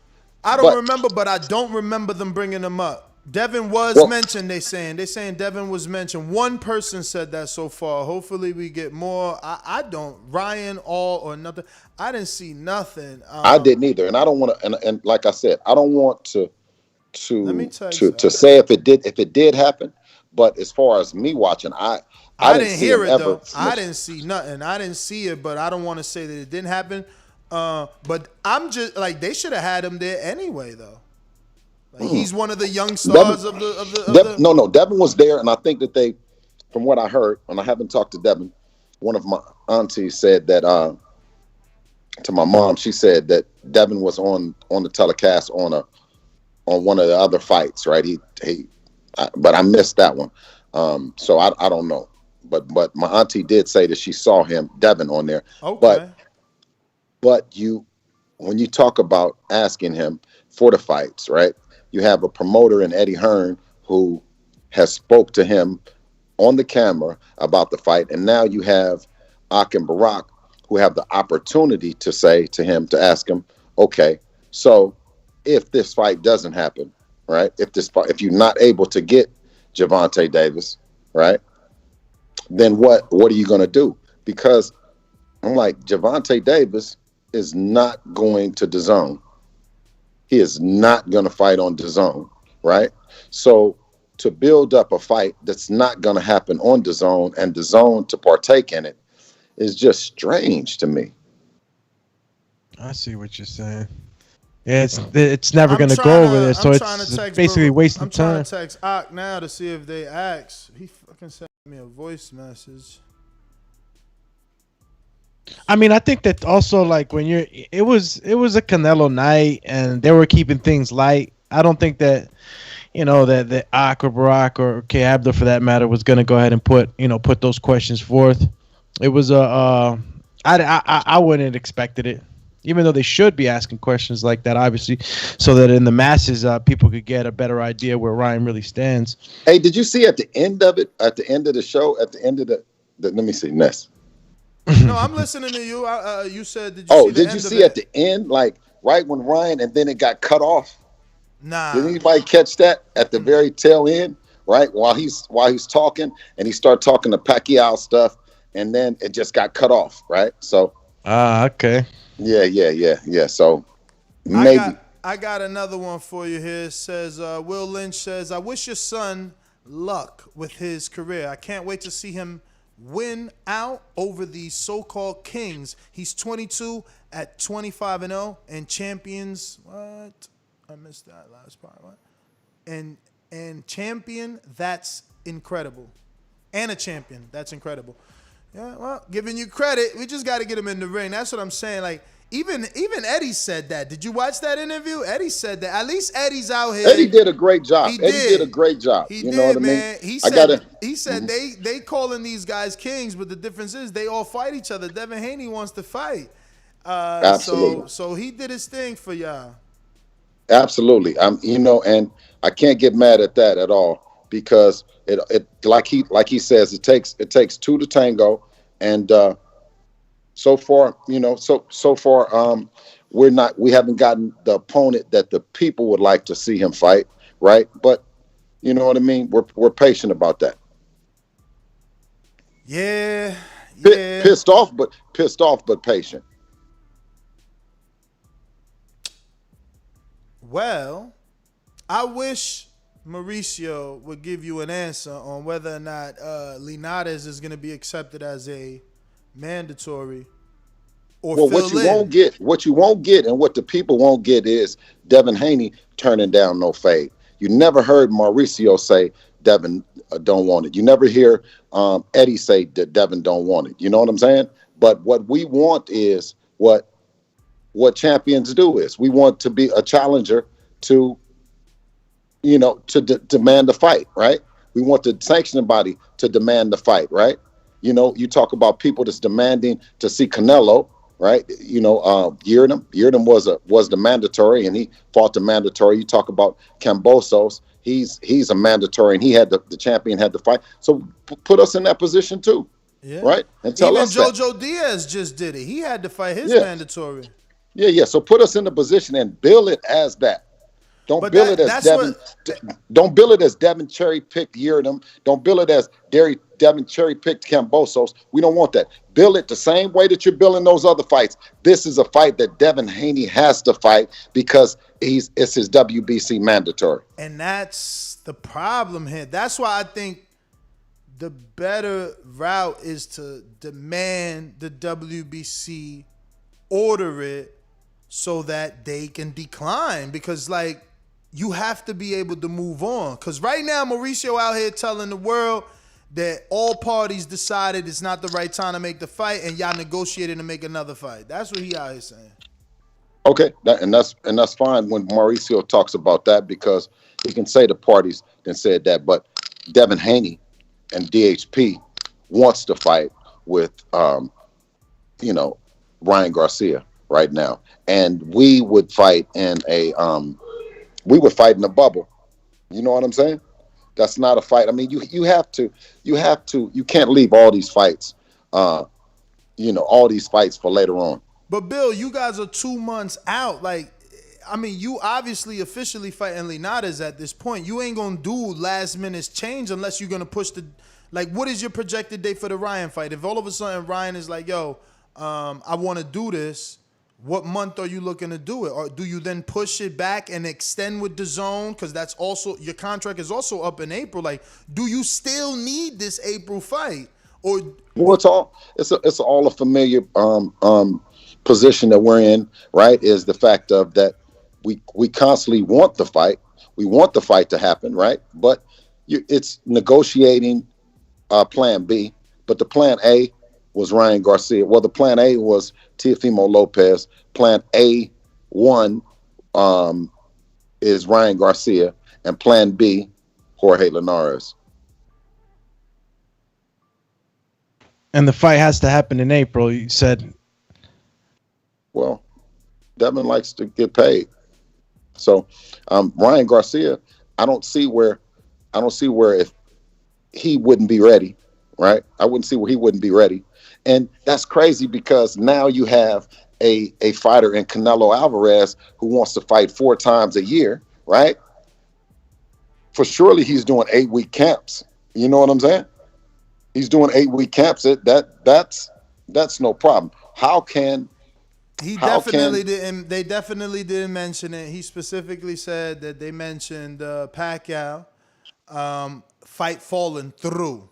I don't remember, but I don't remember them bringing him up. Devin was mentioned, they saying Devin was mentioned. One person said that so far. Hopefully we get more. I don't. Ryan, all or nothing. I didn't see nothing. I didn't either. And I don't want to, and like I said, I don't want to say if it did happen. But as far as me watching, I didn't hear it though. I didn't see nothing. I didn't see it, but I don't want to say that it didn't happen. But I'm just like, they should have had him there anyway though. Like, he's one of the young stars of the. No, Devin was there, and I think that they, from what I heard, and I haven't talked to Devin, one of my aunties said that to my mom, she said that Devin was on the telecast on one of the other fights, right? But I missed that one, so I don't know. But my auntie did say that she saw Devin on there. Okay. But when you talk about asking him for the fights, right? You have a promoter in Eddie Hearn who has spoke to him on the camera about the fight, and now you have Akin Barak who have the opportunity to say to him, to ask him, okay, so if this fight doesn't happen, right? If you're not able to get Gervonta Davis, right? Then what are you going to do? Because I'm like, Gervonta Davis is not going to Dazn. He is not going to fight on Dazn, right? So to build up a fight that's not going to happen on Dazn and Dazn to partake in it is just strange to me. I see what you're saying. Yeah, it's never going to go over there, so it's basically wasting time. I'm trying to text Ak now to see if they ask. He fucking sent me a voice message. I mean, I think that also, like, when it was a Canelo night and they were keeping things light. I don't think that, that Ak or Barack or K. Abdul, for that matter, was going to go ahead and put those questions forth. It was I wouldn't have expected it. Even though they should be asking questions like that, obviously, so that in the masses, people could get a better idea where Ryan really stands. Hey, did you see at the end of it, at the end of the show, at the end of the let me see, Ness. No, I'm listening to you. You said, did you see did you see at the end, like right when Ryan, and then it got cut off? Nah. Did anybody catch that at the very tail end, right? While he's talking, and he started talking to Pacquiao stuff, and then it just got cut off, right? So. Okay. Yeah. So maybe I got another one for you here. It says Will Lynch says, I wish your son luck with his career. I can't wait to see him win out over these so-called kings. He's 22 at 25-0 and champions. What? I missed that last part. What? And champion, that's incredible. And a champion, that's incredible. Yeah, well, giving you credit. We just got to get him in the ring. That's what I'm saying. Like, even Eddie said that. Did you watch that interview? Eddie said that. At least Eddie's out here. Eddie did a great job. Eddie did a great job. He you did, know what man. I mean? He said they calling these guys kings, but the difference is they all fight each other. Devin Haney wants to fight. Absolutely. So he did his thing for y'all. Absolutely. And I can't get mad at that at all, because it like he says, it takes two to tango, and so far we haven't gotten the opponent that the people would like to see him fight, right? But you know what I mean? We're patient about that. Yeah. Pissed off but patient. Well, I wish Mauricio would give you an answer on whether or not Linares is going to be accepted as a mandatory or what you won't get, and what the people won't get is Devin Haney turning down no fade. You never heard Mauricio say Devin don't want it. You never hear Eddie say that Devin don't want it. You know what I'm saying? But what we want is what champions do is we want to be a challenger to, demand the fight, right? We want the sanctioning body to demand the fight, right? You talk about people that's demanding to see Canelo, right? Yildirim was the mandatory, and he fought the mandatory. You talk about Kambosos, he's a mandatory, and he had the champion had to fight. So put us in that position too, right? And tell us Jojo Diaz just did it. He had to fight his mandatory. Yeah. So put us in the position and bill it as that. Don't bill it as Devin cherry picked Yildirim. Don't bill it as Devin cherry picked Kambosos. We don't want that. Bill it the same way that you're billing those other fights. This is a fight that Devin Haney has to fight because it's his WBC mandatory. And that's the problem here. That's why I think the better route is to demand the WBC order it so that they can decline, because you have to be able to move on. Because right now, Mauricio out here telling the world that all parties decided it's not the right time to make the fight, and y'all negotiated to make another fight. That's what he out here saying. Okay, and that's fine when Mauricio talks about that, because he can say the parties then said that. But Devin Haney and DHP wants to fight with, Ryan Garcia right now, and we would fight in a bubble. You know what I'm saying? That's not a fight. I mean, you can't leave all these fights, all these fights for later on. But Bill, you guys are 2 months out. You obviously officially fighting Linares at this point. You ain't gonna do last minute change unless you're gonna push the. What is your projected date for the Ryan fight? If all of a sudden Ryan is like, yo, I want to do this, what month are you looking to do it? Or do you then push it back and extend with Dazn? Because that's also, your contract is also up in April. Like, do you still need this April fight? Or well, it's all a familiar position that we're in, right? Is the fact of that we constantly want the fight. We want the fight to happen, right? But it's negotiating plan B. But the plan A was Ryan Garcia. Well, the plan A was Teofimo Lopez. Plan A1 is Ryan Garcia. And plan B, Jorge Linares. And the fight has to happen in April, you said. Well, Devin likes to get paid. So Ryan Garcia, I don't see where if he wouldn't be ready, right? I wouldn't see where he wouldn't be ready. And that's crazy because now you have a fighter in Canelo Alvarez who wants to fight 4 times a year, right? For surely he's doing 8-week camps. You know what I'm saying? He's doing 8-week camps. That's no problem. They definitely didn't mention it. He specifically said that they mentioned Pacquiao fight falling through.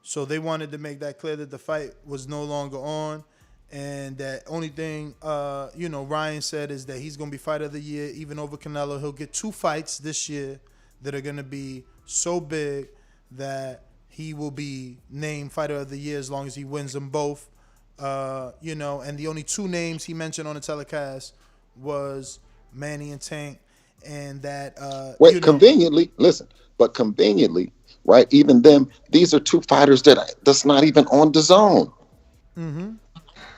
So they wanted to make that clear that the fight was no longer on, and that only thing Ryan said is that he's going to be fighter of the year, even over Canelo. He'll get 2 fights this year that are going to be so big that he will be named fighter of the year as long as he wins them both. And the only 2 names he mentioned on the telecast was Manny and Tank, and that conveniently, right? Even them, these are 2 fighters that's not even on Dazn. Mm-hmm.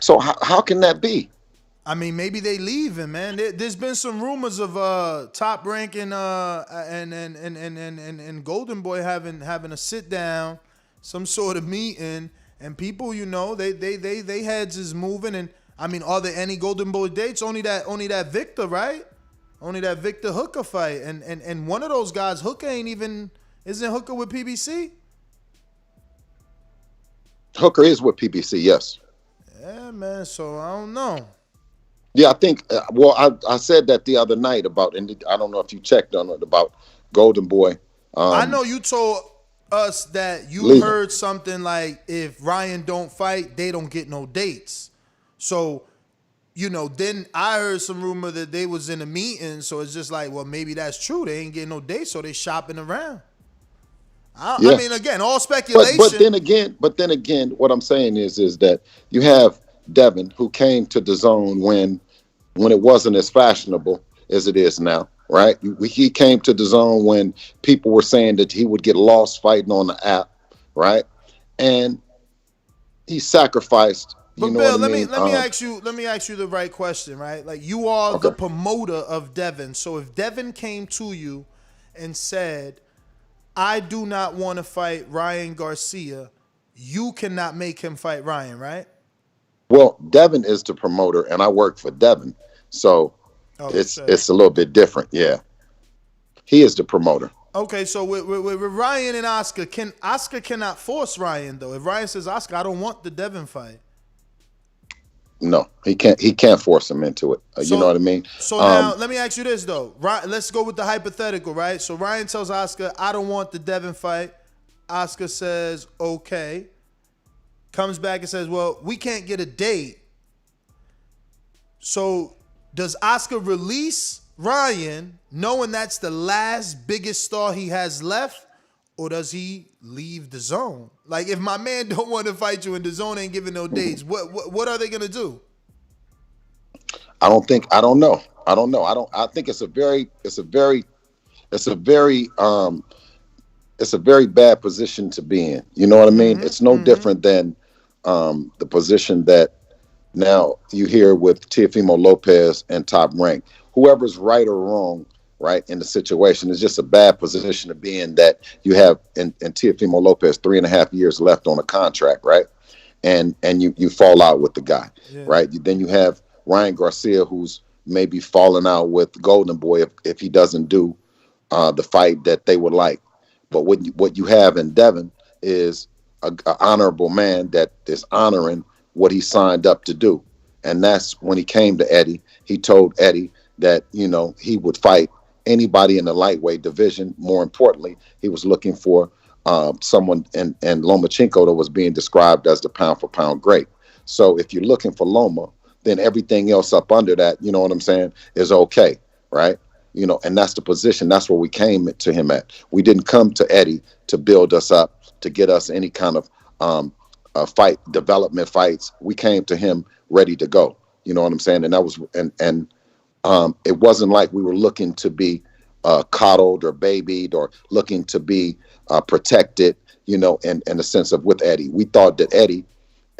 So how can that be? I mean, maybe they leave him, man. There's been some rumors of Top Rank and Golden Boy having a sit down, some sort of meeting. And people, they heads is moving. And I mean, are there any Golden Boy dates? Only that Victor, right? Only that Victor Hooker fight. And one of those guys, Hooker isn't Hooker with PBC? Hooker is with PBC, yes. Yeah, man. So I don't know. Yeah, I think. I said that the other night about, and I don't know if you checked on it about Golden Boy. I know you told us that you heard something like if Ryan don't fight, they don't get no dates. So, then I heard some rumor that they was in a meeting. So it's just like, well, maybe that's true. They ain't getting no dates, so they shopping around. I mean, again, all speculation. But then again, what I'm saying is that you have Devin, who came to Dazn when it wasn't as fashionable as it is now. Right, he came to Dazn when people were saying that he would get lost fighting on the app, right? And he sacrificed. But Bill, let me ask you the right question, right? Like, you are the promoter of Devin. So if Devin came to you and said, "I do not want to fight Ryan Garcia," you cannot make him fight Ryan, right? Well, Devin is the promoter, and I work for Devin, so. It's a little bit different, yeah. He is the promoter. Okay, so with Ryan and Oscar, Oscar cannot force Ryan though. If Ryan says, "Oscar, I don't want the Devin fight," no, he can't force him into it. You know what I mean? So now let me ask you this though. Let's go with the hypothetical, right? So Ryan tells Oscar, "I don't want the Devin fight." Oscar says, "Okay." Comes back and says, "Well, we can't get a date." So does Oscar release Ryan knowing that's the last biggest star he has left, or does he leave Dazn? Like, if my man don't want to fight you and Dazn ain't giving no dates, what are they gonna do? I don't know. I think it's a very bad position to be in. You know what I mean? It's no different than the position that now you hear with Teofimo Lopez and Top Rank. Whoever's right or wrong, right, in the situation, is just a bad position to be in, that you have in Teofimo Lopez 3.5 years left on a contract, right? And you fall out with the guy, right? Then you have Ryan Garcia, who's maybe falling out with Golden Boy if he doesn't do the fight that they would like. But what you have in Devin is an honorable man that is honoring what he signed up to do. And that's when he came to Eddie. He told Eddie that, you know, he would fight anybody in the lightweight division. More importantly, he was looking for someone and Lomachenko that was being described as the pound for pound great. So if you're looking for Loma, then everything else up under that, you know what I'm saying, is okay, right? You know, and that's the position. That's where we came to him at. We didn't come to Eddie to build us up, to get us any kind of fight, development fights. We came to him ready to go. You know what I'm saying? And that was, and it wasn't like we were looking to be coddled or babied or looking to be protected, you know, in the sense of with Eddie. We thought that Eddie,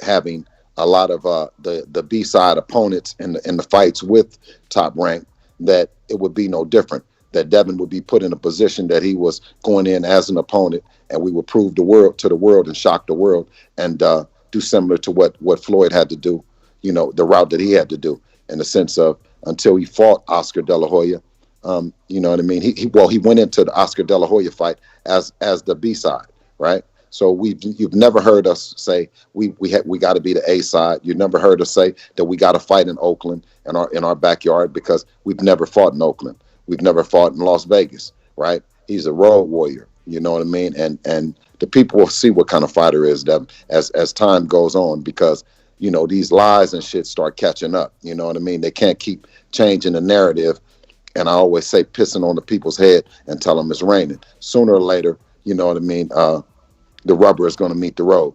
having a lot of the B-side opponents in the fights with Top Rank, that it would be no different, that Devin would be put in a position that he was going in as an opponent, and we would prove the world and shock the world, and do similar to what Floyd had to do, you know, the route that he had to do, in the sense of until he fought Oscar De La Hoya. You know what I mean? He went into the Oscar De La Hoya fight as the B-side, right? So you've never heard us say we got to be the A side. You've never heard us say that we got to fight in Oakland in our backyard, because we've never fought in Oakland. We've never fought in Las Vegas, right? He's a road warrior. You know what I mean? And the people will see what kind of fighter is that as time goes on, because you know these lies and shit start catching up. You know what I mean? They can't keep changing the narrative. And I always say pissing on the people's head and tell them it's raining. Sooner or later, you know what I mean? The rubber is going to meet the road.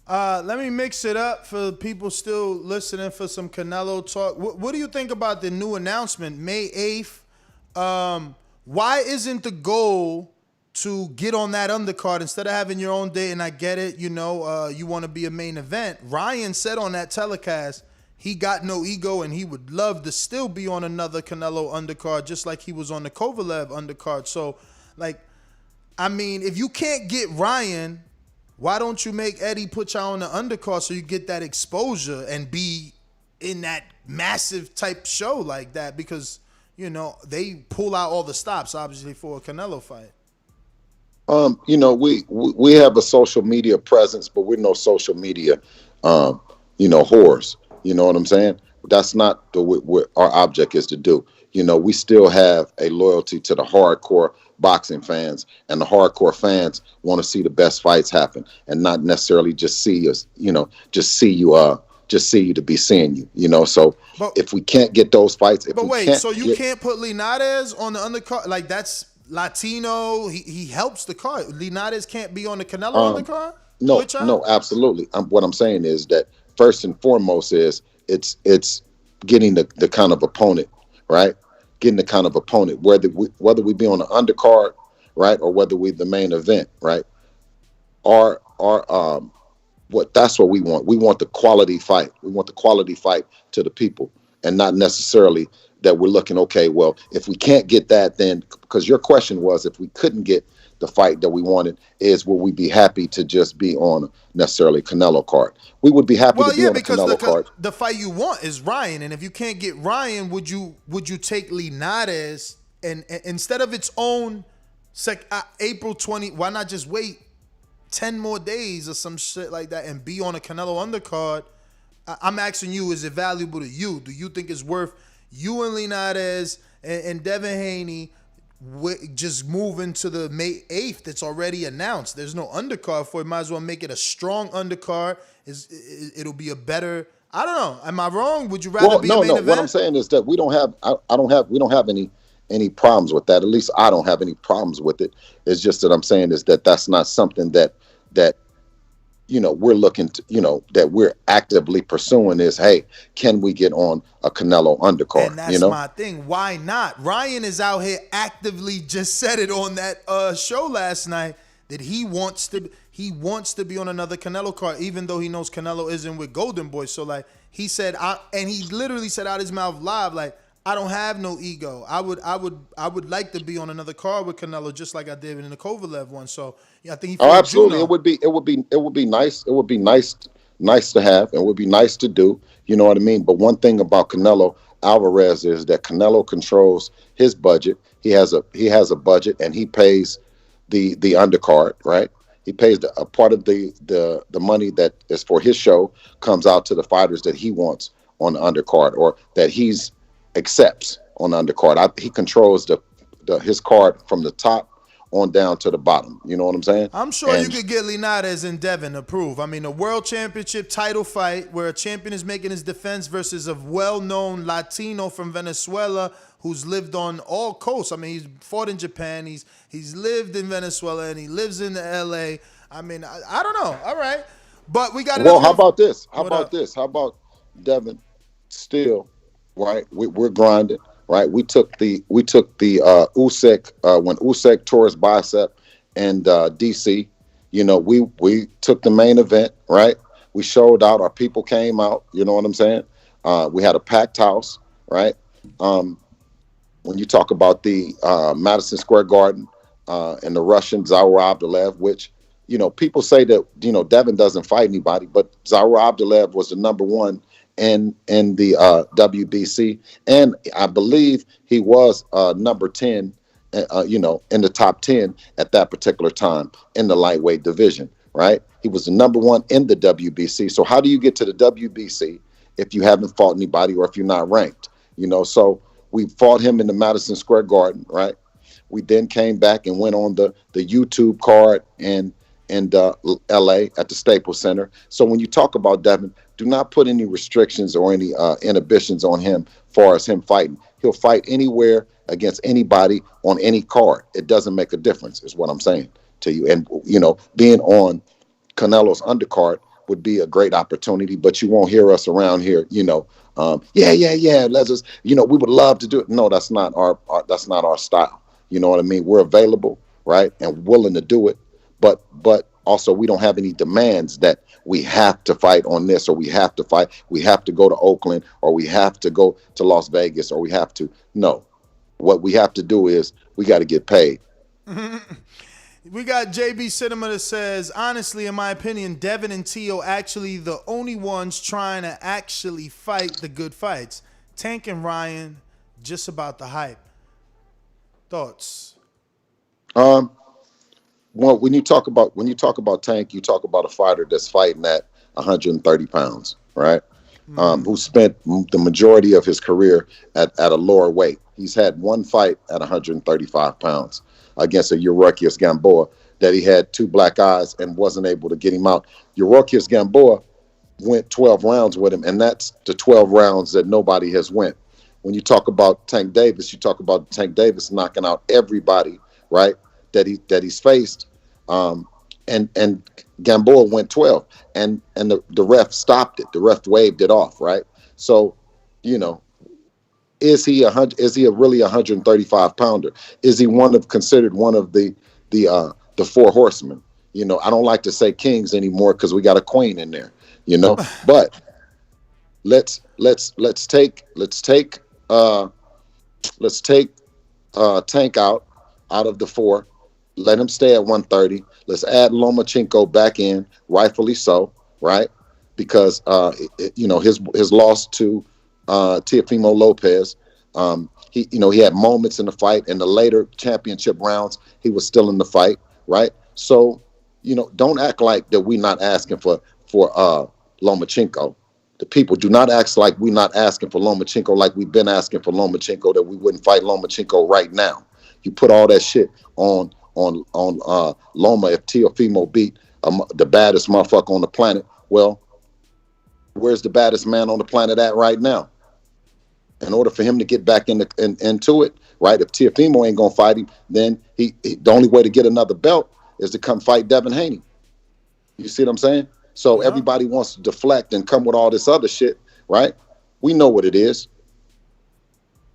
Let me mix it up for people still listening for some Canelo talk. What do you think about the new announcement, May 8th? Why isn't the goal to get on that undercard instead of having your own date? And I get it, you know, you want to be a main event. Ryan said on that telecast he got no ego and he would love to still be on another Canelo undercard, just like he was on the Kovalev undercard. So, like, I mean, if you can't get Ryan, why don't you make Eddie put you on the undercard so you get that exposure and be in that massive type show like that? Because, you know, they pull out all the stops, obviously, for a Canelo fight. You know, we have a social media presence, but we're no social media, you know, whores. You know what I'm saying? That's not what our object is to do. You know, we still have a loyalty to the hardcore boxing fans, and the hardcore fans want to see the best fights happen, and not necessarily just see us, you know, just see you to be seeing you, you know. So if we can't get those fights, but wait, so you can't put Linares on the undercard? Like, that's Latino. He helps the card. Linares can't be on the Canelo undercard? No, absolutely. What I'm saying is that first and foremost is it's getting the kind of opponent, right? Getting the kind of opponent, whether we be on the undercard, right, or whether we the main event, right? That's what we want. We want the quality fight. We want the quality fight to the people, and not necessarily that we're looking, okay, well, if we can't get that, then, because your question was, if we couldn't get the fight that we wanted, is will we be happy to just be on necessarily Canelo card? We would be happy to be on the Canelo card. The fight you want is Ryan, and if you can't get Ryan, would you take Linares and instead of its own April 20? Why not just wait 10 more days or some shit like that and be on a Canelo undercard? I'm asking you, is it valuable to you? Do you think it's worth you and Linares and Devin Haney just moving to the May 8th that's already announced? There's no undercard for it. Might as well make it a strong undercard. It'll be a better, I don't know. Am I wrong? Would you rather be a main event? What I'm saying is that we don't have any problems with that. At least I don't have any problems with it. It's just that I'm saying is that that's not something that you know, we're looking to, you know, that we're actively pursuing is, hey, can we get on a Canelo undercard? And that's, you know, my thing. Why not? Ryan is out here actively, just said it on that show last night, that he wants to be on another Canelo card, even though he knows Canelo isn't with Golden Boy. So, like, he said, and he literally said out his mouth live, like, I don't have no ego. I would like to be on another card with Canelo, just like I did in the Kovalev one. So yeah, I think he. Absolutely, it would be nice. It would be nice to have, and it would be nice to do. You know what I mean? But one thing about Canelo Alvarez is that Canelo controls his budget. He has a budget, and he pays the undercard, right? He pays a part of the money that is for his show comes out to the fighters that he wants on the undercard, or that he's accepts on the undercard. He controls his card from the top on down to the bottom. You know what I'm saying? I'm sure you could get Linares and Devin approved. I mean, a world championship title fight where a champion is making his defense versus a well-known Latino from Venezuela who's lived on all coasts. I mean, he's fought in Japan, he's lived in Venezuela, and he lives in LA. I mean, I don't know. All right. But we got how about this? How about Devin still, right? We're grinding. Right, we took the Usyk when Usyk tore his bicep and DC. You know, we took the main event. Right, we showed out. Our people came out. You know what I'm saying? We had a packed house. Right. When you talk about the Madison Square Garden and the Russian Zaur Abdullaev, which people say that Devin doesn't fight anybody, but Zaur Abdullaev was the number one in the WBC, and I believe he was number 10, in the top 10 at that particular time in the lightweight division, right? He was the number one in the WBC. So how do you get to the WBC if you haven't fought anybody or if you're not ranked? So we fought him in the Madison Square Garden, right? We then came back and went on the YouTube card in LA at the Staples Center. So when you talk about Devin, do not put any restrictions or any inhibitions on him far as him fighting. He'll fight anywhere against anybody on any card. It doesn't make a difference, is what I'm saying to you. And, being on Canelo's undercard would be a great opportunity, but you won't hear us around here, let's just, we would love to do it. No, that's not our style. You know what I mean? We're available, right, and willing to do it. But also we don't have any demands that we have to fight on this, or we have to go to Oakland, or we have to go to Las Vegas, or we have to. No, what we have to do is we got to get paid. We got JB Cinema that says, honestly, in my opinion, Devin and Tio actually the only ones trying to actually fight the good fights. Tank and Ryan, just about the hype. Thoughts? Well, when you talk about Tank, you talk about a fighter that's fighting at 130 pounds, right? Who spent the majority of his career at a lower weight. He's had one fight at 135 pounds against a Yildirim Gamboa that he had two black eyes and wasn't able to get him out. Yildirim Gamboa went 12 rounds with him, and that's the 12 rounds that nobody has went. When you talk about Tank Davis, you talk about Tank Davis knocking out everybody, right? That he's faced, and Gamboa went 12, and the ref stopped it. The ref waved it off, right? So, is he a really 135 pounder? Is he considered one of the four horsemen? I don't like to say kings anymore because we got a queen in there, But let's take Tank out of the four. Let him stay at 130. Let's add Lomachenko back in, rightfully so, right? Because his loss to Teofimo Lopez, he had moments in the fight. In the later championship rounds, he was still in the fight, right? So, don't act like that we're not asking for Lomachenko. The people do not act like we're not asking for Lomachenko, like we've been asking for Lomachenko, that we wouldn't fight Lomachenko right now. You put all that shit on Loma if Teofimo beat the baddest motherfucker on the planet. Well, where's the baddest man on the planet at right now? In order for him to get back into it, right? If Teofimo ain't gonna fight him, then the only way to get another belt is to come fight Devin Haney. You see what I'm saying? So everybody wants to deflect and come with all this other shit, right? We know what it is.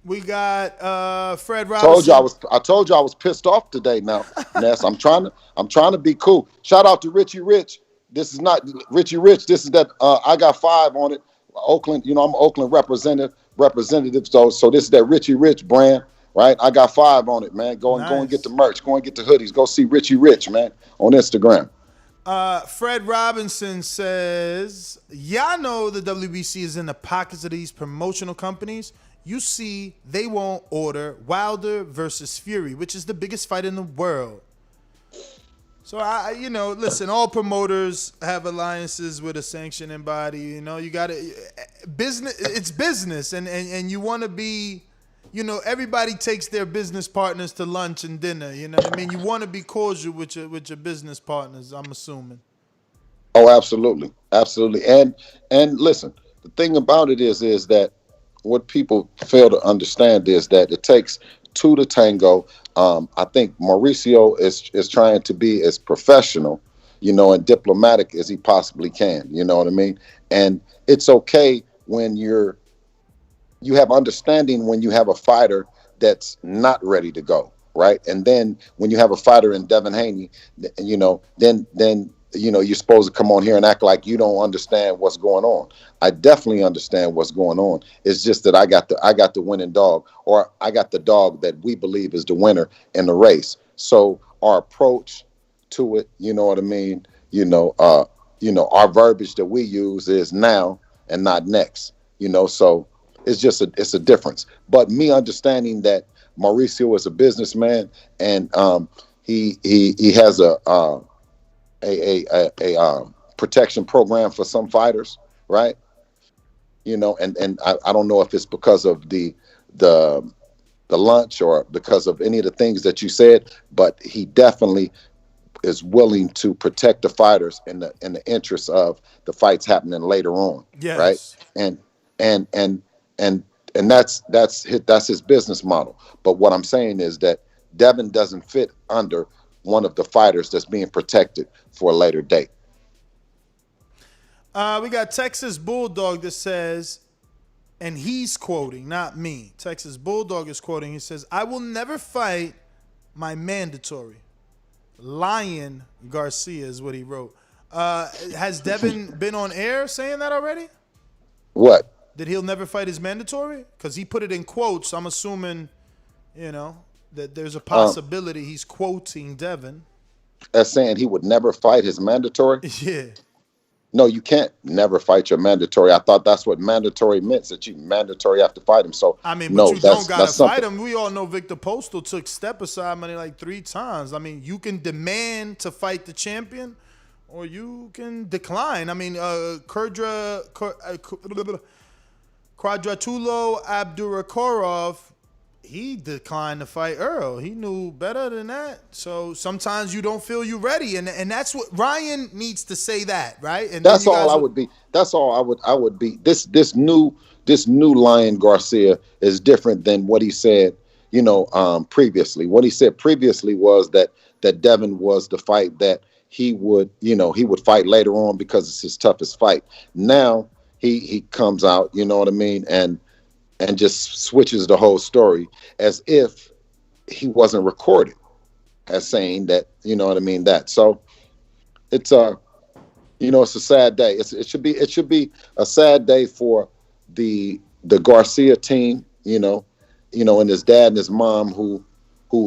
We got Fred Robinson. I told you I was pissed off today. Now, Ness, I'm trying to be cool. Shout out to Richie Rich. This is not Richie Rich. This is that I got 5 on it. Oakland, I'm an Oakland representative. So this is that Richie Rich brand, right? I got 5 on it, man. Go and get the merch. Go and get the hoodies. Go see Richie Rich, man, on Instagram. Fred Robinson says, y'all know the WBC is in the pockets of these promotional companies. You see, they won't order Wilder versus Fury, which is the biggest fight in the world. So listen, all promoters have alliances with a sanctioning body. You got to business. It's business, and you want to be, everybody takes their business partners to lunch and dinner. You know what I mean? You want to be cordial with your business partners. I'm assuming. Oh, absolutely, absolutely. And listen, the thing about it is that what people fail to understand is that it takes two to tango. I think Mauricio is trying to be as professional, and diplomatic as he possibly can. You know what I mean? And it's okay when you have understanding when you have a fighter that's not ready to go, right? And then when you have a fighter in Devin Haney, then you're supposed to come on here and act like you don't understand what's going on. I definitely understand what's going on. It's just that I got the winning dog, or I got the dog that we believe is the winner in the race. So our approach to it, you know what I mean? Our verbiage that we use is now and not next. So it's just it's a difference. But me understanding that Mauricio is a businessman and he has a protection program for some fighters, right? And I don't know if it's because of the lunch or because of any of the things that you said, but he definitely is willing to protect the fighters in the interest of the fights happening later on, yes. Right? And that's his business model. But what I'm saying is that Devin doesn't fit under one of the fighters that's being protected for a later date. We got Texas Bulldog that says, and he's quoting, not me. Texas Bulldog is quoting. He says, "I will never fight my mandatory." Lion Garcia is what he wrote. Has Devin been on air saying that already? What? That he'll never fight his mandatory? Because he put it in quotes. I'm assuming, that there's a possibility he's quoting Devin. As saying he would never fight his mandatory? Yeah. No, you can't never fight your mandatory. I thought that's what mandatory meant, that you mandatory have to fight him. So but no, you don't gotta fight him. We all know Victor Postal took step aside money like 3 times. I mean, you can demand to fight the champion, or you can decline. I mean, Quadratulo Abdurakhorov, he declined to fight Earl. He knew better than that. So sometimes you don't feel you're ready, and that's what Ryan needs to say that, right? And that's all I would be. That's all I would be. This new Lion Garcia is different than what he said, previously. What he said previously was that Devin was the fight that he would fight later on because it's his toughest fight. Now he comes out, you know what I mean, and just switches the whole story as if he wasn't recorded, as saying that, you know what I mean, that. So it's it's a sad day. It should be a sad day for the Garcia team, and his dad and his mom who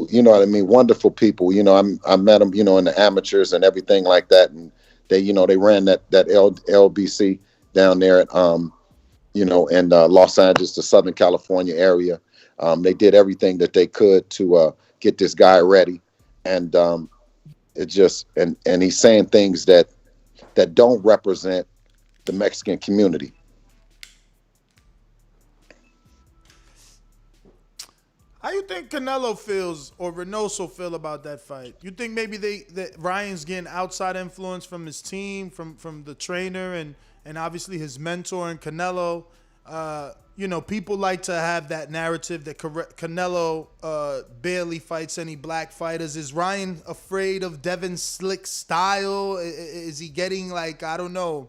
you know what I mean, wonderful people. I met them, in the amateurs and everything like that, and they ran that LBC down there at in Los Angeles, the Southern California area. They did everything that they could to get this guy ready, and it just and he's saying things that don't represent the Mexican community. How you think Canelo feels or Reynoso feel about that fight? You think maybe that Ryan's getting outside influence from his team, from the trainer and obviously his mentor and Canelo? People like to have that narrative that Canelo barely fights any black fighters. Is Ryan afraid of Devin's slick style? Is he getting, mentorship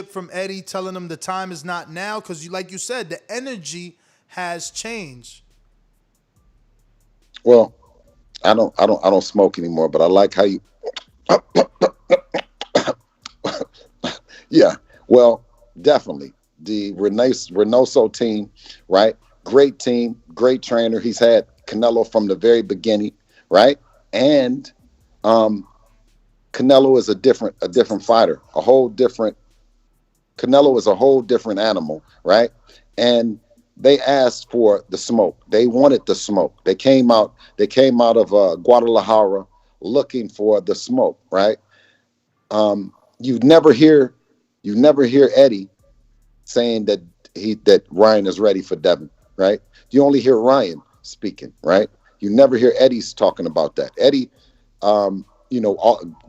from Eddie telling him the time is not now? Because like you said, the energy has changed. Well, I don't smoke anymore, but I like how you. Yeah, well, definitely the Reynoso team, right? Great team, great trainer. He's had Canelo from the very beginning, right? And Canelo is a different fighter, Canelo is a whole different animal, right? And they asked for the smoke. They wanted the smoke. They came out of Guadalajara looking for the smoke, right? You never hear Eddie saying that Ryan is ready for Devin, right? You only hear Ryan speaking, right? You never hear Eddie's talking about that. Eddie,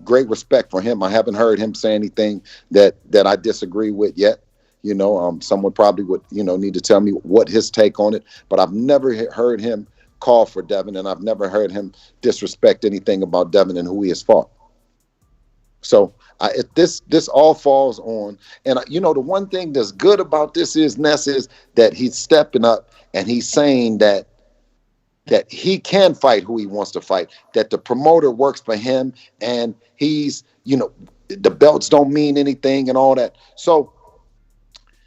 great respect for him. I haven't heard him say anything that I disagree with yet. Someone probably would, need to tell me what his take on it. But I've never heard him call for Devin, and I've never heard him disrespect anything about Devin and who he has fought. So this all falls on, and the one thing that's good about this is Ness is that he's stepping up and he's saying that he can fight who he wants to fight, that the promoter works for him, and he's, the belts don't mean anything and all that. So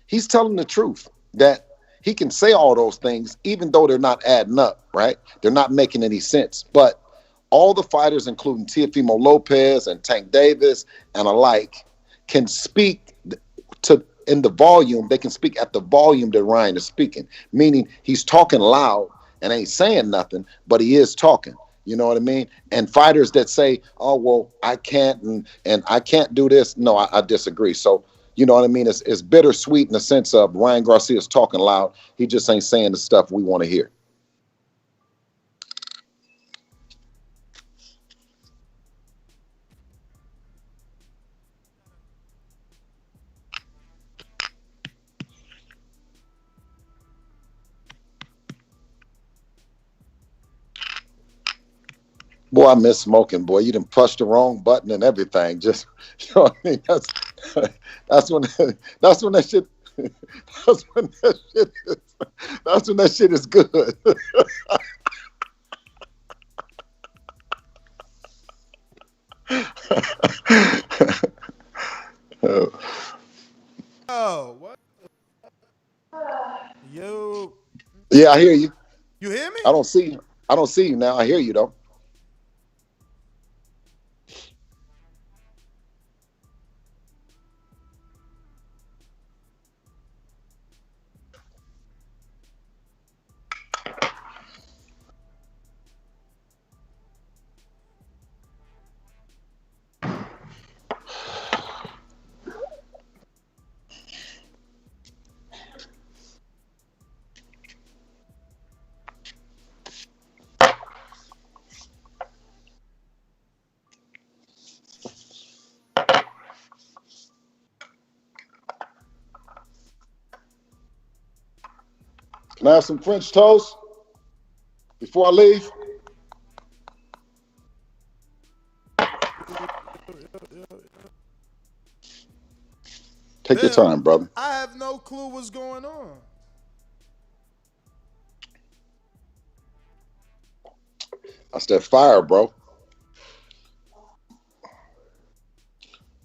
he's telling the truth that he can say all those things, even though they're not adding up, right? They're not making any sense. But all the fighters, including Teofimo Lopez and Tank Davis and alike, can speak in the volume. They can speak at the volume that Ryan is speaking, meaning he's talking loud and ain't saying nothing, but he is talking. You know what I mean? And fighters that say, "Oh, well, I can't and I can't do this," no, I disagree. So, you know what I mean? It's bittersweet in the sense of Ryan Garcia's talking loud. He just ain't saying the stuff we want to hear. Boy, I miss smoking, boy. You done pushed the wrong button and everything. Just, you know what I mean? That's when that shit is good. Oh, what? Yo. Yeah, I hear you. You hear me? I don't see you now. I hear you though. Can I have some French toast before I leave? Take your time, brother. I have no clue what's going on. That's that fire, bro.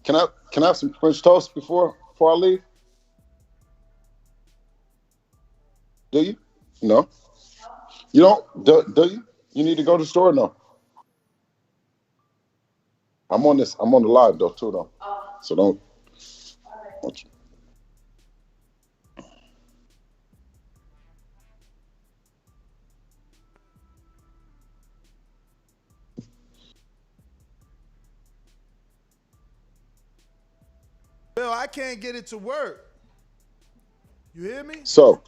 Can I have some French toast before I leave? Do you? No. You don't? Do you? You need to go to the store? Or no. I'm on the live though too though. So don't. Bill, I can't get it to work. You hear me? So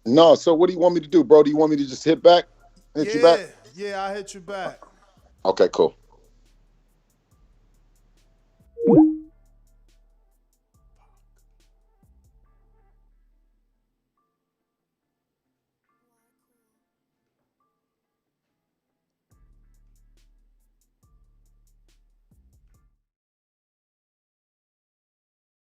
what do you want me to do, bro? Do you want me to just hit back? Hit you back? Yeah, I'll hit you back. Okay, cool.